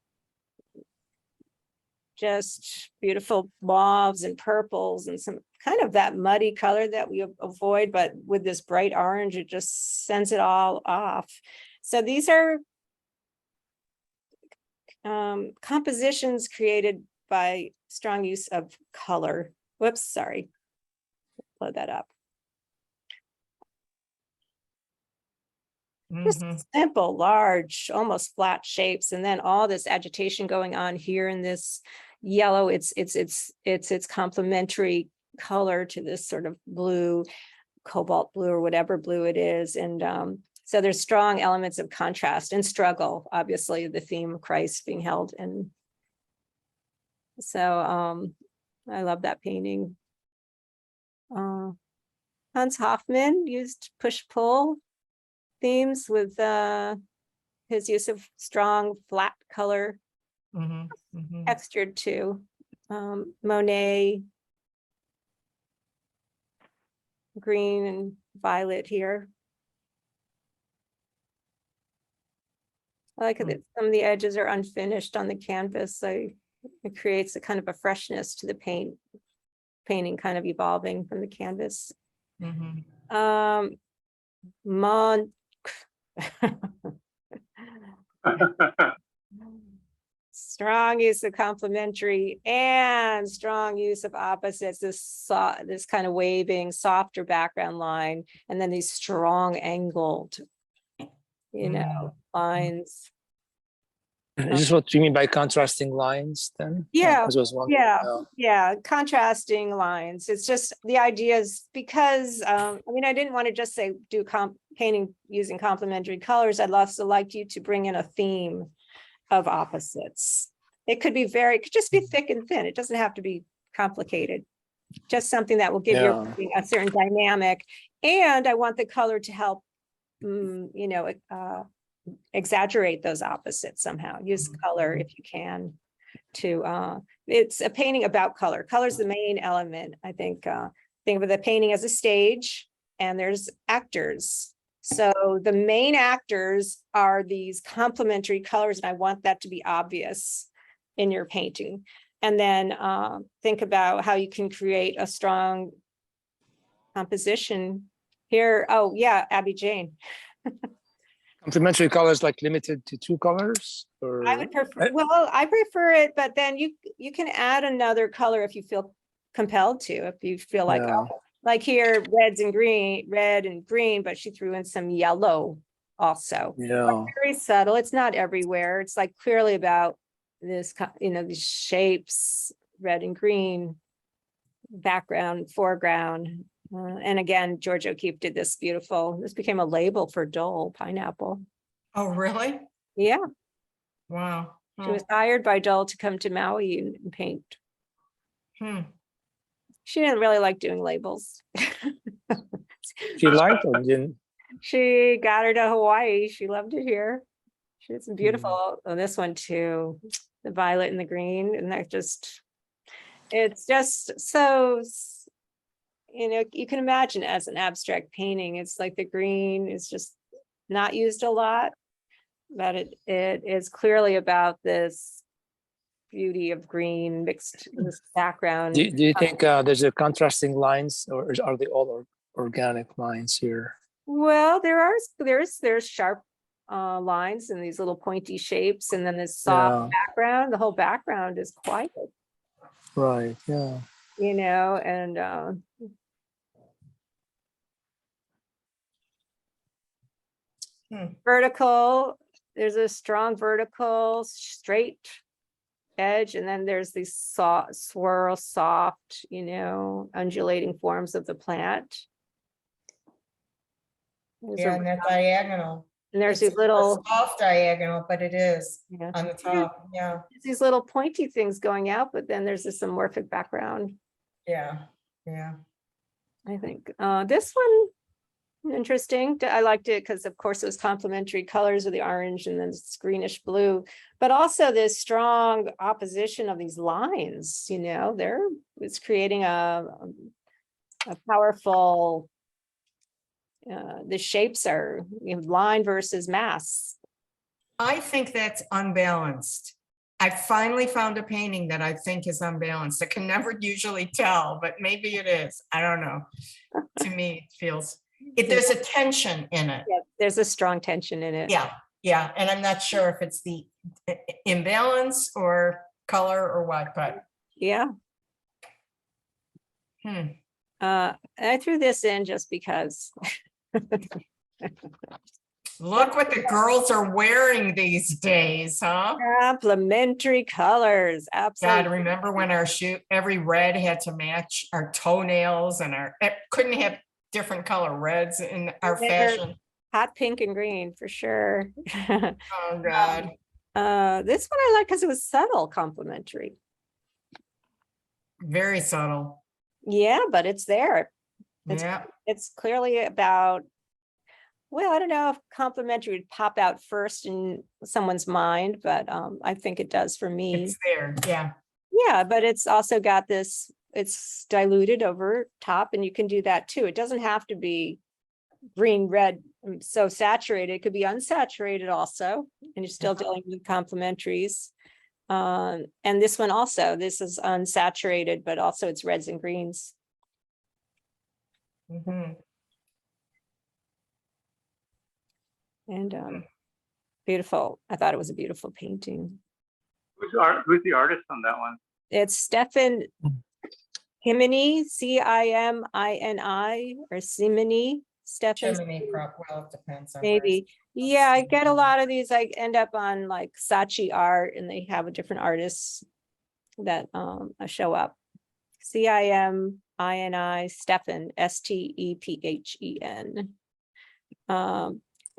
A: just beautiful mauves and purples and some kind of that muddy color that we avoid, but with this bright orange, it just sends it all off. So these are compositions created by strong use of color. Whoops, sorry. Load that up. Just simple, large, almost flat shapes, and then all this agitation going on here in this yellow. It's complementary color to this sort of blue, cobalt blue, or whatever blue it is, and so there's strong elements of contrast and struggle. Obviously, the theme of Christ being held, and so I love that painting. Hans Hofmann used push-pull themes with his use of strong flat color, textured too. Monet, green and violet here. I like that some of the edges are unfinished on the canvas, so it creates a kind of a freshness to the painting kind of evolving from the canvas. Strong use of complementary and strong use of opposites, this kind of waving, softer background line, and then these strong angled, lines.
D: Is this what you mean by contrasting lines then?
A: Yeah,
D: I was wondering.
A: yeah, contrasting lines. It's just the idea is because I didn't want to just say do painting using complementary colors. I'd also like you to bring in a theme of opposites. It could just be thick and thin. It doesn't have to be complicated. Just something that will give your painting a certain dynamic. And I want the color to help, exaggerate those opposites somehow. Use color if you can to it's a painting about color. Color is the main element. I think of the painting as a stage, and there's actors. So the main actors are these complementary colors, and I want that to be obvious in your painting. And then think about how you can create a strong composition here. Oh yeah, Abby Jane.
D: Complementary colors like limited to 2 colors? Or
A: I would prefer, I prefer it, but then you can add another color if you feel compelled to, if you feel like, like here, red and green, but she threw in some yellow also.
D: Yeah.
A: Very subtle. It's not everywhere. It's like clearly about this, these shapes, red and green, background, foreground. And again, George O'Keeffe did this beautiful, this became a label for Dole pineapple.
E: Oh, really?
A: Yeah,
E: Wow.
A: she was hired by Dole to come to Maui and paint.
E: Hmm.
A: She didn't really like doing labels.
D: She liked or didn't?
A: She got her to Hawaii. She loved it here. She did some beautiful, oh, this one too, the violet and the green, and that just, it's just so, you can imagine as an abstract painting, it's like the green is just not used a lot, but it is clearly about this beauty of green mixed with this background.
D: Do you think there's a contrasting lines, or are they all organic lines here?
A: Well, there's sharp lines and these little pointy shapes, and then this soft background. The whole background is quiet,
D: Right. Yeah.
A: and vertical. There's a strong vertical, straight edge, and then there's these soft, undulating forms of the plant.
E: Yeah, and that diagonal.
A: And there's
E: It's
A: these little,
E: a soft diagonal, but it is
A: yeah,
E: on the top. Yeah,
A: these little pointy things going out, but then there's this amorphic background.
E: yeah, yeah.
A: I think this one interesting. I liked it because, of course, it was complementary colors with the orange and then this greenish blue, but also this strong opposition of these lines. It's creating a powerful. The shapes are line versus mass.
E: I think that's unbalanced. I finally found a painting that I think is unbalanced. I can never usually tell, but maybe it is. I don't know. To me, it feels, there's a tension in it.
A: Yeah, there's a strong tension in it.
E: Yeah, yeah. And I'm not sure if it's the imbalance or color or what, but.
A: Yeah. I threw this in just because.
E: Look what the girls are wearing these days, huh?
A: Complementary colors, absolutely.
E: God, remember when every red had to match our toenails and couldn't have different color reds in our fashion.
A: Hot pink and green for sure.
E: Oh God.
A: This one I like because it was subtle complementary.
E: Very subtle.
A: Yeah, but it's there.
E: Yeah.
A: It's clearly about, well, I don't know if complementary would pop out first in someone's mind, but I think it does for me.
E: It's there. Yeah.
A: Yeah, but it's also got this, it's diluted over top, and you can do that too. It doesn't have to be green, red, so saturated. It could be unsaturated also, and you're still dealing with complementaries. And this one also, this is unsaturated, but also it's reds and greens. And beautiful. I thought it was a beautiful painting.
C: Who's the artist on that one?
A: It's Stefan Cimini, Cimini, or Cimini. Stefan.
E: Well, it depends on
A: Maybe. Yeah, I get a lot of these. I end up on like Saatchi Art, and they have a different artists that show up. Cimini, Stefan, Stephen.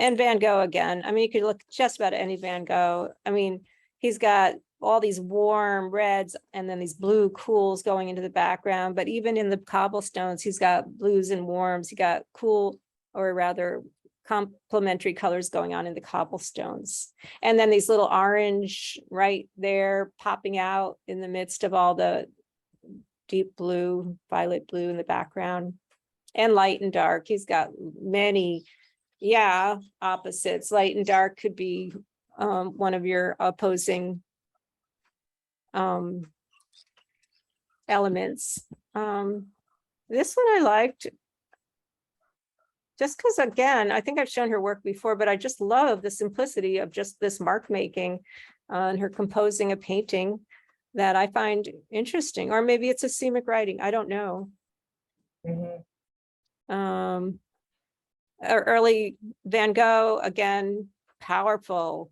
A: And Van Gogh again. I mean, you could look just about any Van Gogh. I mean, he's got all these warm reds and then these blue cools going into the background. But even in the cobblestones, he's got blues and warms. He got cool, or rather complementary colors going on in the cobblestones. And then these little orange right there popping out in the midst of all the deep blue, violet blue in the background, and light and dark. He's got many, opposites. Light and dark could be one of your opposing elements. This one I liked just because, again, I think I've shown her work before, but I just love the simplicity of just this mark making and her composing a painting that I find interesting. Or maybe it's a scenic writing, I don't know. Early Van Gogh, again, powerful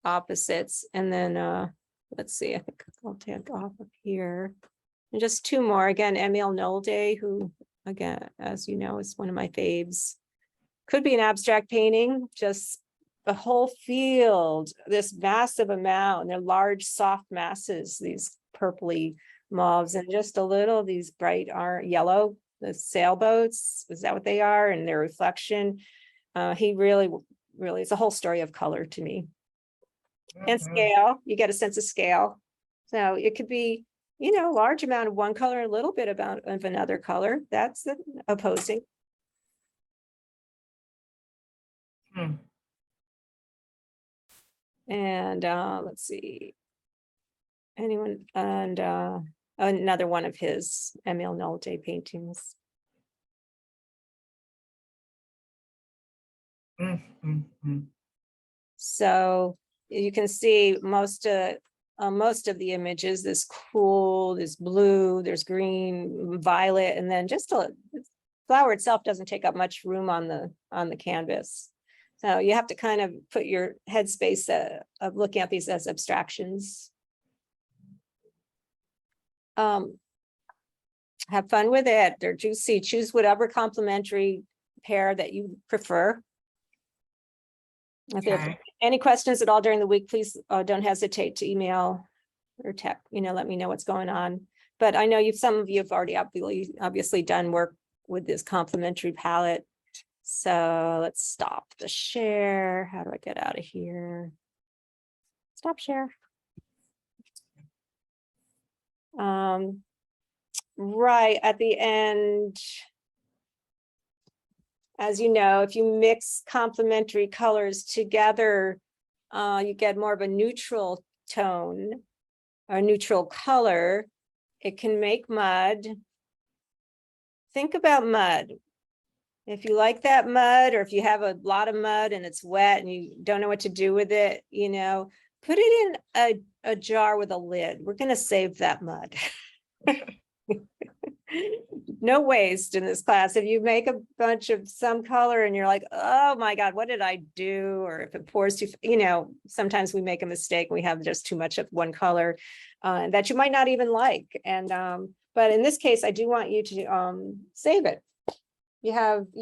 A: opposites. And then let's see, I think I'll take off of here. And just two more. Again, Emil Nolde, who again, as you know, is one of my faves. Could be an abstract painting, just the whole field, this massive amount, and they're large, soft masses, these purpley mauves, and just a little of these bright yellow, the sailboats, is that what they are? And their reflection. He really, it's a whole story of color to me. And scale, you get a sense of scale. So it could be, you know, a large amount of one color, a little bit of another color. That's the opposing. And let's see. Anyone, and another one of his Emil Nolde paintings. So you can see most of the images, this cool, there's blue, there's green, violet, and then just the flower itself doesn't take up much room on the canvas. So you have to kind of put your headspace of looking at these as abstractions. Have fun with it. They're juicy. Choose whatever complementary pair that you prefer. If you have any questions at all during the week, please don't hesitate to email or text, let me know what's going on. But I know some of you have already obviously done work with this complementary palette. So let's stop the share. How do I get out of here? Stop share. Right at the end, as you know, if you mix complementary colors together, you get more of a neutral tone or neutral color. It can make mud. Think about mud. If you like that mud, or if you have a lot of mud and it's wet and you don't know what to do with it, put it in a jar with a lid. We're going to save that mud. No waste in this class. If you make a bunch of some color and you're like, oh my God, what did I do? Or if it pours too, sometimes we make a mistake. We have just too much of one color that you might not even like. And but in this case, I do want you to save it. You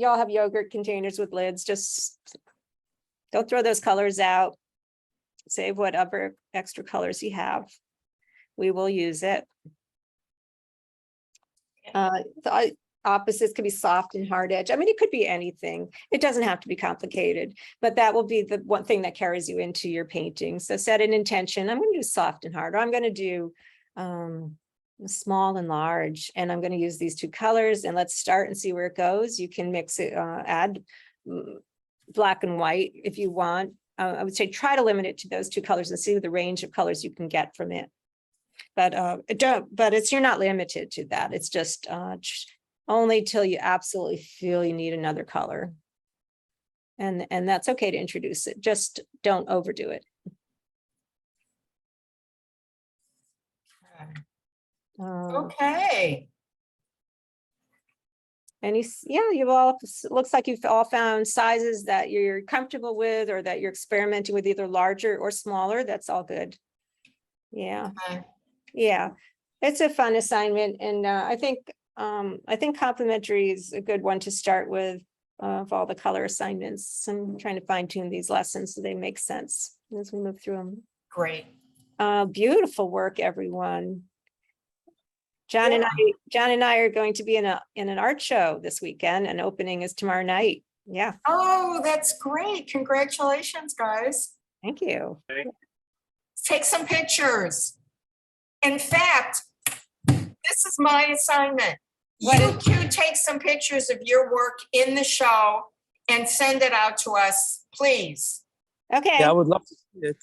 A: all have yogurt containers with lids. Just don't throw those colors out. Save whatever extra colors you have. We will use it. The opposites could be soft and hard edge. I mean, it could be anything. It doesn't have to be complicated, but that will be the one thing that carries you into your painting. So set an intention. I'm going to do soft and hard, or I'm going to do small and large, and I'm going to use these two colors, and let's start and see where it goes. You can mix it, add black and white if you want. I would say try to limit it to those two colors and see the range of colors you can get from it. But you're not limited to that. It's just only till you absolutely feel you need another color. And that's okay to introduce it. Just don't overdo it.
E: Okay.
A: You've all, looks like you've all found sizes that you're comfortable with, or that you're experimenting with, either larger or smaller. That's all good. Yeah.
E: Okay.
A: Yeah, it's a fun assignment, and I think complementary is a good one to start with of all the color assignments. I'm trying to fine tune these lessons so they make sense as we move through them.
E: Great.
A: Beautiful work, everyone. John and I are going to be in an art show this weekend, and opening is tomorrow night. Yeah.
E: Oh, that's great. Congratulations, guys.
A: Thank you.
E: Take some pictures. In fact, this is my assignment. You two take some pictures of your work in the show and send it out to us, please.
A: Okay.
D: Yeah, I would love to see it.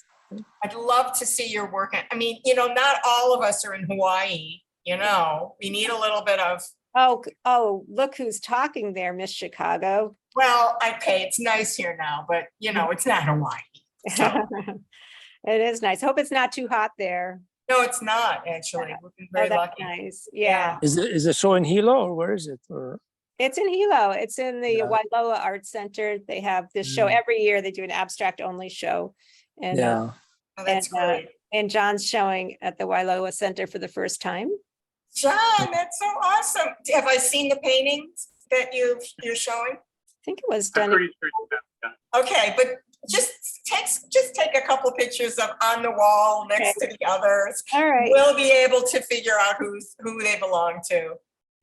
E: I'd love to see your work. I mean, not all of us are in Hawaii, we need a little bit of.
A: Oh, look who's talking there, Miss Chicago.
E: Well, okay, it's nice here now, but it's not Hawaii. So.
A: It is nice. Hope it's not too hot there.
E: No, it's not actually. We've been very lucky.
A: Nice. Yeah.
D: Is the show in Hilo, or where is it? Or
A: it's in Hilo. It's in the Wailoa Art Center. They have this show every year. They do an abstract only show. And,
D: Yeah.
E: Oh, that's
A: and,
E: great.
A: and John's showing at the Wailoa Center for the first time.
E: John, that's so awesome. Have I seen the paintings that you're showing?
A: I think it was
C: I'm
A: done.
C: pretty sure. Yeah.
E: Okay, but just take a couple pictures of on the wall next to the others.
A: All right.
E: We'll be able to figure out who they belong to.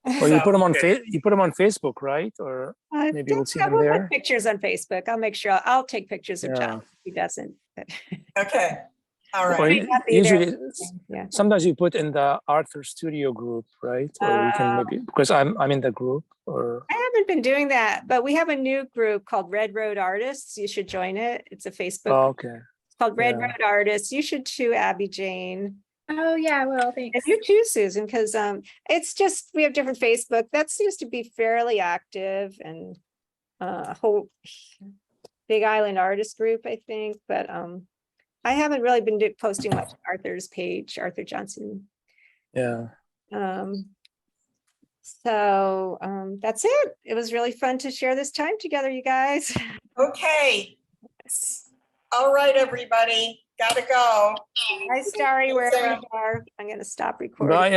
D: Or you
E: So-
D: put them on Facebook, right? Or maybe we'll see them
A: we'll
D: there.
A: put pictures on Facebook. I'll make sure, I'll take pictures of
D: Yeah.
A: John. If he doesn't. but-
E: Okay, all
D: Or
E: right.
A: not be there.
D: usually,
A: Yeah.
D: sometimes you put in the Arthur Studio group, right? Or you can maybe, because I'm in the group, or
A: I haven't been doing that, but we have a new group called Red Road Artists. You should join it. It's a Facebook.
D: oh, okay.
A: It's called Red
D: yeah.
A: Road Artists. You should too, Abby Jane.
B: Oh, yeah, well,
A: And
B: thanks.
A: you too, Susan, because it's just, we have different Facebook. That seems to be fairly active and a whole Big Island Artist Group, I think, but I haven't really been posting much to Arthur's page, Arthur Johnson.
D: Yeah.
A: So that's it. It was really fun to share this time together, you guys.
E: Okay. All right, everybody, gotta go.
A: Hi, Starry, wherever you are. I'm gonna stop recording.
D: Bye, everyone.